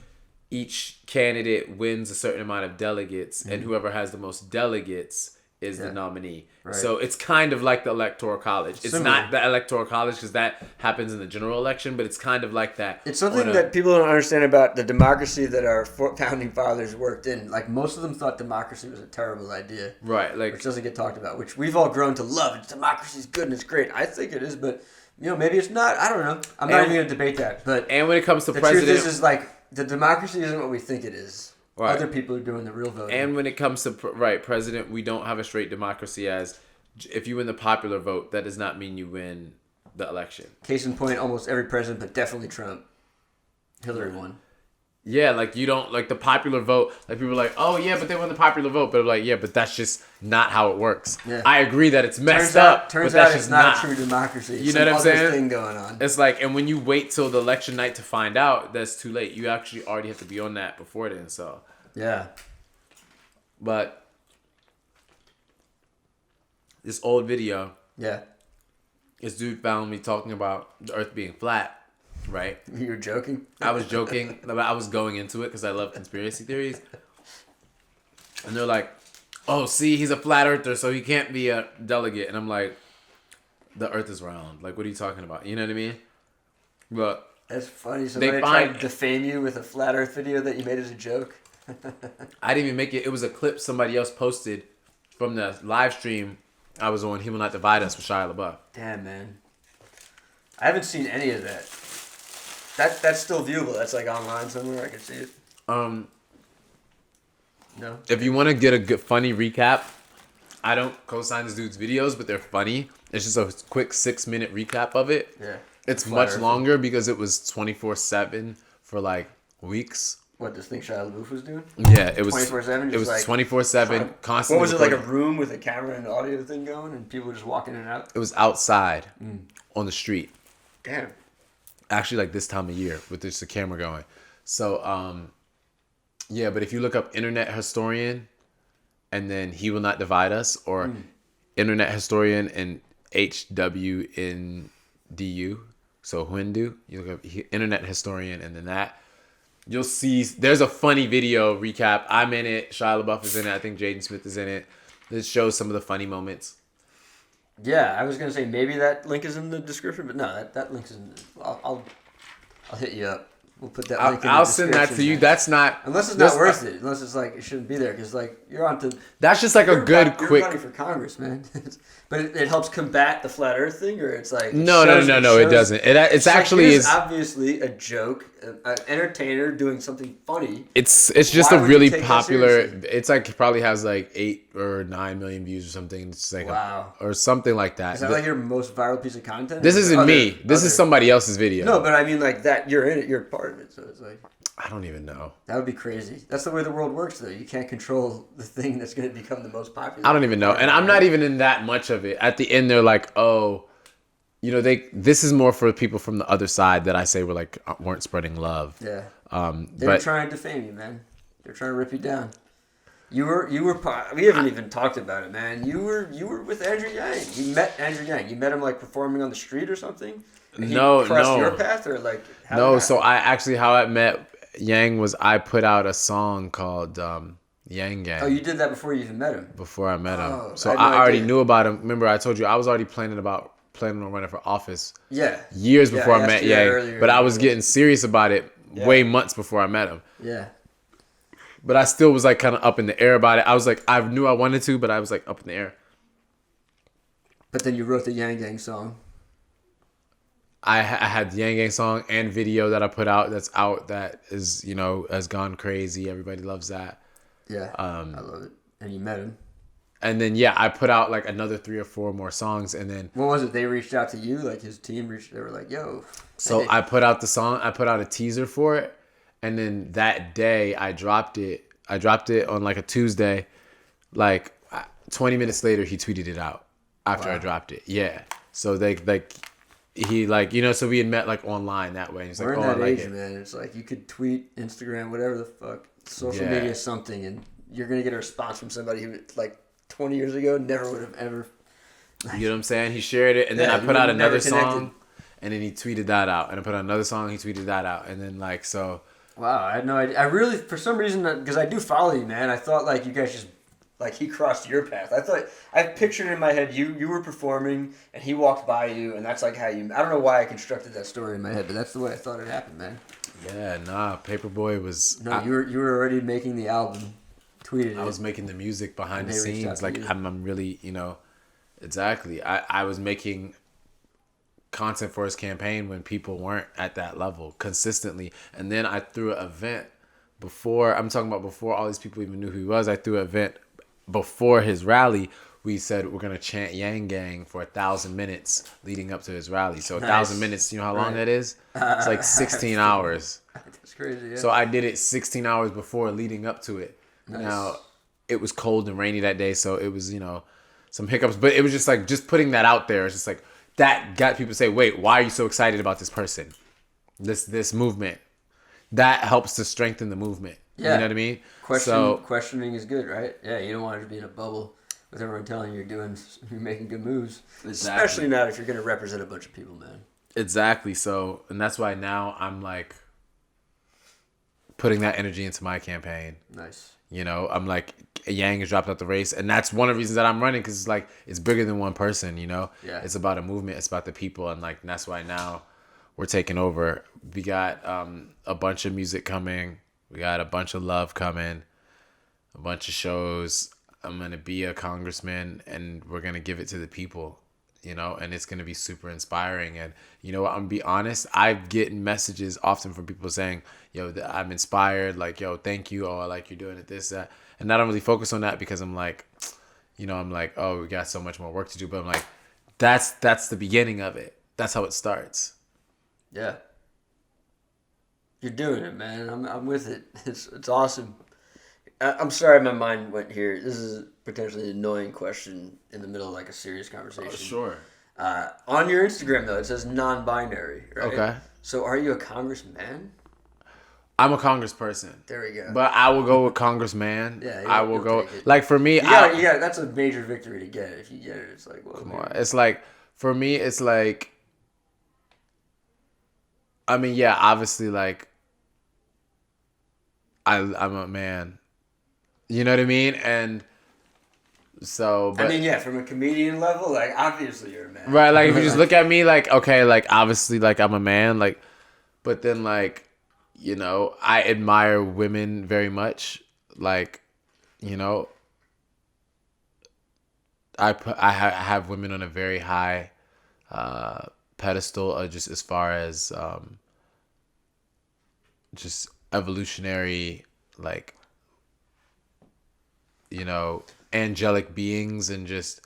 Speaker 2: each candidate wins a certain amount of delegates, and whoever has the most delegates is the nominee. Right. So it's kind of like the Electoral College. It's not the Electoral College because that happens in the general election, but it's kind of like that.
Speaker 5: It's something that people don't understand about the democracy that our founding fathers worked in. Like most of them thought democracy was a terrible idea.
Speaker 2: Right.
Speaker 5: Which doesn't get talked about, which we've all grown to love. Democracy's good and it's great. I think it is, but maybe it's not. I don't know. I'm not even going to debate that. But
Speaker 2: when it comes to
Speaker 5: the
Speaker 2: president,
Speaker 5: truth is like the democracy isn't what we think it is. Right. Other people are doing the real voting.
Speaker 2: And when it comes to president, we don't have a straight democracy. As if you win the popular vote, that does not mean you win the election.
Speaker 5: Case in point, almost every president, but definitely Trump. Hillary won.
Speaker 2: Yeah, like you don't like the popular vote. Like people are like, oh yeah, but they won the popular vote. But like, yeah, but that's just not how it works.
Speaker 5: Yeah.
Speaker 2: I agree that it's messed
Speaker 5: Turns
Speaker 2: but
Speaker 5: out
Speaker 2: that's
Speaker 5: it's
Speaker 2: just
Speaker 5: not a true democracy.
Speaker 2: You know what I'm
Speaker 5: other
Speaker 2: saying?
Speaker 5: Thing going on.
Speaker 2: It's like, and when you wait till the election night to find out, that's too late. You actually already have to be on that before then. So
Speaker 5: yeah,
Speaker 2: but this old video,
Speaker 5: yeah.
Speaker 2: this dude found me talking about the Earth being flat. Right?
Speaker 5: You were joking?
Speaker 2: I was joking. I was going into it because I love conspiracy theories. And they're like, oh, see, he's a flat earther, so he can't be a delegate. And I'm like, the earth is round. Like, what are you talking about? You know what I mean? But
Speaker 5: that's funny. Somebody tried to defame you with a flat earth video that you made as a joke.
Speaker 2: I didn't even make it. It was a clip somebody else posted from the live stream I was on. He Will Not Divide Us with Shia LaBeouf.
Speaker 5: Damn, man. I haven't seen any of that. That's still viewable. That's like online somewhere. I can see it. No.
Speaker 2: If you want to get a good funny recap, I don't co-sign this dude's videos, but they're funny. It's just a quick 6-minute recap of it.
Speaker 5: Yeah.
Speaker 2: It's much longer because it was 24/7 for like weeks.
Speaker 5: What, this thing Shia LaBeouf was doing?
Speaker 2: Yeah, it was
Speaker 5: 24/7.
Speaker 2: It was like 24/7, constantly.
Speaker 5: What was it, like a room with a camera and audio thing going, and people just walking in and out?
Speaker 2: It was outside on the street.
Speaker 5: Damn.
Speaker 2: Actually, like this time of year with just the camera going. So, yeah, but if you look up Internet Historian and then He Will Not Divide Us, or Internet Historian and HWNDU, so Hindu, you look up Internet Historian and then that, you'll see there's a funny video recap. I'm in it. Shia LaBeouf is in it. I think Jaden Smith is in it. This shows some of the funny moments.
Speaker 5: Yeah, I was gonna say maybe that link is in the description, but no, that link is in. I'll hit you up. We'll put that link in the description.
Speaker 2: I'll send that to you.
Speaker 5: Man.
Speaker 2: That's not...
Speaker 5: Unless it's not worth it. Unless it's like, it shouldn't be there. Because, like, you're on to...
Speaker 2: That's just like a good, quick...
Speaker 5: You're running for Congress, man. But it helps combat the flat earth thing? Or it's like...
Speaker 2: No, it doesn't. It's actually...
Speaker 5: It's obviously a joke. An entertainer doing something funny.
Speaker 2: It's just a really popular... It's like, probably has like 8 or 9 million views or something. It's like
Speaker 5: wow.
Speaker 2: Or something like that.
Speaker 5: Is that like your most viral piece of content?
Speaker 2: This isn't me. This is somebody else's video.
Speaker 5: No, but I mean like that. You're in it. You're part of it. So it's like...
Speaker 2: I don't even know.
Speaker 5: That would be crazy. That's the way the world works, though. You can't control the thing that's going to become the most popular.
Speaker 2: I don't even know. And I'm not even in that much of it. At the end, they're like, oh, you know, this is more for people from the other side that I say weren't spreading love.
Speaker 5: Yeah. They're trying to defame you, man. They're trying to rip you down. We haven't even talked about it, man. You were with Andrew Yang. You met Andrew Yang. You met him like performing on the street or something?
Speaker 2: No.
Speaker 5: Crossed your path or like...
Speaker 2: No, so how I met Yang was I put out a song called Yang Gang.
Speaker 5: Oh, you did that before you even met him?
Speaker 2: Before I met him.
Speaker 5: Oh,
Speaker 2: So I already knew about him. Remember, I told you I was already planning on running for office.
Speaker 5: Yeah.
Speaker 2: Years before I met Yang. But I was getting serious about it way months before I met him.
Speaker 5: Yeah.
Speaker 2: But I still was like kind of up in the air about it. I was like, I knew I wanted to, but I was like up in the air.
Speaker 5: But then you wrote the Yang Gang song.
Speaker 2: I had the Yang Gang song and video that I put out that is, you know, has gone crazy. Everybody loves that.
Speaker 5: Yeah, I love it. And you met him.
Speaker 2: And then, yeah, I put out like another 3 or 4 more songs. And then...
Speaker 5: What was it? They reached out to you? Like his team they were like, yo.
Speaker 2: So I put out the song. I put out a teaser for it. And then that day I dropped it. I dropped it on like a Tuesday. Like 20 minutes later, he tweeted it out after I dropped it. Yeah. So he like, you know, so we had met like online that way. And he's
Speaker 5: We're
Speaker 2: like,
Speaker 5: in that
Speaker 2: I like
Speaker 5: age,
Speaker 2: it.
Speaker 5: man. It's like you could tweet, Instagram, whatever the fuck, social media something, and you're gonna get a response from somebody who like 20 years ago never would have ever.
Speaker 2: You know what I'm saying? He shared it, and then I put out another song, and then he tweeted that out, and I put out another song, he tweeted that out, and then like so.
Speaker 5: Wow, I had no idea. I really, for some reason, because I do follow you, man. I thought like you guys just. Like, he crossed your path. I pictured in my head you were performing, and he walked by you, and that's, like, how you... I don't know why I constructed that story in my head, but that's the way I thought it happened, man.
Speaker 2: Yeah, nah, Paperboy was...
Speaker 5: No, you were already making the album, tweeted it.
Speaker 2: I was making the music behind the scenes. Like, I'm really, you know... Exactly. I was making content for his campaign when people weren't at that level consistently. And then I threw an event before... I'm talking about before all these people even knew who he was. I threw an event... Before his rally, we said we're gonna chant Yang Gang for 1,000 minutes leading up to his rally. So 1,000
Speaker 5: Nice.
Speaker 2: minutes, you know how long
Speaker 5: Right.
Speaker 2: that is? It's like 16 hours.
Speaker 5: That's crazy. Yeah.
Speaker 2: So I did it 16 hours before leading up to it.
Speaker 5: Nice.
Speaker 2: Now, it was cold and rainy that day, so it was, some hiccups. But it was just like, just putting that out there. It's just like, that got people to say, wait, why are you so excited about this person? This movement. That helps to strengthen the movement.
Speaker 5: Yeah.
Speaker 2: You know what I mean?
Speaker 5: Questioning is good, right? Yeah, you don't want to be in a bubble with everyone telling you you're making good moves.
Speaker 2: Exactly.
Speaker 5: Especially not if you're going to represent a bunch of people, man.
Speaker 2: Exactly. So, and that's why now I'm like putting that energy into my campaign.
Speaker 5: Nice.
Speaker 2: I'm like, Yang has dropped out the race, and that's one of the reasons that I'm running, because it's like, it's bigger than one person.
Speaker 5: Yeah.
Speaker 2: It's about a movement, it's about the people, and like, that's why now we're taking over. We got a bunch of music coming, we got a bunch of love coming, a bunch of shows. I'm gonna be a congressman, and we're gonna give it to the people, and it's gonna be super inspiring. And I'm gonna be honest, I've getting messages often from people saying, yo, I'm inspired, like, yo, thank you, oh, I like you're doing it, this, that. And I don't really focus on that, because I'm like, oh, we got so much more work to do. But I'm like, that's the beginning of it. That's how it starts.
Speaker 5: Yeah. You're doing it, man. I'm with it. It's awesome. I'm sorry my mind went here. This is potentially an annoying question in the middle of like a serious conversation.
Speaker 2: Oh, sure.
Speaker 5: On your Instagram, though, it says non-binary, right?
Speaker 2: Okay.
Speaker 5: So are you a congressman?
Speaker 2: I'm a congressperson.
Speaker 5: There we go.
Speaker 2: But I will go with congressman.
Speaker 5: Yeah,
Speaker 2: I will
Speaker 5: you'll
Speaker 2: go.
Speaker 5: take it.
Speaker 2: Like, for me,
Speaker 5: You got that's a major victory to get. If you get it, it's like, well,
Speaker 2: come on. It's like, for me, it's like, I mean, yeah, obviously, like, I'm a man. You know what I mean? And so, but,
Speaker 5: I mean, yeah, from a comedian level, like, obviously you're a man.
Speaker 2: right, like, if you just look at me, like, okay, like, obviously, like, I'm a man, like, but then, like, I admire women very much. Like, I have women on a very high pedestal, just as far as just evolutionary, like, angelic beings, and just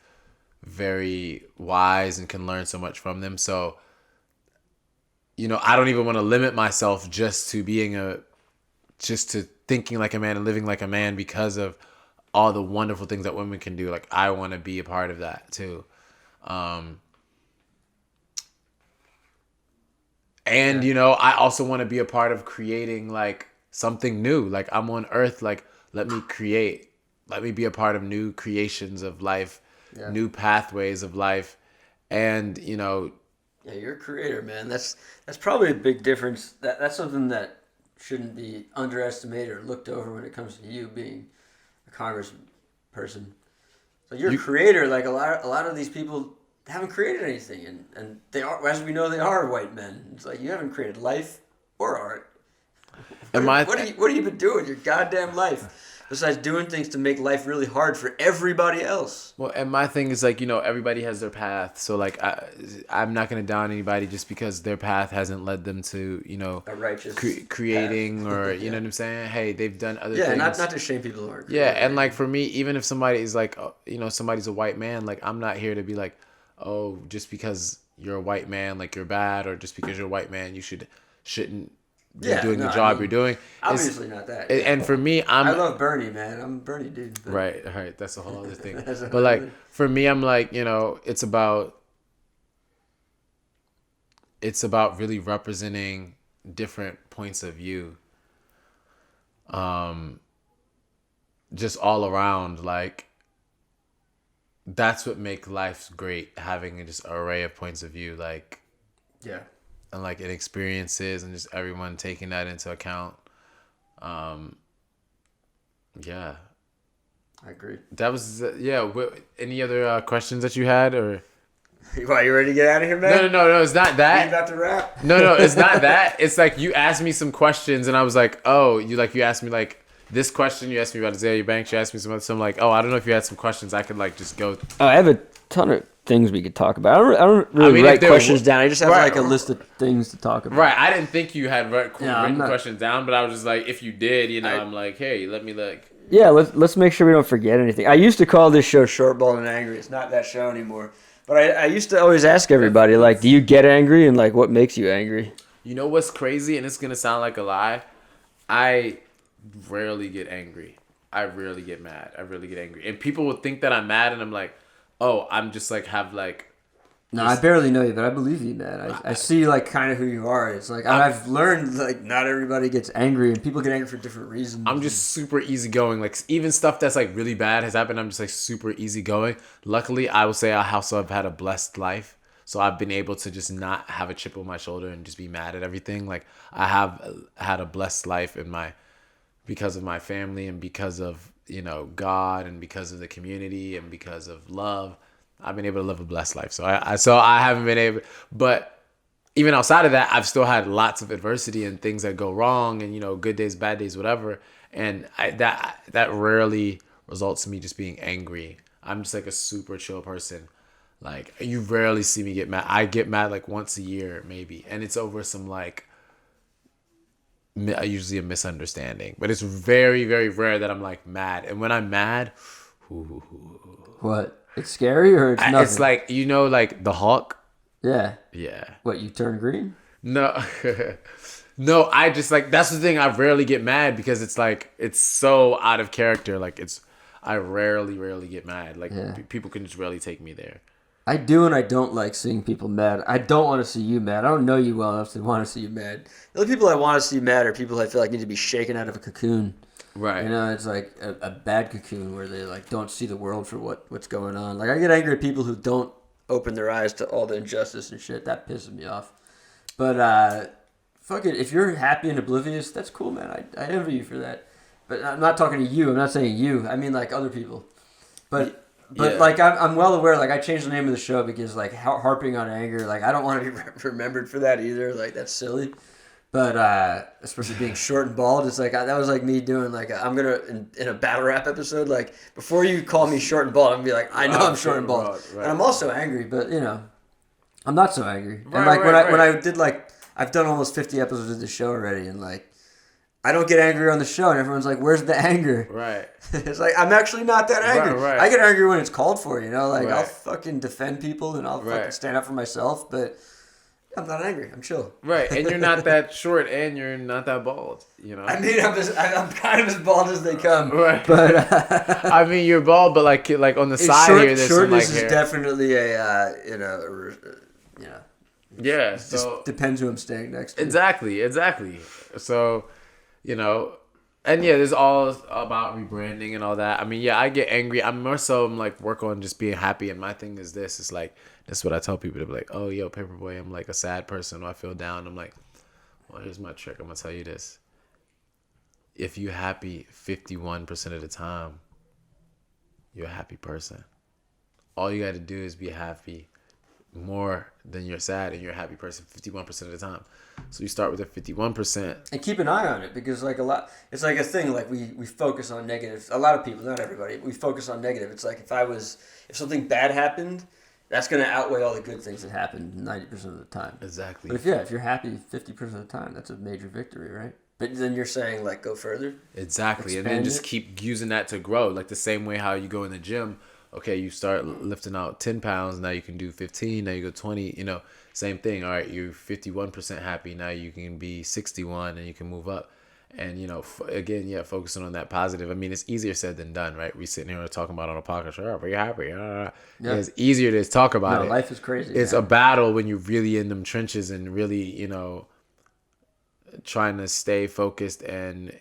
Speaker 2: very wise, and can learn so much from them. So, I don't even want to limit myself just to thinking like a man and living like a man, because of all the wonderful things that women can do. Like, I want to be a part of that too. And, I also want to be a part of creating like something new. Like, I'm on earth, like, let me create, let me be a part of new creations of life, new pathways of life. And,
Speaker 5: Yeah, you're a creator, man. That's probably a big difference. That's something that shouldn't be underestimated or looked over when it comes to you being a congressperson. So you're a creator. Like, a lot of these people haven't created anything, and they are, as we know, they are white men. It's like, you haven't created life or art. What have you been doing your goddamn life? Besides doing things to make life really hard for everybody else.
Speaker 2: Well, and my thing is, like, everybody has their path. So, like, I'm not going to down anybody just because their path hasn't led them to,
Speaker 5: A righteous
Speaker 2: creating
Speaker 5: path.
Speaker 2: or, you know what I'm saying? Hey, they've done other things.
Speaker 5: Yeah, not to shame people who aren't
Speaker 2: Yeah, and, like, for me, even if somebody is, like, somebody's a white man, like, I'm not here to be like, oh, just because you're a white man, like, you're bad, or just because you're a white man, you shouldn't be doing the job you're doing.
Speaker 5: Obviously not that.
Speaker 2: And for me,
Speaker 5: I love Bernie, man. I'm a Bernie dude. But...
Speaker 2: Right. That's a whole other thing. But, like, for me, I'm like, it's about really representing different points of view. Just all around, like, that's what makes life great, having just an array of points of view, like,
Speaker 5: yeah,
Speaker 2: and like, and experiences, and just everyone taking that into account. Yeah,
Speaker 5: I agree.
Speaker 2: That was any other questions that you had, or?
Speaker 5: Why, you ready to get out of here, man?
Speaker 2: No, it's not that.
Speaker 5: You about to wrap?
Speaker 2: No, it's not that. It's like, you asked me some questions, and I was like, oh, you asked me like this question. You asked me about Azealia Banks. You asked me some like, oh, I don't know if you had some questions. I could like just go.
Speaker 5: Oh, I have a ton of things we could talk about. I don't really write questions down. I just have like a list of things to talk about.
Speaker 2: Right. I didn't think you had written questions down, but I was just like, if you did, I'm like, hey, let me like.
Speaker 5: Yeah, let's make sure we don't forget anything. I used to call this show Short, Bald, and Angry. It's not that show anymore. But I used to always ask everybody, like, do you get angry, and like, what makes you angry?
Speaker 2: You know what's crazy, and it's gonna sound like a lie. I rarely get angry. I rarely get mad. I really get angry, and people will think that I'm mad, and I'm like, oh, I'm just like have like.
Speaker 5: No, I barely know you, but I believe you, man. I see, like, kind of who you are. It's like, I've learned, like, not everybody gets angry, and people get angry for different reasons.
Speaker 2: I'm just super easygoing. Like, even stuff that's, like, really bad has happened, I'm just, like, super easygoing. Luckily, I would say I also have had a blessed life. So I've been able to just not have a chip on my shoulder and just be mad at everything. Like, I have had a blessed life because of my family and because of, God and because of the community and because of love. I've been able to live a blessed life. So I haven't been able, but even outside of that, I've still had lots of adversity and things that go wrong and, good days, bad days, whatever. And that rarely results in me just being angry. I'm just like a super chill person. Like, you rarely see me get mad. I get mad like once a year, maybe. And it's over some like, usually a misunderstanding. But it's very, very rare that I'm like mad. And when I'm mad,
Speaker 5: What? It's scary or it's nothing?
Speaker 2: It's like, like the Hulk?
Speaker 5: Yeah.
Speaker 2: Yeah.
Speaker 5: What, you turn green?
Speaker 2: No. No, I just like, that's the thing. I rarely get mad because it's like, it's so out of character. Like, I rarely get mad. Like, people can just rarely take me there.
Speaker 5: I do, and I don't like seeing people mad. I don't want to see you mad. I don't know you well enough to want to see you mad. The only people I want to see mad are people I feel like need to be shaken out of a cocoon.
Speaker 2: Right.
Speaker 5: It's like a bad cocoon where they like don't see the world for what's going on. Like, I get angry at people who don't open their eyes to all the injustice and shit. That pisses me off. But fuck it. If you're happy and oblivious, that's cool, man. I envy you for that. But I'm not talking to you. I'm not saying you. I mean like other people. But like I'm well aware. Like, I changed the name of the show because like harping on anger. Like, I don't want to be remembered for that either. Like, that's silly. But especially being short and bald, it's like that was like me doing like I'm gonna in a battle rap episode. Like, before you call me short and bald, I'm gonna be like, I know I'm short and bald, right. And I'm also angry, but I'm not so angry. Right, and like when I did like I've done almost 50 episodes of the show already, and like I don't get angry on the show, and everyone's like, "Where's the anger?"
Speaker 2: Right.
Speaker 5: It's like I'm actually not that angry.
Speaker 2: Right.
Speaker 5: I get angry when it's called for, Like,
Speaker 2: right.
Speaker 5: I'll fucking defend people and I'll fucking stand up for myself, but I'm not angry. I'm chill. Right,
Speaker 2: and you're not that short, and you're not that bald.
Speaker 5: I mean, I'm kind of as bald as they come.
Speaker 2: Right.
Speaker 5: But
Speaker 2: I mean, you're bald, but like on the side here, there's some like hair.
Speaker 5: Shortness is definitely a
Speaker 2: Yeah.
Speaker 5: So just depends who I'm staying next to.
Speaker 2: Exactly. So, and yeah, there's all about rebranding and all that. I mean, yeah, I get angry. I'm more so like work on just being happy. And my thing is this. It's like, that's what I tell people to be like, oh, yo, Paperboy, I'm like a sad person. Or I feel down. I'm like, well, here's my trick. I'm going to tell you this. If you're happy 51% of the time, you're a happy person. All you got to do is be happy more than you're sad, and you're a happy person 51% of the time. So you start with a 51%.
Speaker 5: And keep an eye on it, because like it's like a thing, like we focus on negative. A lot of people, not everybody, we focus on negative. It's like if something bad happened, that's going to outweigh all the good things that happened 90% of the time.
Speaker 2: Exactly.
Speaker 5: But if you're happy 50% of the time, that's a major victory, right? But then you're saying like go further.
Speaker 2: Exactly. And then just keep using that to grow. Like the same way how you go in the gym. Okay, you start lifting out 10 pounds. Now you can do 15. Now you go 20. Same thing. All right, you're 51% happy. Now you can be 61 and you can move up. And, again, focusing on that positive. I mean, it's easier said than done, right? We sitting here talking about on a podcast. Oh, are you happy? Yeah. It's easier to talk about it.
Speaker 5: Life is crazy.
Speaker 2: It's a battle when you're really in them trenches and really, trying to stay focused and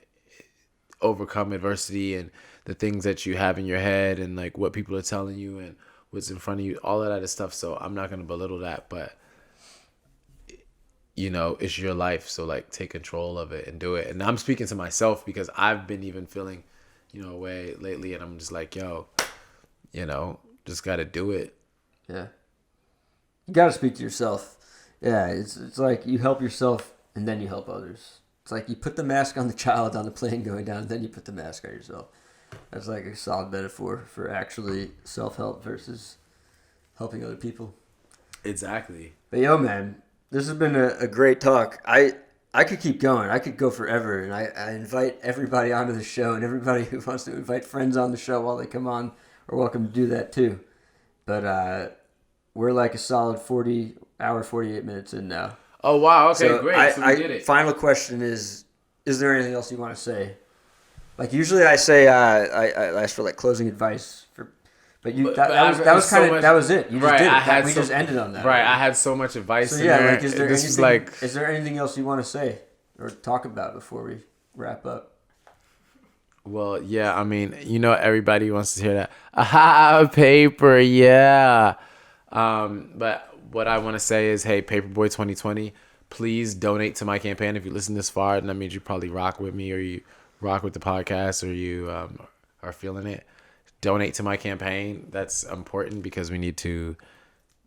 Speaker 2: overcome adversity and the things that you have in your head and like what people are telling you and what's in front of you, all of that is stuff. So I'm not going to belittle that, but it's your life. So like take control of it and do it. And I'm speaking to myself because I've been even feeling, a way lately, and I'm just like, yo, just got to do it.
Speaker 5: Yeah. You got to speak to yourself. Yeah. It's like you help yourself and then you help others. It's like you put the mask on the child on the plane going down, and then you put the mask on yourself. That's like a solid metaphor for actually self-help versus helping other people.
Speaker 2: Exactly.
Speaker 5: But yo, man, this has been a great talk. I could keep going. I could go forever, and I invite everybody onto the show, and everybody who wants to invite friends on the show while they come on are welcome to do that too. But we're like a solid 48 minutes in now.
Speaker 2: Oh, wow. Okay,
Speaker 5: So
Speaker 2: great. So we did it.
Speaker 5: Final question is there anything else you want to say? Like usually I say I ask for like closing advice but that was kind of that was it. You just did it. We just ended on that.
Speaker 2: Right. I had so much advice.
Speaker 5: So
Speaker 2: in
Speaker 5: yeah,
Speaker 2: there.
Speaker 5: like is there anything else you want to say or talk about before we wrap up?
Speaker 2: Well, yeah. I mean, everybody wants to hear that. Aha, paper, yeah. But what I want to say is, hey, Paperboy 2020, please donate to my campaign. If you listen this far, then that means you probably rock with me, or you rock with the podcast, or you are feeling it. Donate to my campaign. That's important because we need to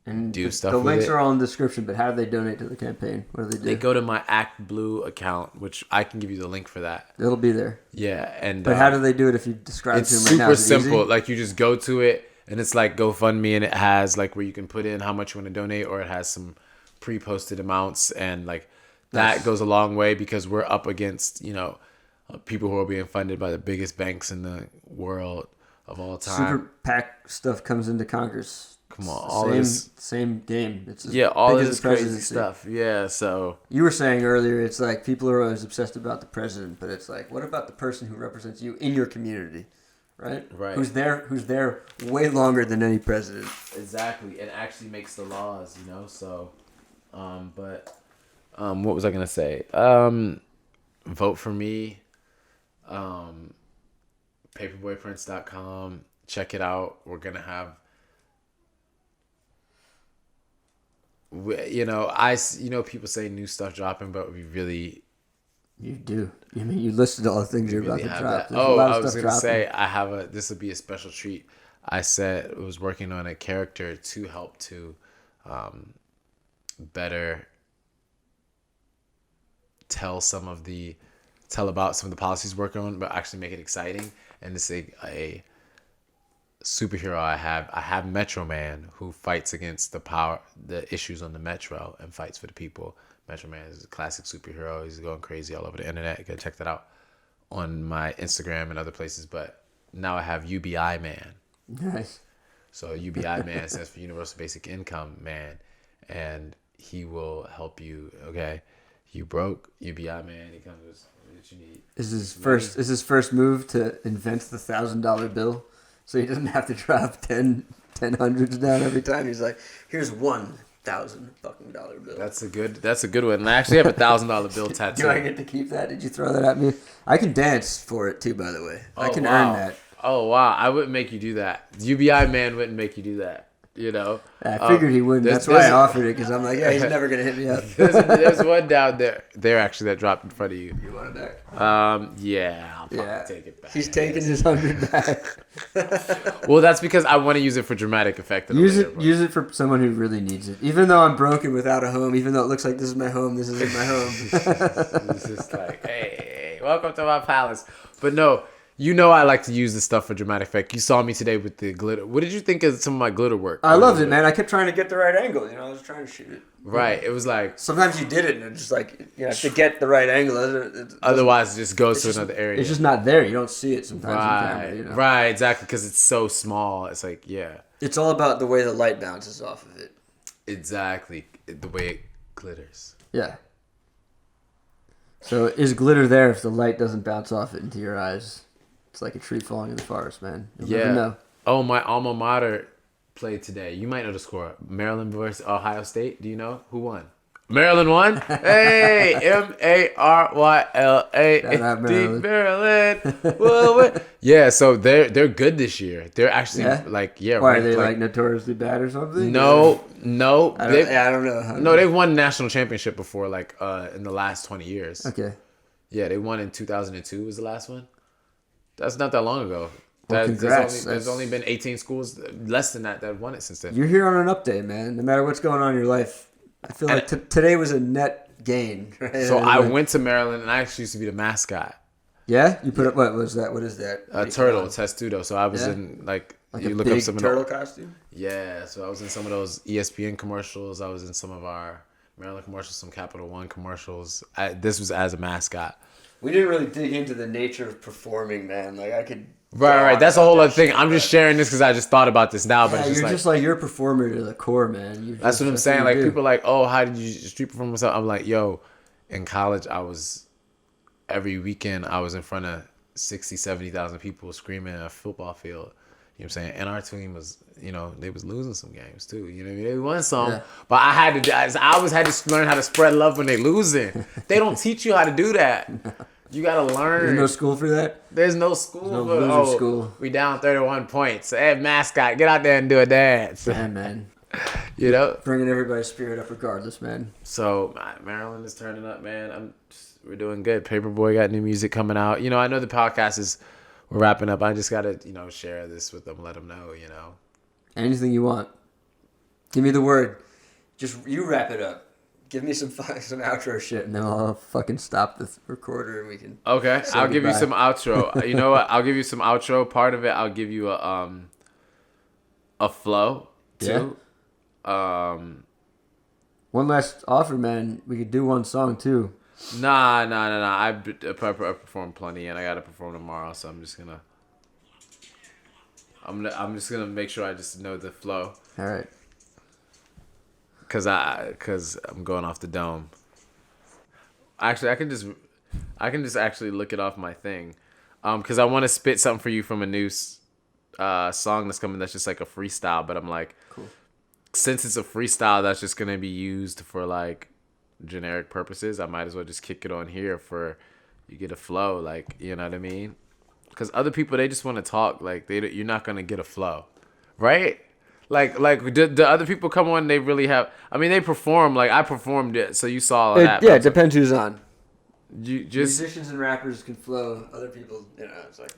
Speaker 2: do stuff with it. The links
Speaker 5: are all in the description, but how do they donate to the campaign? What do they do?
Speaker 2: They go to my Act Blue account, which I can give you the link for that.
Speaker 5: It'll be there.
Speaker 2: Yeah,
Speaker 5: but how do they do it if you describe to them right now?
Speaker 2: It's super simple. Like, you just go to it, and it's like GoFundMe, and it has like where you can put in how much you want to donate, or it has some pre-posted amounts, and like that goes a long way because we're up against people who are being funded by the biggest banks in the world of all time.
Speaker 5: Super PAC stuff comes into Congress.
Speaker 2: Come on,
Speaker 5: same game. It's
Speaker 2: all of this crazy stuff. Yeah, so
Speaker 5: you were saying earlier, it's like people are always obsessed about the president, but it's like, what about the person who represents you in your community, right?
Speaker 2: Right.
Speaker 5: Who's there way longer than any president.
Speaker 2: Exactly, and actually makes the laws. So, what was I gonna say? Vote for me. Paperboyprince.com. Check it out. We're gonna have, people say new stuff dropping, but we really.
Speaker 5: You do. I mean, you listed all the things you're about to drop.
Speaker 2: I was gonna say this would be a special treat. I said I was working on a character to help to, better tell about some of the policies we're working on, but actually make it exciting. And it's a superhero I have Metro Man, who fights against the issues on the Metro and fights for the people. Metro Man is a classic superhero. He's going crazy all over the internet. You can check that out on my Instagram and other places. But now I have UBI Man.
Speaker 5: Nice.
Speaker 2: So UBI Man stands for Universal Basic Income Man, and he will help you. Okay, you broke, UBI Man. He comes with what you need.
Speaker 5: Is his first move to invent the $1,000 bill, so he doesn't have to drop 10 hundreds down every time. He's like, here's $1,000 bill.
Speaker 2: That's a good one. And I actually have $1,000 bill tattoo.
Speaker 5: Do I get to keep that? Did you throw that at me? I can dance for it too, by the way. I can earn that.
Speaker 2: Oh wow! I wouldn't make you do that. UBI Man wouldn't make you do that.
Speaker 5: I figured he wouldn't. That's why I offered it, because I'm like, yeah, he's never gonna hit me up.
Speaker 2: there's one down there actually that dropped in front of you.
Speaker 5: You want it back?
Speaker 2: Yeah, I'll probably take it back.
Speaker 5: He's taking his 100 back.
Speaker 2: Well, that's because I want to use it for dramatic effect.
Speaker 5: Use it for someone who really needs it. Even though I'm broken without a home, even though it looks like this is my home, this isn't my home.
Speaker 2: It's just like, hey, welcome to my palace. But no. I like to use this stuff for dramatic effect. You saw me today with the glitter. What did you think of some of my glitter work?
Speaker 5: I loved it, man. I kept trying to get the right angle. I was trying to shoot it.
Speaker 2: Right. It was like...
Speaker 5: Sometimes you did it, and it's just like, to get the right angle.
Speaker 2: Otherwise, it just goes to another area.
Speaker 5: It's just not there. You don't see it sometimes in camera.
Speaker 2: Right, exactly, because it's so small. It's like, yeah.
Speaker 5: It's all about the way the light bounces off of it.
Speaker 2: Exactly. The way it glitters.
Speaker 5: Yeah. So is glitter there if the light doesn't bounce off it into your eyes? It's like a tree falling in the forest, man. You'll never know.
Speaker 2: Oh, my alma mater played today. You might know the score. Maryland versus Ohio State. Do you know who won? Maryland won. Hey, Maryland. Maryland. Yeah, so they're good this year. They're actually
Speaker 5: Why are they like notoriously bad or something?
Speaker 2: No.
Speaker 5: I don't know.
Speaker 2: No, they've won national championship before, like in the last 20 years.
Speaker 5: Okay.
Speaker 2: Yeah, they won in 2002 was the last one. That's not that long ago.
Speaker 5: Well, congrats.
Speaker 2: There's only been 18 schools, less than that have won it since then.
Speaker 5: You're here on an update, man. No matter what's going on in your life, I feel like today was a net gain. Right?
Speaker 2: So I went to Maryland, and I actually used to be the mascot.
Speaker 5: Yeah, you put up. What was that? What is that?
Speaker 2: A turtle, testudo. So I was in like you look up some
Speaker 5: turtle costume.
Speaker 2: Yeah, so I was in some of those ESPN commercials. I was in some of our Maryland commercials, some Capital One commercials. This was as a mascot.
Speaker 5: We didn't really dig into the nature of performing, man. Like I could.
Speaker 2: Right. That's a whole other thing. I'm just sharing this because I just thought about this now. But it's
Speaker 5: just like you're a performer to the core, man.
Speaker 2: That's what I'm saying. Like people are like, oh, how did you street perform yourself? I'm like, yo, in college, every weekend I was in front of 60, 70,000 people screaming at a football field. You know what I'm saying? And our team was, they was losing some games too. You know what I mean? They won some, but I always had to learn how to spread love when they losing. They don't teach you how to do that. You gotta learn.
Speaker 5: There's no school for that?
Speaker 2: There's no school.
Speaker 5: There's no loser school.
Speaker 2: We down 31 points. Hey, mascot, get out there and do a dance.
Speaker 5: Yeah, man. Bringing everybody's spirit up regardless, man.
Speaker 2: So, Maryland is turning up, man. We're doing good. Paperboy got new music coming out. I know the podcast we're wrapping up. I just gotta, share this with them, let them know,
Speaker 5: Anything you want. Give me the word. Just, you wrap it up. Give me some outro shit, and then I'll fucking stop the recorder and we can.
Speaker 2: Okay, I'll give you some outro. You know what? I'll give you some outro. Part of it, I'll give you a flow too.
Speaker 5: Yeah. One last offer, man. We could do one song too.
Speaker 2: Nah. I performed plenty, and I gotta perform tomorrow, so I'm just gonna make sure I just know the flow.
Speaker 5: All right.
Speaker 2: Cause I'm going off the dome. Actually, I can just actually look it off my thing. Cause I want to spit something for you from a new song that's coming. That's just like a freestyle. But I'm like,
Speaker 5: cool.
Speaker 2: Since it's a freestyle, that's just gonna be used for like generic purposes. I might as well just kick it on here for you get a flow. Like, you know what I mean? Cause other people, they just want to talk. Like you're not gonna get a flow, right? Like the other people come on, they really have. I mean, they perform. Like I performed it, so you saw that.
Speaker 5: Yeah, it depends who's on.
Speaker 2: Musicians
Speaker 5: and rappers can flow. Other people, it's like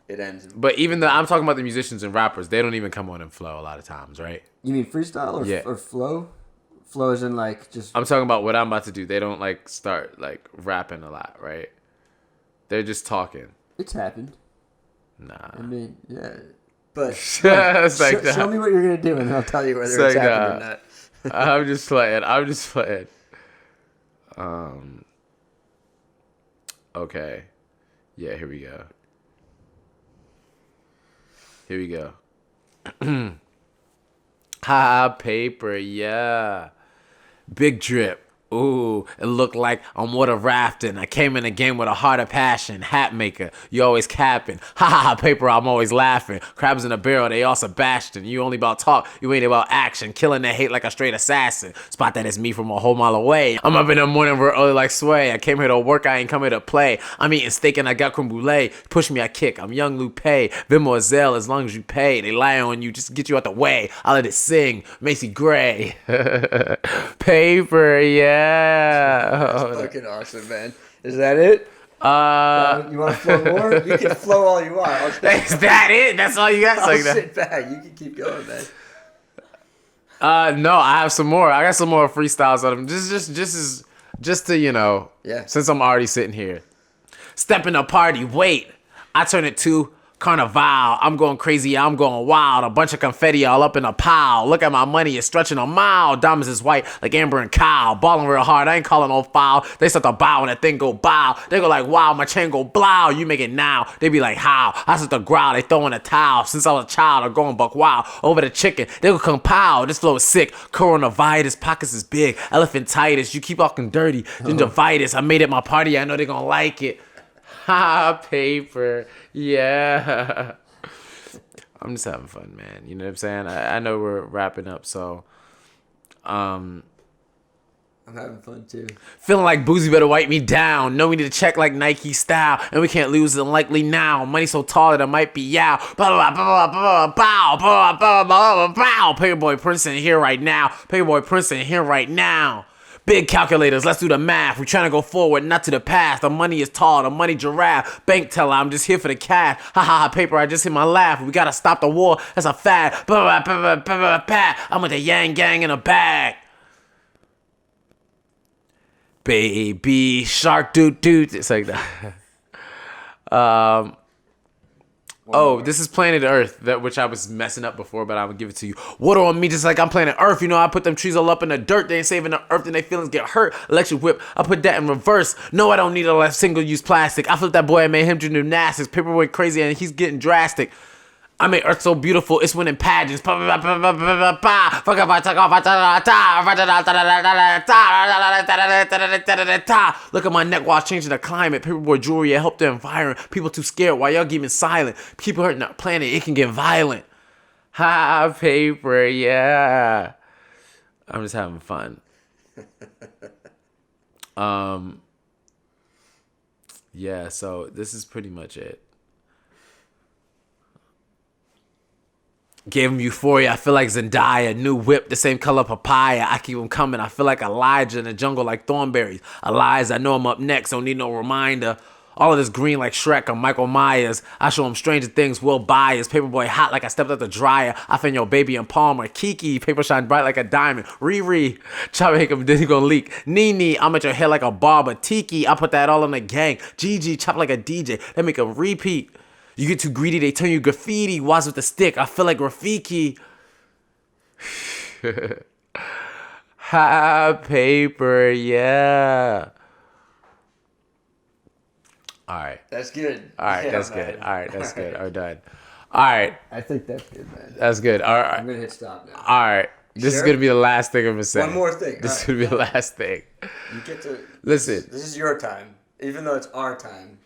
Speaker 5: it ends.
Speaker 2: But even I'm talking about the musicians and rappers. They don't even come on and flow a lot of times, right?
Speaker 5: You mean freestyle or flow? Flow is in like just.
Speaker 2: I'm talking about what I'm about to do. They don't like start like rapping a lot, right? They're just talking.
Speaker 5: It's happened.
Speaker 2: Nah.
Speaker 5: I mean, yeah. But
Speaker 2: show
Speaker 5: me what you're gonna do, and I'll tell you whether it's happening or not.
Speaker 2: I'm just playing. Okay. Yeah. Here we go. Paper. Yeah. Big drip. Ooh, it looked like I'm water rafting. I came in the game with a heart of passion. Hat maker, you always capping. Paper, I'm always laughing. Crabs in a barrel, they all Sebastian. You only about talk, you ain't about action. Killing the hate like a straight assassin. Spot that it's me from a whole mile away. I'm up in the morning real early like Sway. I came here to work, I ain't come here to play. I'm eating steak and I got creme brulee. Push me, I kick. I'm young Lupe. Venmo Azealia, as long as you pay. They lie on you, just get you out the way. I let it sing. Macy Gray. Paper, yeah.
Speaker 5: That's fucking awesome, man. Is that it? You want to flow more? You can flow all you want.
Speaker 2: Is that it? That's all you got?
Speaker 5: I'll sit back. You can keep going, man.
Speaker 2: No, I have some more. I got some more freestyles on them. Just to
Speaker 5: Yeah.
Speaker 2: Since I'm already sitting here, step in the party. Wait, I turn it to Carnival. I'm going crazy, I'm going wild. A bunch of confetti all up in a pile. Look at my money, it's stretching a mile. Diamonds is white like Amber and Kyle. Balling real hard, I ain't calling no foul. They start to bow and that thing go bow. They go like, wow, my chain go blow. You make it now. They be like, how? I start to growl, they throwing a towel. Since I was a child, I'm going buck wild. Over the chicken, they go compound. This flow is sick. Coronavirus, pockets is big. Elephantitis, you keep walking dirty. Gingivitis, I made it my party, I know they gonna like it. Paper. Yeah. I'm just having fun, man. You know what I'm saying? I know we're wrapping up, so
Speaker 5: I'm having fun too.
Speaker 2: Feeling like Boozy better wipe me down. Know we need to check like Nike style. And we can't lose it unlikely now. Money so tall that it might be yow. Paperboy Princeton here right now. Paperboy Princeton here right now. Big calculators, let's do the math. We trying to go forward, not to the past. The money is tall, the money giraffe. Bank teller, I'm just here for the cash. Paper, I just hit my laugh. We gotta stop the war, that's a fad. I'm with the Yang Gang in a bag. Baby shark, dude. It's like that. Oh, this is Planet Earth, that which I was messing up before, but I would give it to you. Water on me just like I'm Planet Earth. You know, I put them trees all up in the dirt. They ain't saving the earth and they feelings get hurt. Electric whip, I put that in reverse. No, I don't need a single-use plastic. I flipped that boy and made him do gymnastics. Paperboy crazy and he's getting drastic. I made Earth so beautiful, it's winning pageants. Fuck up, I take off. Look at my neck while changing the climate. Paperboy jewelry, I help the environment. People too scared, why y'all keeping silent? People hurting the planet, it can get violent. Ha, paper, yeah. I'm just having fun. Yeah, so this is pretty much it. Gave him euphoria. I feel like Zendaya. New whip, the same color papaya. I keep him coming. I feel like Elijah in the jungle like thornberries. Eliza, I know I'm up next. Don't need no reminder. All of this green like Shrek or Michael Myers. I show him stranger things. Will Byers. Paperboy hot like I stepped out the dryer. I find your baby in Palmer. Kiki. Paper shine bright like a diamond. Riri. Chop make him then he gon' leak. Nene. I'm at your head like a barber. Tiki. I put that all in the gang. Gigi. Chop like a DJ. They make him repeat. You get too greedy, they turn you graffiti. Watch with the stick, I feel like Rafiki. Ha, paper, yeah. All right.
Speaker 5: That's good.
Speaker 2: All right,
Speaker 5: Yeah,
Speaker 2: that's
Speaker 5: man.
Speaker 2: good. All right, that's good. We're done. All right,
Speaker 5: I think that's good, man.
Speaker 2: that's good. All right.
Speaker 5: I'm gonna hit stop now.
Speaker 2: All right. This is
Speaker 5: Sure?
Speaker 2: going to be the last thing I'm going to say.
Speaker 5: One more thing.
Speaker 2: This
Speaker 5: All
Speaker 2: is
Speaker 5: right.
Speaker 2: going to be the last thing.
Speaker 5: You get to
Speaker 2: Listen.
Speaker 5: This is your time, even though it's our time.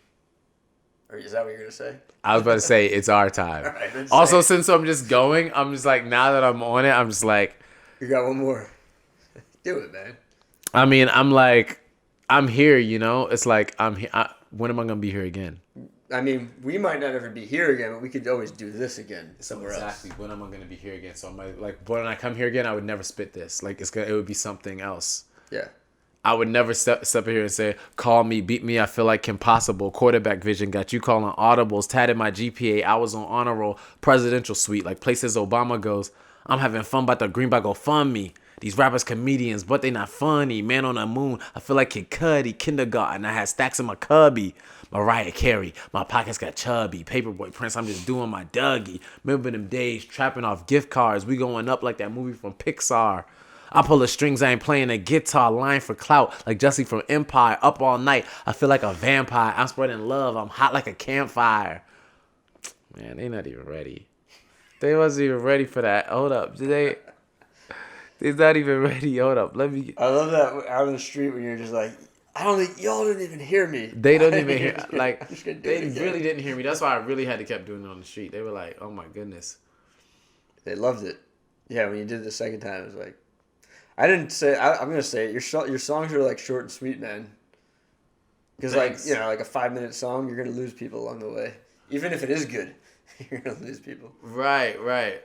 Speaker 5: Or is that what you're gonna say?
Speaker 2: I was about to say it's our time.
Speaker 5: All right, then say
Speaker 2: Also,
Speaker 5: it.
Speaker 2: since I'm just going, I'm just like, now that I'm on it, I'm just like,
Speaker 5: You got one more. Do it, man.
Speaker 2: I mean, I'm like, I'm here, you know? It's like, I'm here. When am I going to be here again?
Speaker 5: I mean, we might not ever be here again, but we could always do this again somewhere
Speaker 2: Exactly.
Speaker 5: else.
Speaker 2: When am I going to be here again? So I'm like, when I come here again, I would never spit this. Like, it would be something else.
Speaker 5: Yeah.
Speaker 2: I would never step here and say, call me, beat me, I feel like impossible. Quarterback vision, got you calling audibles, tatted my GPA, I was on honor roll, presidential suite, like places Obama goes. I'm having fun about the Greenback go fund me. These rappers comedians, but they not funny. Man on the moon, I feel like Kid Cudi, kindergarten, I had stacks in my cubby. Mariah Carey, my pockets got chubby. Paperboy Prince, I'm just doing my Dougie. Remember them days, trapping off gift cards. We going up like that movie from Pixar. I pull the strings, I ain't playing the guitar, line for clout, like Jesse from Empire, up all night, I feel like a vampire, I'm spreading love, I'm hot like a campfire. Man, they not even ready. They wasn't even ready for that. Hold up, they're not even ready, hold up, let me...
Speaker 5: I love that out on the street when you're just like, I don't think y'all didn't even hear me.
Speaker 2: They don't even hear, like,
Speaker 5: I'm just gonna do
Speaker 2: they
Speaker 5: it again.
Speaker 2: really didn't hear me, that's why I really had to keep doing it on the street. They were like, oh my goodness.
Speaker 5: They loved it. Yeah, when you did it the second time, it was like, I didn't say. I'm gonna say it. Your songs are like short and sweet, man. Because like
Speaker 2: Thanks.
Speaker 5: like a 5-minute song, you're gonna lose people along the way. Even if it is good, you're gonna lose people.
Speaker 2: Right.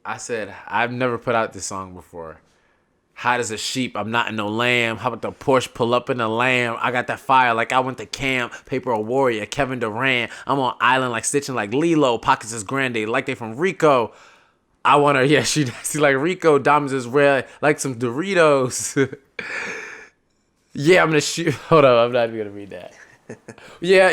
Speaker 2: I said, I've never put out this song before. Hot as a sheep, I'm not in no lamb. How about the Porsche pull up in the lamb? I got that fire like I went to camp. Paper a warrior, Kevin Durant. I'm on island like stitching like Lilo. Pockets is grande like they from Rico. I want her, yeah, she like Rico. Diamonds is red like some Doritos. Yeah, I'm gonna shoot. Hold up, I'm not even gonna read that. Yeah,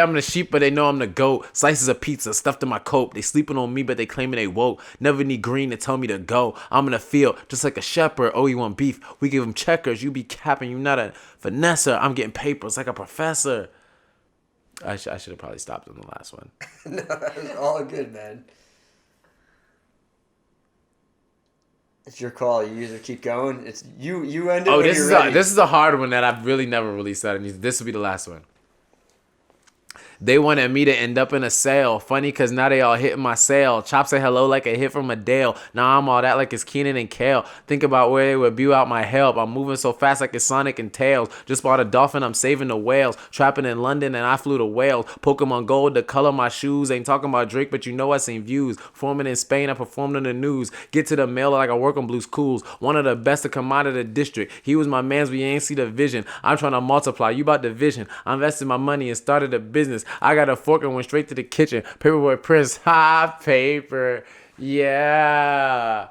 Speaker 2: I'm the sheep, but they know I'm the goat. Slices of pizza stuffed in my coat. They sleeping on me, but they claiming they woke. Never need green to tell me to go. I'm in the field, just like a shepherd. Oh, you want beef? We give him checkers. You be capping, you not a finesser. I'm getting papers like a professor. I should have probably stopped on the last one.
Speaker 5: No, that was all good, man. It's your call. You either keep going. It's you end it.
Speaker 2: Oh,
Speaker 5: when
Speaker 2: this
Speaker 5: you're
Speaker 2: is
Speaker 5: ready.
Speaker 2: this is a hard one that I've really never released that. This will be the last one. They wanted me to end up in a sale. Funny because now they all hitting my sale. Chop say hello like a hit from Adele. Now I'm all that like it's Keenan and Kale. Think about where they would spew out my help. I'm moving so fast like it's Sonic and Tails. Just bought a dolphin, I'm saving the whales. Trapping in London and I flew to Wales. Pokemon Gold, the color my shoes. Ain't talking about Drake, but you know I seen views. Forming in Spain, I performed on the news. Get to the mail like I work on Blue's Cools. One of the best to come out of the district. He was my mans, but you ain't see the vision. I'm trying to multiply. You about division. I invested my money and started a business. I got a fork and went straight to the kitchen. Paperboy Prince, paper, yeah.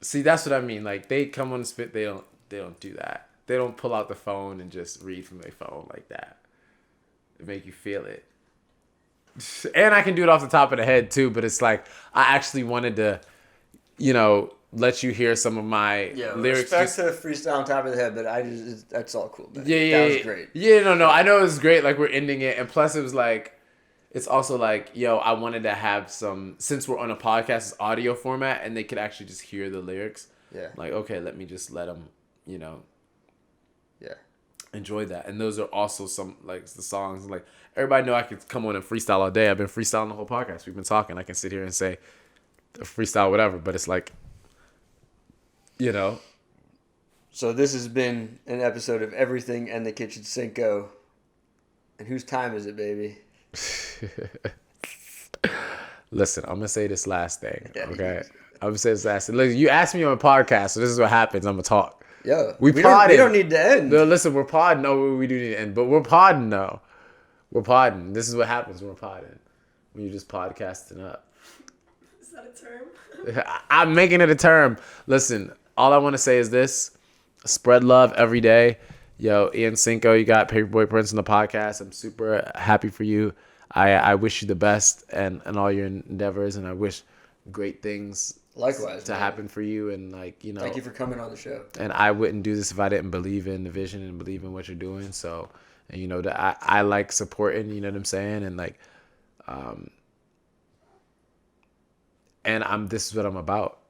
Speaker 2: See, that's what I mean. Like they come on the spit, they don't do that. They don't pull out the phone and just read from their phone like that. to make you feel it. And I can do it off the top of the head too, but it's like I actually wanted to, let you hear some of my lyrics.
Speaker 5: Respect to freestyle on top of the head, but that's all cool, man.
Speaker 2: Yeah,
Speaker 5: that was great.
Speaker 2: Yeah, no, I know it was great. Like we're ending it, and plus it was like, it's also like, I wanted to have some, since we're on a podcast, it's audio format, and they could actually just hear the lyrics.
Speaker 5: Yeah.
Speaker 2: Like, okay, let me just let them,
Speaker 5: Yeah.
Speaker 2: enjoy that. And those are also some, like, the songs. Like, everybody know I could come on and freestyle all day. I've been freestyling the whole podcast. We've been talking. I can sit here and say freestyle whatever, but it's like,
Speaker 5: So this has been an episode of Everything and the Kitchen Cinco. And whose time is it, baby?
Speaker 2: Listen, I'm going to say this last thing,
Speaker 5: Yeah,
Speaker 2: okay? I'm going to say this last thing. Look, you asked me on a podcast, so this is what happens. I'm going to talk.
Speaker 5: Yo,
Speaker 2: We
Speaker 5: don't need to end.
Speaker 2: No, listen, we're podding. No, we do need to end, but we're podding, though. We're podding. This is what happens when we're podding. When you're just podcasting up.
Speaker 6: Is that a term?
Speaker 2: I'm making it a term. Listen, all I want to say is this. Spread love every day. Yo, Ian Cinco, you got Paperboy Prince on the podcast. I'm super happy for you. I wish you the best and all your endeavors, and I wish great things
Speaker 5: Likewise
Speaker 2: to happen for you. And
Speaker 5: Thank you for coming on the show.
Speaker 2: And I wouldn't do this if I didn't believe in the vision and believe in what you're doing. So, and that I like supporting, you know what I'm saying? And like, and this is what I'm about,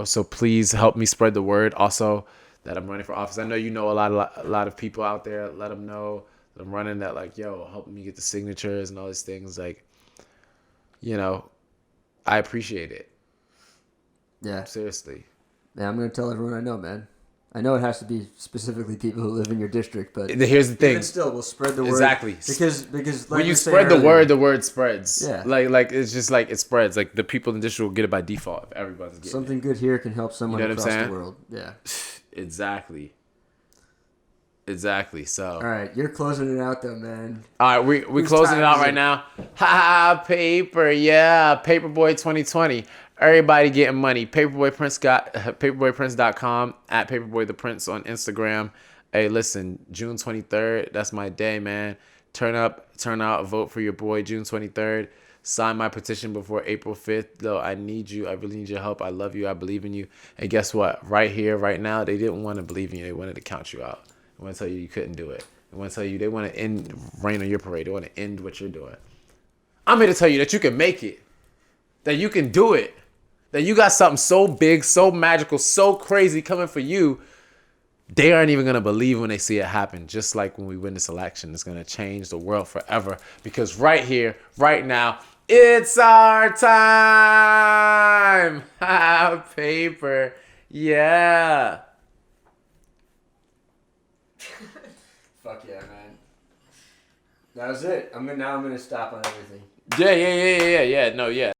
Speaker 2: So please help me spread the word. Also, that I'm running for office. I know a lot of people out there. Let them know that I'm running. That like, help me get the signatures and all these things. Like, I appreciate it.
Speaker 5: Yeah.
Speaker 2: Seriously.
Speaker 5: Yeah, I'm gonna tell everyone I know, man. I know it has to be specifically people who live in your district, but
Speaker 2: here's the thing.
Speaker 5: Even still, we'll spread the word.
Speaker 2: Exactly.
Speaker 5: Because like
Speaker 2: when you spread the word spreads.
Speaker 5: Yeah.
Speaker 2: Like it's just like it spreads. Like the people in the district will get it by default if everybody's getting
Speaker 5: something good here can help someone across the world. Yeah.
Speaker 2: Exactly. So.
Speaker 5: All right, you're closing it out though, man.
Speaker 2: All right, we closing it out right now. Paper, yeah, Paperboy 2020. Everybody getting money. Paperboyprince.com at Paperboy the Prince on Instagram. Hey, listen, June 23rd, that's my day, man. Turn up, turn out, vote for your boy June 23rd. Sign my petition before April 5th. Though I need you. I really need your help. I love you. I believe in you. And guess what? Right here, right now, they didn't want to believe in you. They wanted to count you out. They want to tell you couldn't do it. They want to tell you they want to rain on your parade. They want to end what you're doing. I'm here to tell you that you can make it. That you can do it. That you got something so big, so magical, so crazy coming for you. They aren't even going to believe when they see it happen. Just like when we win this election, it's going to change the world forever. Because right here, right now, it's our time. Paper. Yeah.
Speaker 5: Fuck yeah, man. That was it. I'm gonna stop on everything.
Speaker 2: Yeah. No, yeah.